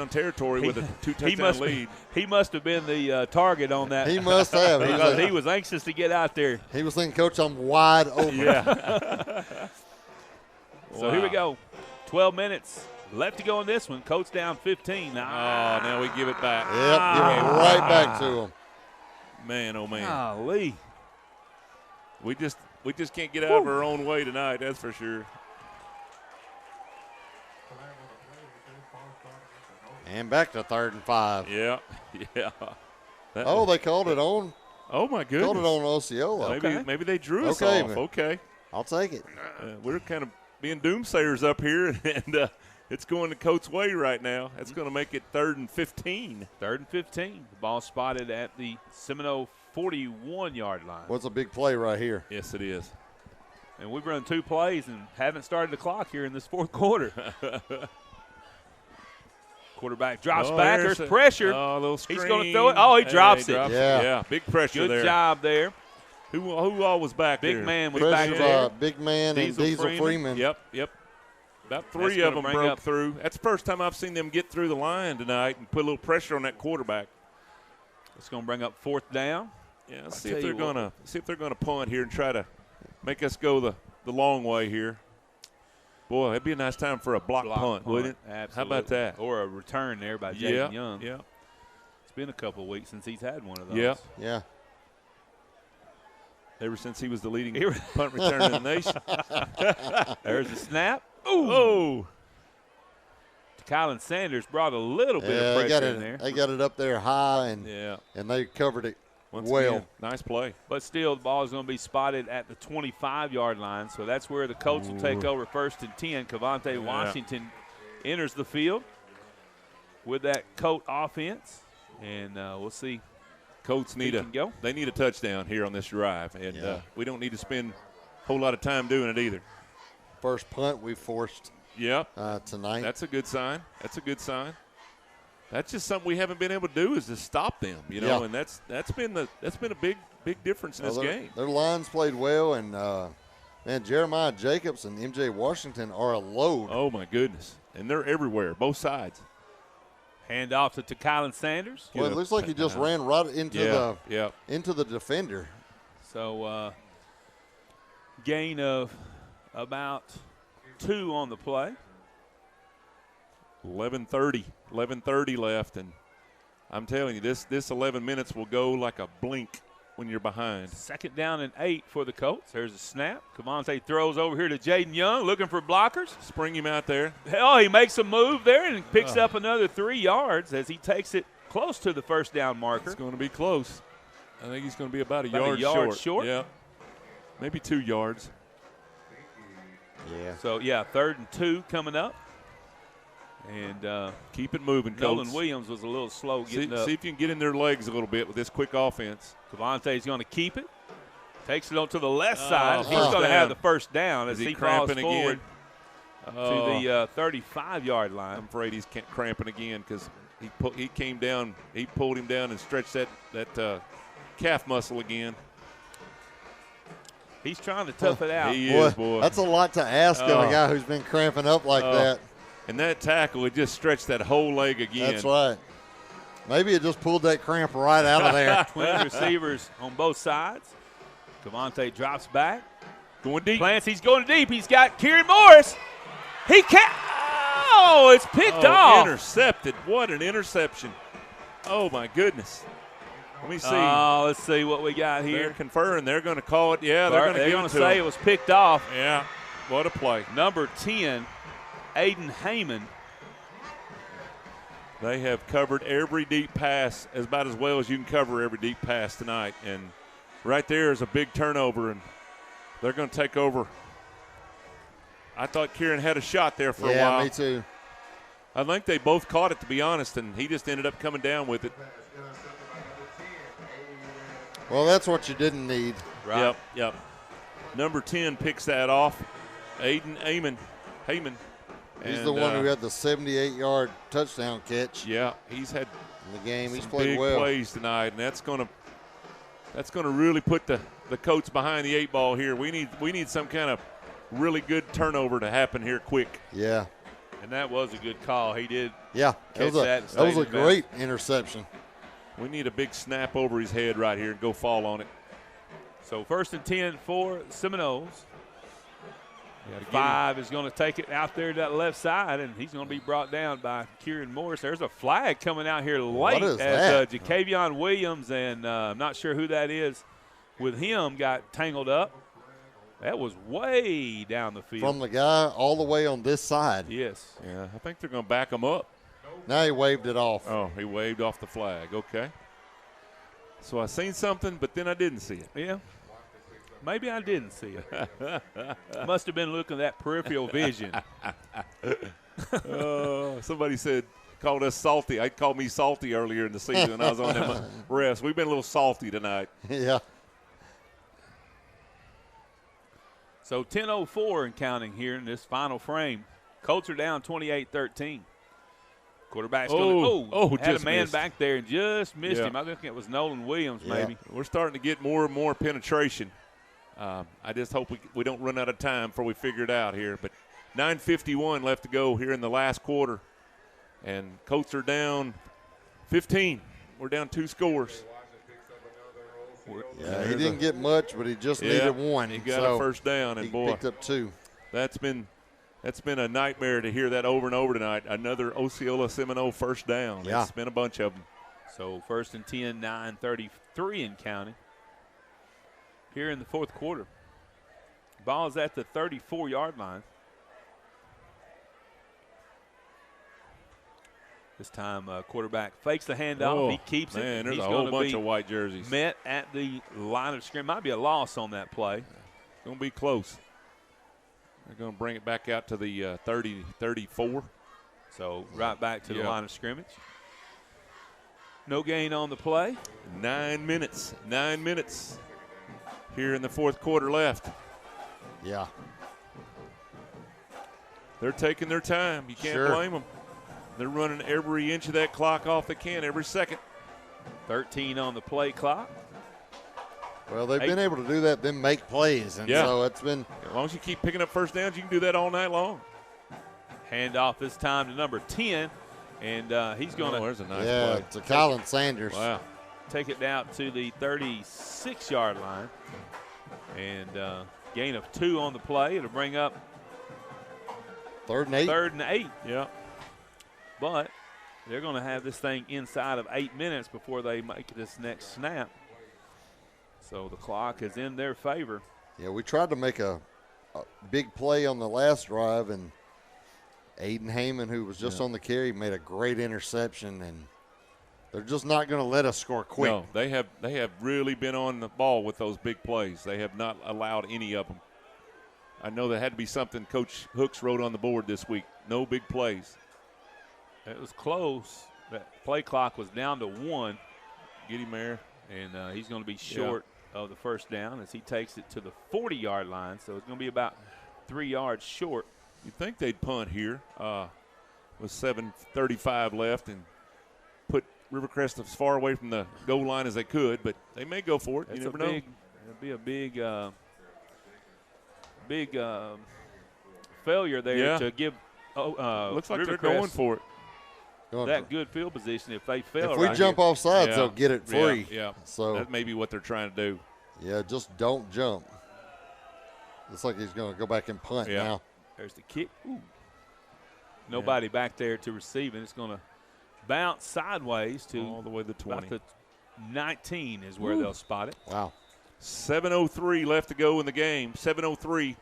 territory with a 2-touchdown lead. He must have been the target on that. He must have. Because he was anxious to get out there. He was thinking, Coach, I'm wide open. Yeah. So here we go. 12 minutes left to go in this one. Colts down 15. Now we give it back. Yep, give it right back to him. Man, oh, man. Golly. We just can't get out of our own way tonight, that's for sure. And back to 3rd and 5. Yeah. They called it on. Oh, my goodness. Called it on Osceola. Maybe they drew us off. Okay. I'll take it. We're kind of being doomsayers up here, and it's going the Colts' way right now. That's going to make it 3rd and 15. 3rd and 15. The ball spotted at the Seminole 41-yard line. What's a big play right here? Yes, it is. And we've run 2 plays and haven't started the clock here in this 4th quarter. Quarterback drops back. There's pressure. Oh, a little screen. He's going to throw it. Oh, he drops it. Yeah, big pressure there. Good job there. Who all was back there? Big man was back there. Big man and Diesel Freeman. Yep. About 3 of them broke through. That's the first time I've seen them get through the line tonight and put a little pressure on that quarterback. It's going to bring up 4th down. Yeah, see if they're gonna punt here and try to make us go the long way here. Boy, that'd be a nice time for a block punt, wouldn't it? Absolutely. How about that? Or a return there by Jaden Young. Yeah. It's been a couple of weeks since he's had one of those. Yeah. Ever since he was the leading punt returner in the nation. There's a snap. Oh. Kylan Sanders brought a little bit of pressure in there. They got it up there high, and they covered it well. Again, nice play. But still, the ball is going to be spotted at the 25-yard line, so that's where the Colts will take over 1st and 10. Cavante Washington enters the field with that Colt offense, and we'll see Colts need they need a touchdown here on this drive, and we don't need to spend a whole lot of time doing it either. First punt we forced tonight. That's a good sign. That's a good sign. That's just something we haven't been able to do is to stop them, you know, and that's been a big difference in this game. Their lines played well, and man, Jeremiah Jacobs and MJ Washington are a load. Oh my goodness, and they're everywhere, both sides. Hand off to Kylan Sanders. Well, it looks like he just ran right into the defender. So gain of about 2 on the play. 11:30 left, and I'm telling you, this 11 minutes will go like a blink when you're behind. 2nd down and 8 for the Colts. There's a snap. Cavante throws over here to Jaden Young, looking for blockers. Spring him out there. Hell, he makes a move there and picks up another 3 yards as he takes it close to the first down marker. It's going to be close. I think he's going to be about a yard short. Yeah, maybe 2 yards. Yeah. So, 3rd and 2 coming up. And keep it moving, Colts. Nolan Williams was a little slow getting up. See if you can get in their legs a little bit with this quick offense. Cavante's going to keep it. Takes it on to the left side. He's going to have the first down as he falls forward to the 35-yard line. I'm afraid he's cramping again because he came down. He pulled him down and stretched that calf muscle again. He's trying to tough it out. He is, boy. That's a lot to ask of a guy who's been cramping up like that. And that tackle would just stretch that whole leg again. That's right. Maybe it just pulled that cramp right out of there. Twin receivers on both sides. Cavante drops back. Going deep. He's going deep. He's got Kieran Morris. He can't. Oh, it's picked off. Intercepted. What an interception. Oh, my goodness. Let me see. Oh, let's see what we got here. They're conferring. They're going to call it. Yeah, they're going to say it was picked off. Yeah. What a play. Number 10, Aiden Heyman. They have covered every deep pass about as well as you can cover every deep pass tonight. And right there is a big turnover, and they're going to take over. I thought Kieran had a shot there for a while. Yeah, me too. I think they both caught it, to be honest, and he just ended up coming down with it. Well, that's what you didn't need. Right. Yep. Number 10 picks that off. Aiden Heyman. He's the one who had the 78-yard touchdown catch. Yeah, he's had in the game. He's some played big well. plays tonight, and that's going to really put the Colts behind the 8 ball here. We need some kind of really good turnover to happen here quick. Yeah. And that was a good call. He did. Yeah, that was a great interception. We need a big snap over his head right here and go fall on it. So 1st and 10 for Seminoles. 5 is going to take it out there to that left side, and he's going to be brought down by Kieran Morris. There's a flag coming out here late as Jacavion Williams, and I'm not sure who that is, with him got tangled up. That was way down the field. From the guy all the way on this side. Yes. Yeah, I think they're going to back him up. Now he waved it off. Oh, he waved off the flag. Okay. So I seen something, but then I didn't see it. Yeah. Maybe I didn't see it. Must have been looking at that peripheral vision. Somebody called us salty. I called me salty earlier in the season when I was on them refs. We've been a little salty tonight. Yeah. So 10:04 and counting here in this final frame. Colts are down 28-13. Quarterback's going to had a man back there and just missed him. I think it was Nolan Williams maybe. We're starting to get more and more penetration. I just hope we don't run out of time before we figure it out here. But 9:51 left to go here in the last quarter. And Colts are down 15. We're down 2 scores. Yeah, he didn't get much, but he just needed one. He got a first down, and he picked up 2. That's been a nightmare to hear that over and over tonight. Another Osceola Seminole first down. Yeah. It's been a bunch of them. So 1st and 10, 9:33 and counting. Here in the 4th quarter. Ball's at the 34-yard line. This time, quarterback fakes the handoff. He keeps it. Man, there's He's a whole bunch of white jerseys. Met at the line of scrimmage. Might be a loss on that play. It's going to be close. They're going to bring it back out to the 30, 34. So right back to the line of scrimmage. No gain on the play. 9 minutes. 9 minutes here in the fourth quarter left. Yeah. They're taking their time. You can't blame them. They're running every inch of that clock off they can, every second. 13 on the play clock. Well, they've been able to do that, then make plays. And so it's been. As long as you keep picking up first downs, you can do that all night long. Handoff this time to number 10. And he's going to. There's a nice play. To Colin Sanders. Wow. Take it down to the 36-yard line. And gain of 2 on the play. It'll bring up 3rd and 8. 3rd and 8. Yeah. But they're going to have this thing inside of 8 minutes before they make this next snap. So the clock is in their favor. Yeah, we tried to make a big play on the last drive, and Aiden Heyman, who was just on the carry, made a great interception, and they're just not going to let us score quick. No, they have really been on the ball with those big plays. They have not allowed any of them. I know there had to be something Coach Hooks wrote on the board this week. No big plays. It was close. That play clock was down to 1. Get him there. And he's going to be short of the first down as he takes it to the 40-yard line. So it's going to be about 3 yards short. You'd think they'd punt here with 7:35 left and put Rivercrest as far away from the goal line as they could, but they may go for it. You never know. It'll be a big failure there to give looks like Rivercrest they're going for it. That good field position. If they fail, if we jump off sides, they'll get it free. Yeah, so that may be what they're trying to do. Yeah, just don't jump. Looks like he's going to go back and punt now. There's the kick. Ooh. Nobody back there to receive it. It's going to bounce sideways to all the way to the 20. About the 19 is where they'll spot it. Wow. 7:03 left to go in the game. 7:03.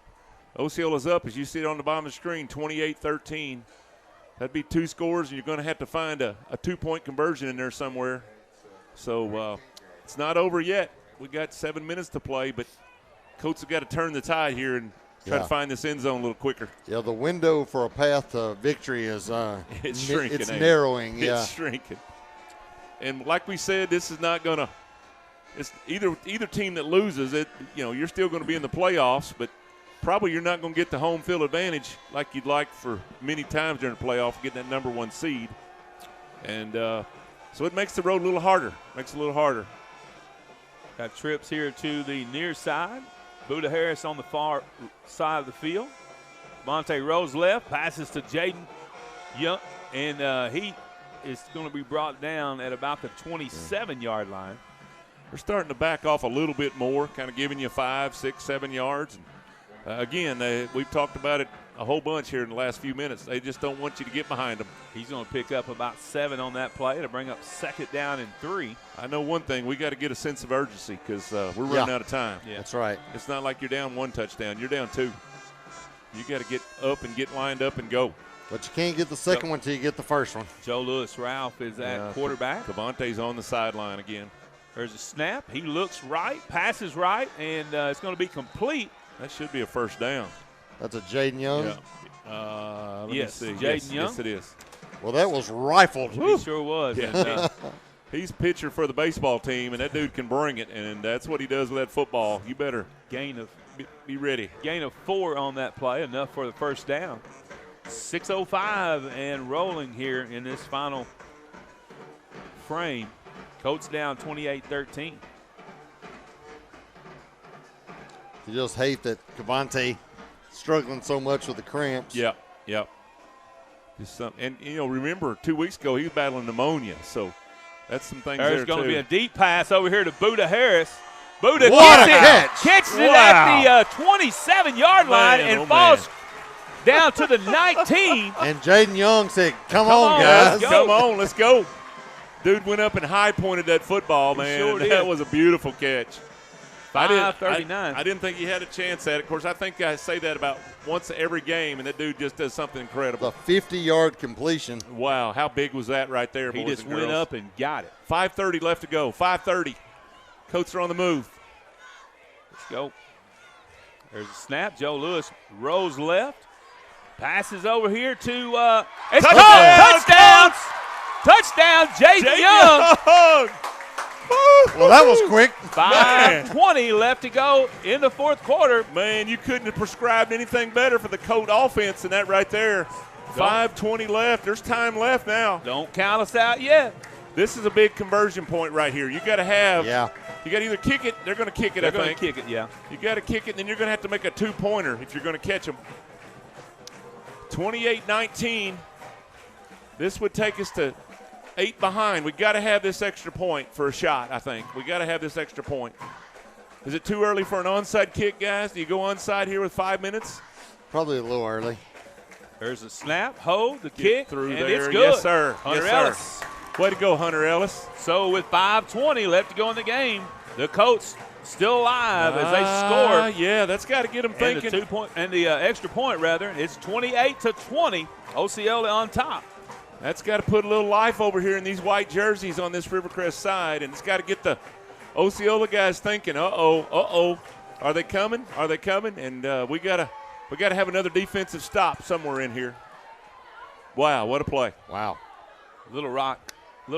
Osceola's up, as you see it on the bottom of the screen, 28-13. That'd be 2 scores, and you're going to have to find a 2-point conversion in there somewhere. So it's not over yet. We got 7 minutes to play, but Colts have got to turn the tide here and try to find this end zone a little quicker. Yeah, the window for a path to victory is it's shrinking. It's narrowing. It's shrinking. And like we said, this is not going to – it's either team that loses it, you're still going to be in the playoffs, but probably you're not going to get the home field advantage like you'd like for many times during the playoff, getting that number 1 seed. And so it makes the road a little harder. Got trips here to the near side. Buda Harris on the far side of the field. Monte Rose left, passes to Jaden Young, and he is going to be brought down at about the 27-yard line. They're starting to back off a little bit more, kind of giving you 5, 6, 7 yards. And, again, we've talked about it a whole bunch here in the last few minutes. They just don't want you to get behind them. He's going to pick up about 7 on that play to bring up 2nd down and 3. I know one thing. We got to get a sense of urgency because we're running out of time. Yeah. That's right. It's not like you're down 1 touchdown. You're down 2. You got to get up and get lined up and go. But you can't get the second one till you get the first one. Joe Lewis Ralph is at quarterback. Cavante's on the sideline again. There's a snap. He looks right, passes right, and it's going to be complete. That should be a first down. That's a Jaden Young? Yeah. Let me see. Jaden Young. Yes, it is. Well, that was rifled. He sure was. Yeah. He's pitcher for the baseball team, and that dude can bring it, and that's what he does with that football. You better be ready. Gain of 4 on that play, enough for the first down. 6:05 and rolling here in this final frame. Colts down 28-13. You just hate that Cavante struggling so much with the cramps. Yep. Just something. And, remember 2 weeks ago he was battling pneumonia, so that's some things There's going to too. be a deep pass over here to Buda Harris. Buda What a catches it at the 27-yard line and falls down to the 19. And Jaden Young said, come on, guys. Let's go. Dude went up and high-pointed that football, man. Sure did. That was a beautiful catch. 5:39. I didn't think he had a chance at it. Of course, I think I say that about once every game, and that dude just does something incredible. The 50-yard completion. Wow, how big was that right there, boys He just and girls? went up and got it. 5:30 left to go. 5:30. Colts are on the move. Let's go. There's a snap. Joe Lewis rolls left. Passes over here to touchdown! Touchdown, Jaden Young. Well, that was quick. 5:20 left to go in the fourth quarter. Man, you couldn't have prescribed anything better for the Colt offense than that right there. 5:20 left. There's time left now. Don't count us out yet. This is a big conversion point right here. You got to have. Yeah. You got to either kick it. They're going to kick it. They're going to kick it. Yeah. You got to kick it, and then you're going to have to make a 2-pointer if you're going to catch them. 28-19. This would take us to 8 behind. We got to have this extra point for a shot. I think we got to have this extra point. Is it too early for an onside kick, guys? Do you go onside here with 5 minutes? Probably a little early. There's a snap, hold, the kick, through and there. it's good. Yes, sir. Hunter yes, Ellis. Sir. Way to go, Hunter Ellis. So with 5:20 left to go in the game, the Colts still alive as they score. Yeah, that's got to get them thinking. And the extra point, rather. It's 28-20. Osceola on top. That's got to put a little life over here in these white jerseys on this Rivercrest side, and it's got to get the Osceola guys thinking, uh-oh, are they coming? Are they coming? And we got to have another defensive stop somewhere in here. Wow, what a play. Wow. Little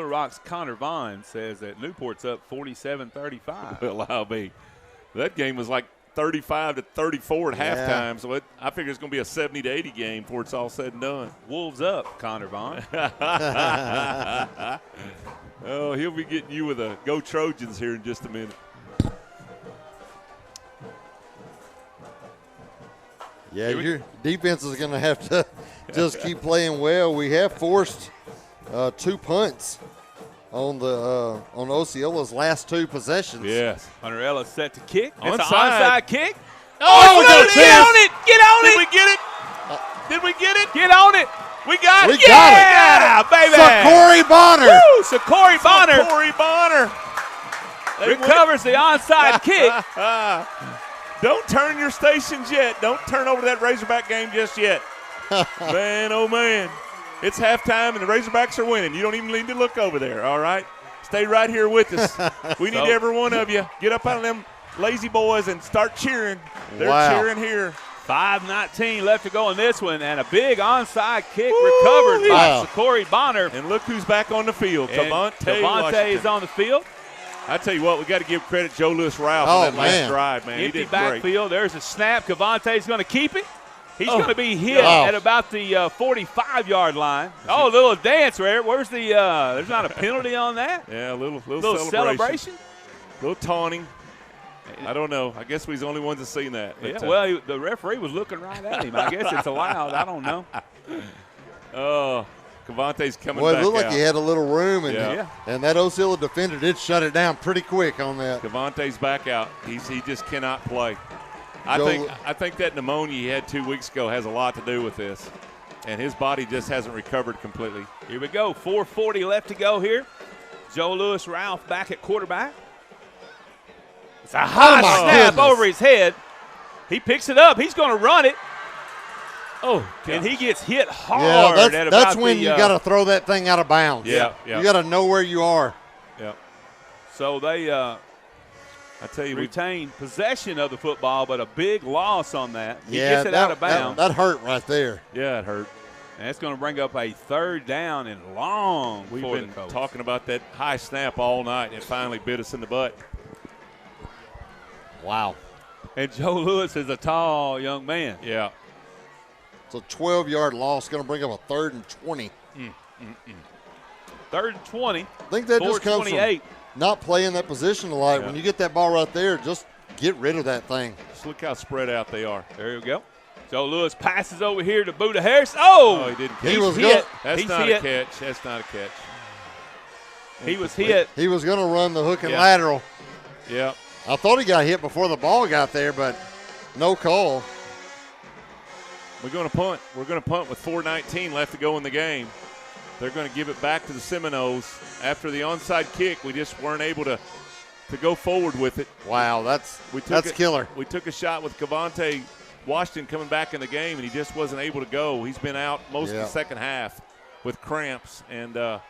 Rock's Connor Vaughn says that Newport's up 47-35. Well, I'll be. That game was like 35-34 at halftime, so I figure it's going to be a 70-80 game before it's all said and done. Wolves up, Connor Vaughn. Oh, he'll be getting you with a Go Trojans here in just a minute. Yeah, your defense is going to have to just keep playing well. We have forced 2 punts on Osceola's last 2 possessions. Yes. Hunter Ellis set to kick. It's an Onside. onside kick. Oh, get on it! Get on Did it! we get it? Did we get it? Get on it! We got it. We got it, baby! Corey Bonner. Woo! Sakori Bonner Corey Bonner. recovers the onside kick. Don't turn your stations yet. Don't turn over that Razorback game just yet. Man, oh, man. It's halftime, and the Razorbacks are winning. You don't even need to look over there, all right? Stay right here with us. We need every one of you. Get up out of them lazy boys and start cheering. They're cheering here. 5:19 left to go in this one, and a big onside kick recovered by Sakori Bonner. And look who's back on the field. Cavante is on the field. I tell you what, we got to give credit Joe Lewis Ralph on that last drive, man. Empty he did backfield. great. There's a snap. Cavante's going to keep it. He's going to be hit at about the 45-yard line. Oh, a little dance there. Where's the there's not a penalty on that? Yeah, a little celebration. A little taunting. I don't know. I guess we're the only ones that seen that. But, well, the referee was looking right at him. I guess it's allowed. I don't know. Oh, Cavante's coming back back it looked out. like he had a little room, and that Osceola defender did shut it down pretty quick on that. Cavante's back out. He just cannot play. I think that pneumonia he had 2 weeks ago has a lot to do with this, and his body just hasn't recovered completely. Here we go. 4:40 left to go here. Joe Lewis Ralph back at quarterback. It's a high snap over his head. He picks it up. He's going to run it. Oh, and he gets hit hard. Yeah, that's when you got to throw that thing out of bounds. Yeah. You got to know where you are. Yeah. So they I tell you, retain possession of the football, but a big loss on that. He gets it out of bounds. That hurt right there. Yeah, it hurt. And it's going to bring up a 3rd down and long. We've been talking about that high snap all night, and it finally bit us in the butt. Wow. And Joe Lewis is a tall young man. Yeah. It's a 12-yard loss. Going to bring up a 3rd and 20. 3rd and 20. I think that just comes from not playing that position a lot. Yeah. When you get that ball right there, just get rid of that thing. Just look how spread out they are. There you go. Joe Lewis passes over here to Buda Harris. Oh, he didn't catch. He was hit. That's not a catch. That's not a catch. He was hit. He was going to run the hook and lateral. Yeah. I thought he got hit before the ball got there, but no call. We're going to punt. We're going to punt with 4:19 left to go in the game. They're going to give it back to the Seminoles. After the onside kick, we just weren't able to go forward with it. Wow, that's killer. We took a shot with Cavante Washington coming back in the game, and he just wasn't able to go. He's been out most of the second half with cramps. And the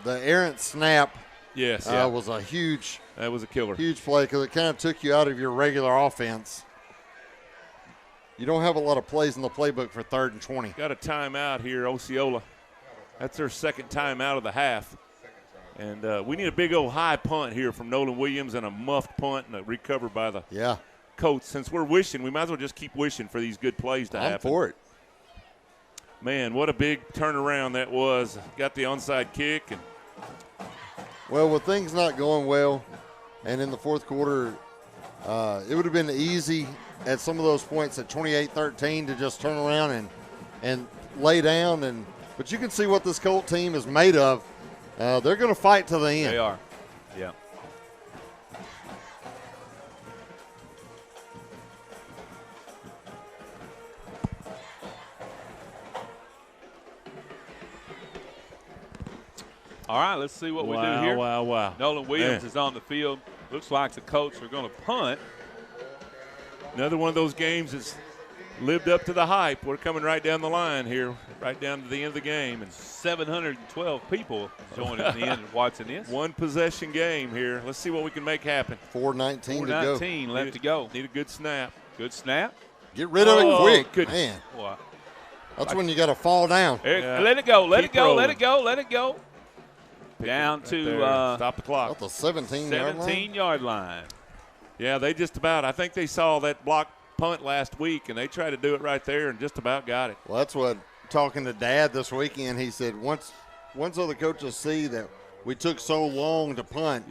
errant snap was a huge – that was a killer. Huge play because it kind of took you out of your regular offense. You don't have a lot of plays in the playbook for 3rd and 20. Got a timeout here, Osceola. That's their second time out of the half. And we need a big old high punt here from Nolan Williams and a muffed punt and a recover by the Colts. Since we're wishing, we might as well just keep wishing for these good plays to happen. I'm for it. Man, what a big turnaround that was. Got the onside kick. And well, with things not going well, and in the fourth quarter, it would have been easy at some of those points at 28-13 to just turn around and lay down. But you can see what this Colt team is made of. They're going to fight to the end. They are, yeah. All right, let's see what we do here. Wow. Nolan Williams is on the field. Looks like the Colts are going to punt. Another one of those games that's lived up to the hype. We're coming right down the line here, right down to the end of the game. And 712 people joining the end and watching this. One possession game here. Let's see what we can make happen. 4:19 to go. 4:19 left to go. Need a good snap. Good snap. Get rid of it quick. Goodness. Man. Boy. That's when you got to fall down. Yeah. Let it go. Let Keep it go. rolling. Let it go. Let it go. Down Right to there. Stop the clock. At the 17-yard line. 17-yard line. Yeah, they just about. I think they saw that block punt last week, and they tried to do it right there and just about got it. Well, that's what, talking to Dad this weekend, he said once other coaches see that we took so long to punt,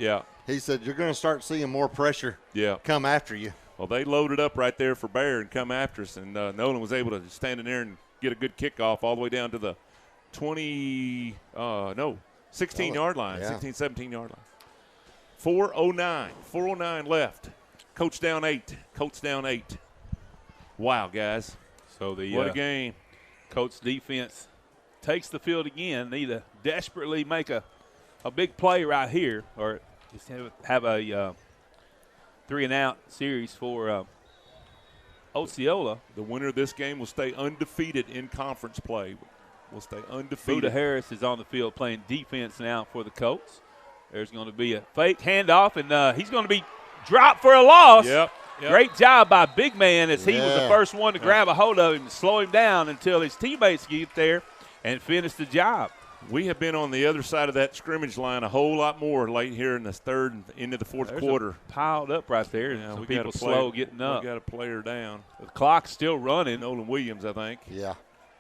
he said you're going to start seeing more pressure come after you. Well, they loaded up right there for Bear and come after us, and Nolan was able to stand in there and get a good kickoff all the way down to the 16-yard line, 16, 17-yard line. 4:09 left. Colts down 8. Wow, guys. So what a game. Colts defense takes the field again. Need to desperately make a big play right here, or just have a 3-and-out series for Osceola. The winner of this game will stay undefeated in conference play. Will stay undefeated. Buda Harris is on the field playing defense now for the Colts. There's going to be a fake handoff, and he's going to be dropped for a loss. Yep. Great job by Big Man as he was the first one to grab a hold of him and slow him down until his teammates get there and finish the job. We have been on the other side of that scrimmage line a whole lot more late here in the third and into the fourth quarter. Piled up right there. Yeah, some we people got a slow getting up. We got a player down. The clock's still running. Nolan Williams, I think. Yeah.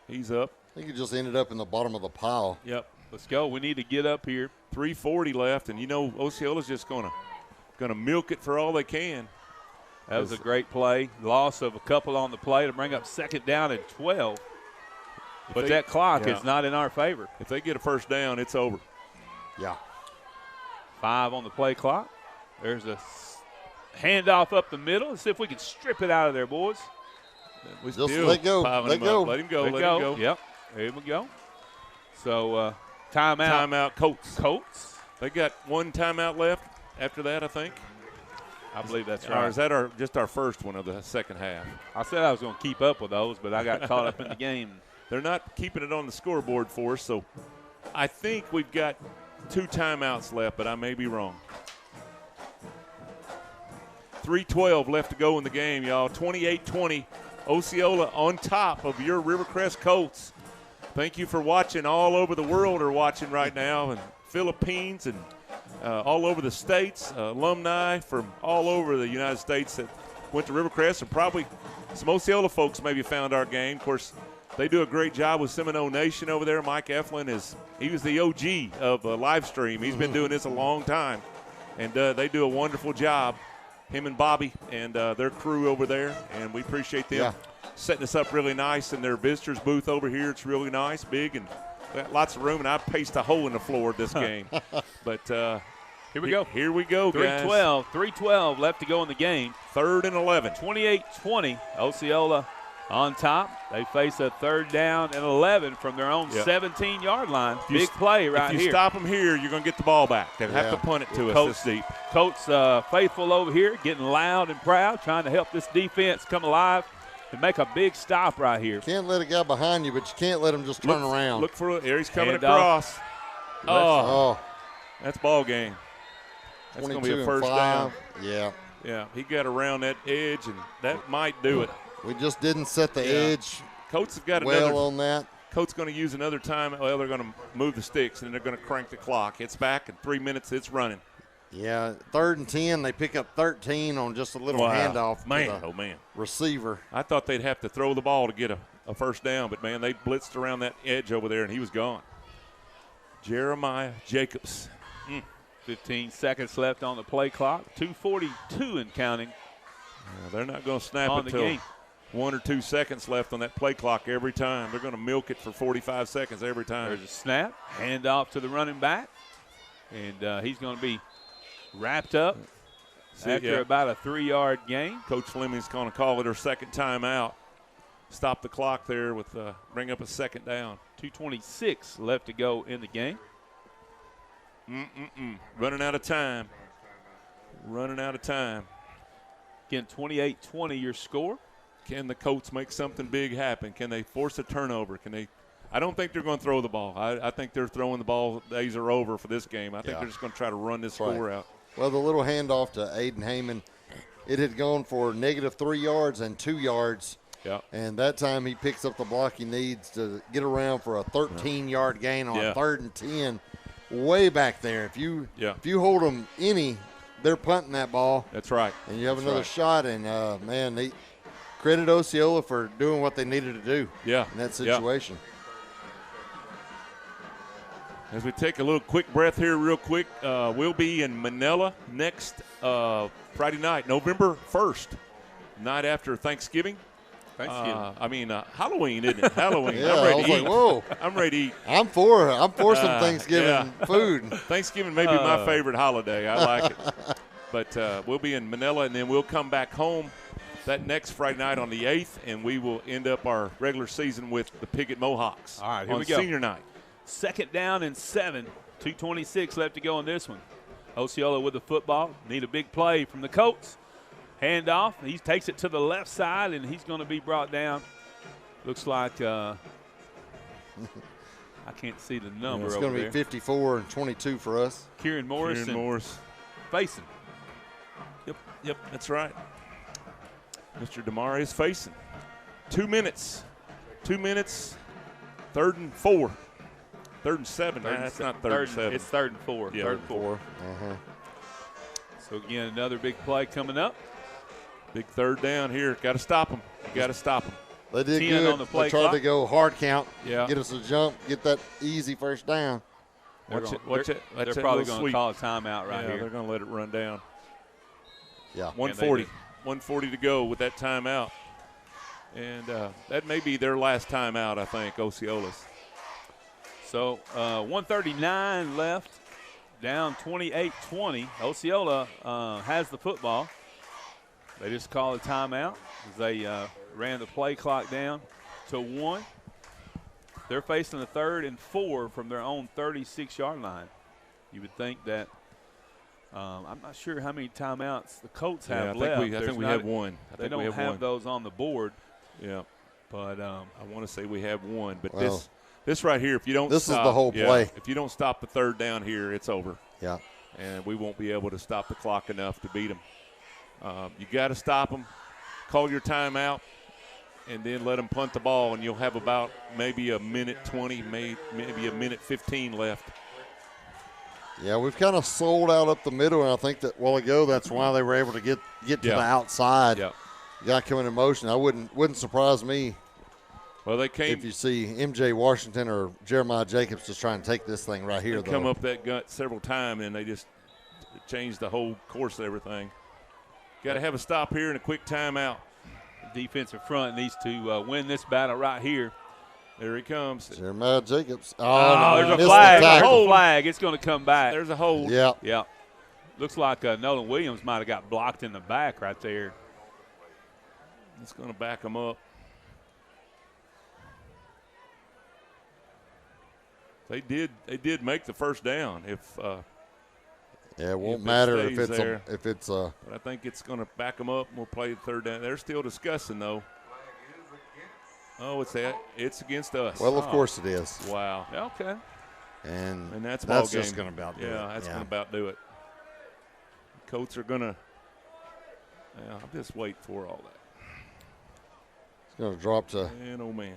He's up. I think he just ended up in the bottom of the pile. Yep. Let's go. We need to get up here. 3:40 left, and Osceola's just gonna milk it for all they can. That was a great play. Loss of a couple on the play to bring up second down and 12. But that clock is not in our favor. If they get a first down, it's over. Yeah. 5 on the play clock. There's a handoff up the middle. Let's see if we can strip it out of there, boys. Just let go. Let go. Let him go. Let him go. Yep. There we go. So timeout. Timeout. Colts. Colts. They got one timeout left after that, I think. I believe that's Or right. is that just our first one of the second half? I said I was going to keep up with those, but I got caught up in the game. They're not keeping it on the scoreboard for us, so I think we've got 2 timeouts left, but I may be wrong. 3:12 left to go in the game, y'all. 28-20. Osceola on top of your Rivercrest Colts. Thank you for watching. All over the world are watching right now, and Philippines and all over the states, alumni from all over the United States that went to Rivercrest, and probably some Osceola folks maybe found our game. Of course, they do a great job with Seminole Nation over there. Mike Eflin he was the OG of live stream. He's been doing this a long time, and they do a wonderful job, him and Bobby and their crew over there, and we appreciate them setting us up really nice in their visitors booth over here. It's really nice, big, and got lots of room, and I paced a hole in the floor this game. But here we go. Here we go, guys. 3:12 left to go in the game. 3rd and 11. 28-20, Osceola on top. They face a 3rd down and 11 from their own 17-yard line. Big play right here. If you stop them here, you're going to get the ball back. They have to punt it to us this deep. Colts faithful over here, getting loud and proud, trying to help this defense come alive and make a big stop right here. Can't let a guy behind you, but you can't let him just turn around. Look for it. There he's coming across. That's ball game. That's going to be a first down. Yeah, he got around that edge, and that might do it. We just didn't set the edge Colts have got on that. Colts going to use another time. Well, they're going to move the sticks, and they're going to crank the clock. It's back in 3 minutes. It's running. Yeah, 3rd and 10. They pick up 13 on just a little handoff. Man, oh, man. Receiver. I thought they'd have to throw the ball to get a first down, but, man, they blitzed around that edge over there, and he was gone. Jeremiah Jacobs. 15 seconds left on the play clock. 2:42 and counting. They're not going to snap on it the till game. 1 or 2 seconds left on that play clock every time. They're going to milk it for 45 seconds every time. There's a snap, handoff to the running back, and he's going to be wrapped up after about a 3-yard gain. Coach Fleming's going to call it her second timeout. Stop the clock there with bring up a second down. 2:26 left to go in the game. Running out of time. Running out of time. Again, 28-20 your score. Can the Colts make something big happen? Can they force a turnover? Can they? I don't think they're going to throw the ball. I think they're throwing the ball. Days are over for this game. I think they're just going to try to run this score out. Well, the little handoff to Aiden Heyman, it had gone for -3 yards and 2 yards. Yeah. And that time he picks up the block he needs to get around for a 13-yard gain on 3rd and 10, way back there. If you hold them they're punting that ball. That's right. And you have another shot. And, man, they credit Osceola for doing what they needed to do in that situation. As we take a little quick breath here real quick, we'll be in Manila next Friday night, November 1st, night after Thanksgiving. Halloween, isn't it? Halloween. Yeah, I'm ready I was to like, eat. whoa. I'm ready to eat. I'm for some Thanksgiving food. Thanksgiving may be my favorite holiday. I like it. But we'll be in Manila, and then we'll come back home that next Friday night on the 8th, and we will end up our regular season with the Piggott Mohawks. All right, here on we go. senior night. 2nd down and 7. 2:26 left to go in this one. Osceola with the football. Need a big play from the Colts. Handoff. He takes it to the left side, and he's going to be brought down. Looks like I can't see the number it's over going to be 54 and 22 for us. Kieran Morris. Facing. Yep, that's right. Mr. DeMar is facing. 2 minutes. 2 minutes. 3rd and 4. 3rd and 7. That's not 3rd and 7. It's 3rd and 4. Yeah, 3rd and 4. So, again, another big play coming up. Big 3rd down here. Got to stop them. Got to stop them. They did good. On the play they tried clock. to go hard count, get us a jump, get that easy first down. They're They're probably going to call a timeout right here. They're going to let it run down. Yeah. 140. 140 to go with that timeout. And that may be their last timeout, I think, Osceola's. So 139 left, down 28-20. Osceola has the football. They just call a timeout as they ran the play clock down to 1. They're facing a 3rd and 4 from their own 36-yard line. You would think that I'm not sure how many timeouts the Colts have left. I think we have one. They don't have those on the board. Yeah. But I want to say we have one. But well, this right here, if you don't this stop. This is the whole play. If you don't stop the 3rd down here, it's over. Yeah. And we won't be able to stop the clock enough to beat them. You got to stop them, call your timeout, and then let them punt the ball, and you'll have about maybe a minute 20, maybe a minute 15 left. Yeah, we've kind of sold out up the middle, and I think that while ago that's why they were able to get to the outside. Yeah. Got coming in motion. I wouldn't surprise me. Well, they came. If you see MJ Washington or Jeremiah Jacobs just trying to take this thing right here, they come up that gut several times, and they just changed the whole course of everything. Got to have a stop here and a quick timeout. Defensive front needs to win this battle right here. There he comes. Jeremiah Jacobs. Oh, there's a flag. There's a flag. It's going to come back. There's a hold. Yeah. Yeah. Looks like Nolan Williams might have got blocked in the back right there. It's going to back him up. They did make the first down. Yeah, it won't matter if it's But I think it's going to back them up, and we'll play the 3rd down. They're still discussing, though. Oh, it's against us. Well, of course it is. Wow. Okay. And that's ball game. Just going to about do it. Yeah, that's going to about do it. Colts are going to I'll just wait for all that. It's going to drop to. Man, oh, man.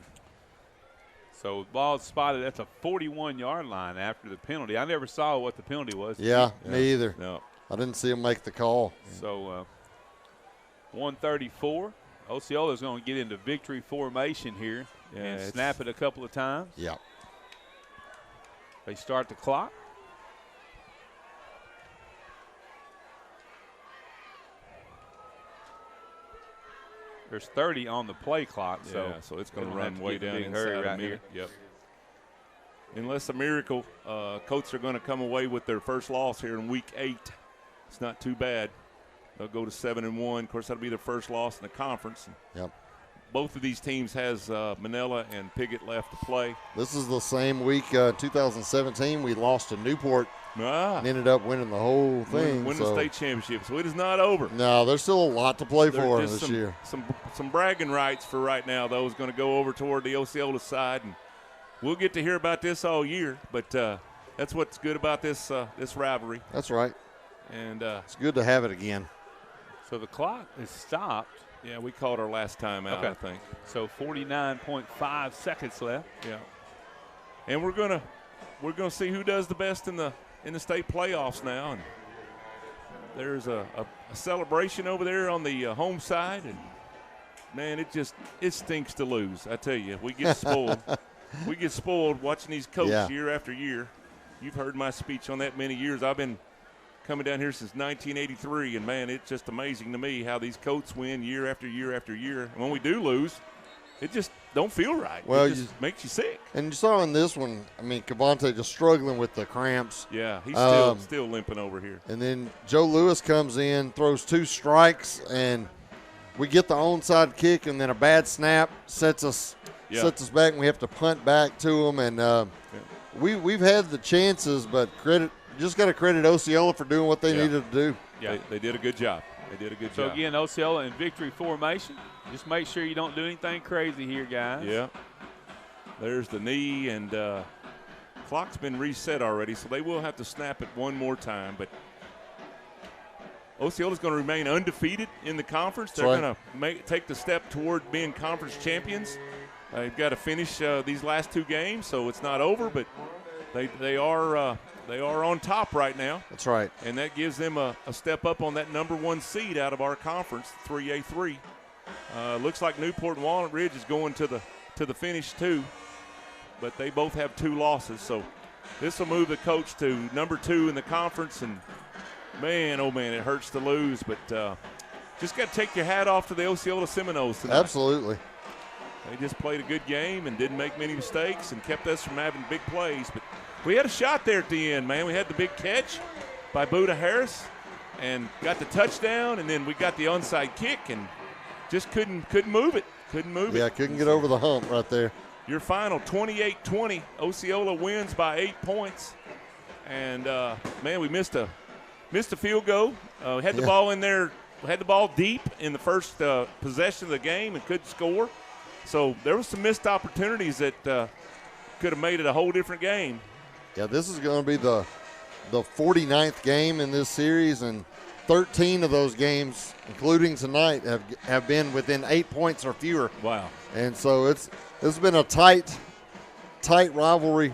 So ball spotted at the 41-yard line after the penalty. I never saw what the penalty was. Yeah, me either. No. I didn't see him make the call. So 134. Osceola is going to get into victory formation here and snap it a couple of times. Yeah. They start the clock. There's 30 on the play clock, so it's going to run way down inside hurry right a minute. here. Yep. Unless a miracle, Colts are going to come away with their first loss here in Week 8. It's not too bad. They'll go to 7-1. Of course, that'll be their first loss in the conference. Yep. Both of these teams has Manila and Piggott left to play. This is the same week, 2017. We lost to Newport and ended up winning the whole thing. Win the state championship. So it is not over. No, there's still a lot to play for this year. Some bragging rights for right now, though, is going to go over toward the Osceola side. And we'll get to hear about this all year. But that's what's good about this rivalry. That's right. And it's good to have it again. So the clock is stopped. Yeah, we called our last time out, I think. So 49.5 seconds left. Yeah. And we're gonna see who does the best in the state playoffs now. And there's a celebration over there on the home side, and man, it stinks to lose. I tell you, we get spoiled. We get spoiled watching these Colts year after year. You've heard my speech on that many years. I've been coming down here since 1983, and man, it's just amazing to me how these Colts win year after year after year. And when we do lose, it just don't feel right. Well, it just makes you sick. And you saw in this one, I mean, Cavante just struggling with the cramps. Yeah, he's still limping over here. And then Joe Lewis comes in, throws 2 strikes, and we get the onside kick, and then a bad snap sets us back, and we have to punt back to them. And we've had the chances, but just got to credit Osceola for doing what they needed to do. Yeah, they did a good job. So, again, Osceola in victory formation. Just make sure you don't do anything crazy here, guys. Yeah. There's the knee, and clock's been reset already, so they will have to snap it one more time. But Osceola's going to remain undefeated in the conference. They're going to take the step toward being conference champions. They've got to finish these last 2 games, so it's not over, but they are on top right now. That's right. And that gives them a step up on that number 1 seed out of our conference, 3A3. Looks like Newport and Walnut Ridge is going to the finish too, but they both have 2 losses. So this will move the Colts to number 2 in the conference. And man, oh man, it hurts to lose, but just got to take your hat off to the Osceola Seminoles tonight. Absolutely. They just played a good game and didn't make many mistakes and kept us from having big plays. But we had a shot there at the end, man. We had the big catch by Buda Harris and got the touchdown, and then we got the onside kick and just couldn't move it. Yeah, couldn't get over the hump right there. Your final 28-20. Osceola wins by 8 points. And, man, we missed a field goal. Had the ball in there, had the ball deep in the first possession of the game and couldn't score. So there was some missed opportunities that could have made it a whole different game. Yeah, this is going to be the 49th game in this series, and 13 of those games, including tonight, have been within 8 points or fewer. Wow. And so it's been a tight rivalry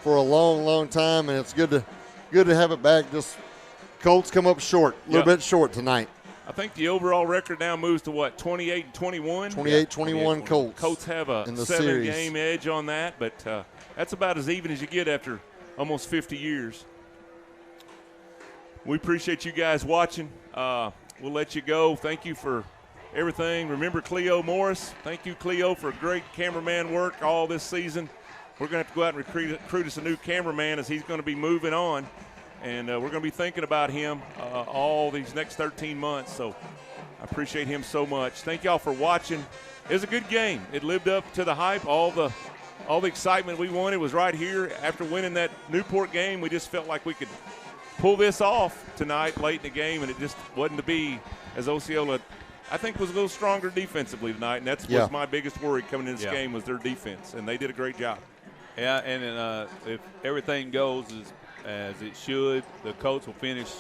for a long, long time, and it's good to have it back. Just Colts come up short, a little bit short tonight. I think the overall record now moves to what, 28-21? 28-21 Colts. Colts have a 7-game edge on that, but that's about as even as you get after almost 50 years. We appreciate you guys watching. We'll let you go. Thank you for everything. Remember Cleo Morris. Thank you, Cleo, for great cameraman work all this season. We're going to have to go out and recruit us a new cameraman as he's going to be moving on. And we're going to be thinking about him all these next 13 months. So I appreciate him so much. Thank y'all for watching. It was a good game. It lived up to the hype. All the excitement we wanted was right here. After winning that Newport game, we just felt like we could pull this off tonight late in the game, and it just wasn't to be, as Osceola, I think, was a little stronger defensively tonight. And that's was my biggest worry coming in this game was their defense, and they did a great job. Yeah, and if everything goes as it should, the Colts will finish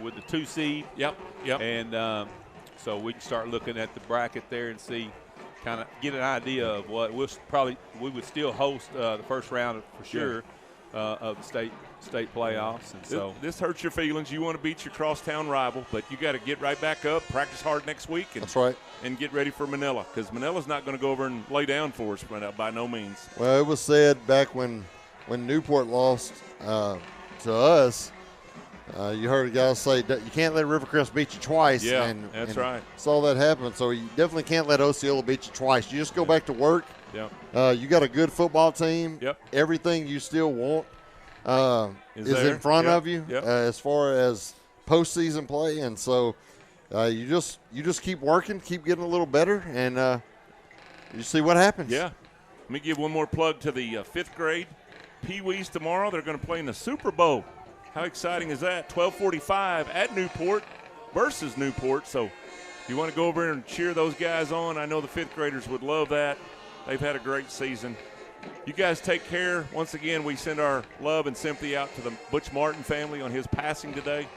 with the 2 seed. Yep. And so we can start looking at the bracket there and see kind of get an idea of what we would still host the first round for sure of the state playoffs. And so this hurts your feelings. You want to beat your crosstown rival, but you got to get right back up, practice hard next week. And, that's right. And get ready for Manila, because Manila's not going to go over and lay down for us by no means. Well, it was said back when Newport lost to us, you heard a guy say that you can't let Rivercrest beat you twice. Yeah, and that's right. Saw that happen. So you definitely can't let Osceola beat you twice. You just go back to work. Yep. You got a good football team. Yep. Everything you still want is there. in front Yep. of you Yep. as far as postseason play. And so you just keep working, keep getting a little better, and you see what happens. Yeah. Let me give one more plug to the 5th grade Pee-wees tomorrow. They're going to play in the Super Bowl. How exciting is that? 12:45 at Newport versus Newport. So if you want to go over and cheer those guys on, I know the 5th graders would love that. They've had a great season. You guys take care. Once again, we send our love and sympathy out to the Butch Martin family on his passing today.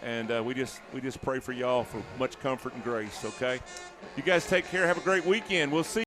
And we just pray for y'all for much comfort and grace, okay? You guys take care. Have a great weekend. We'll see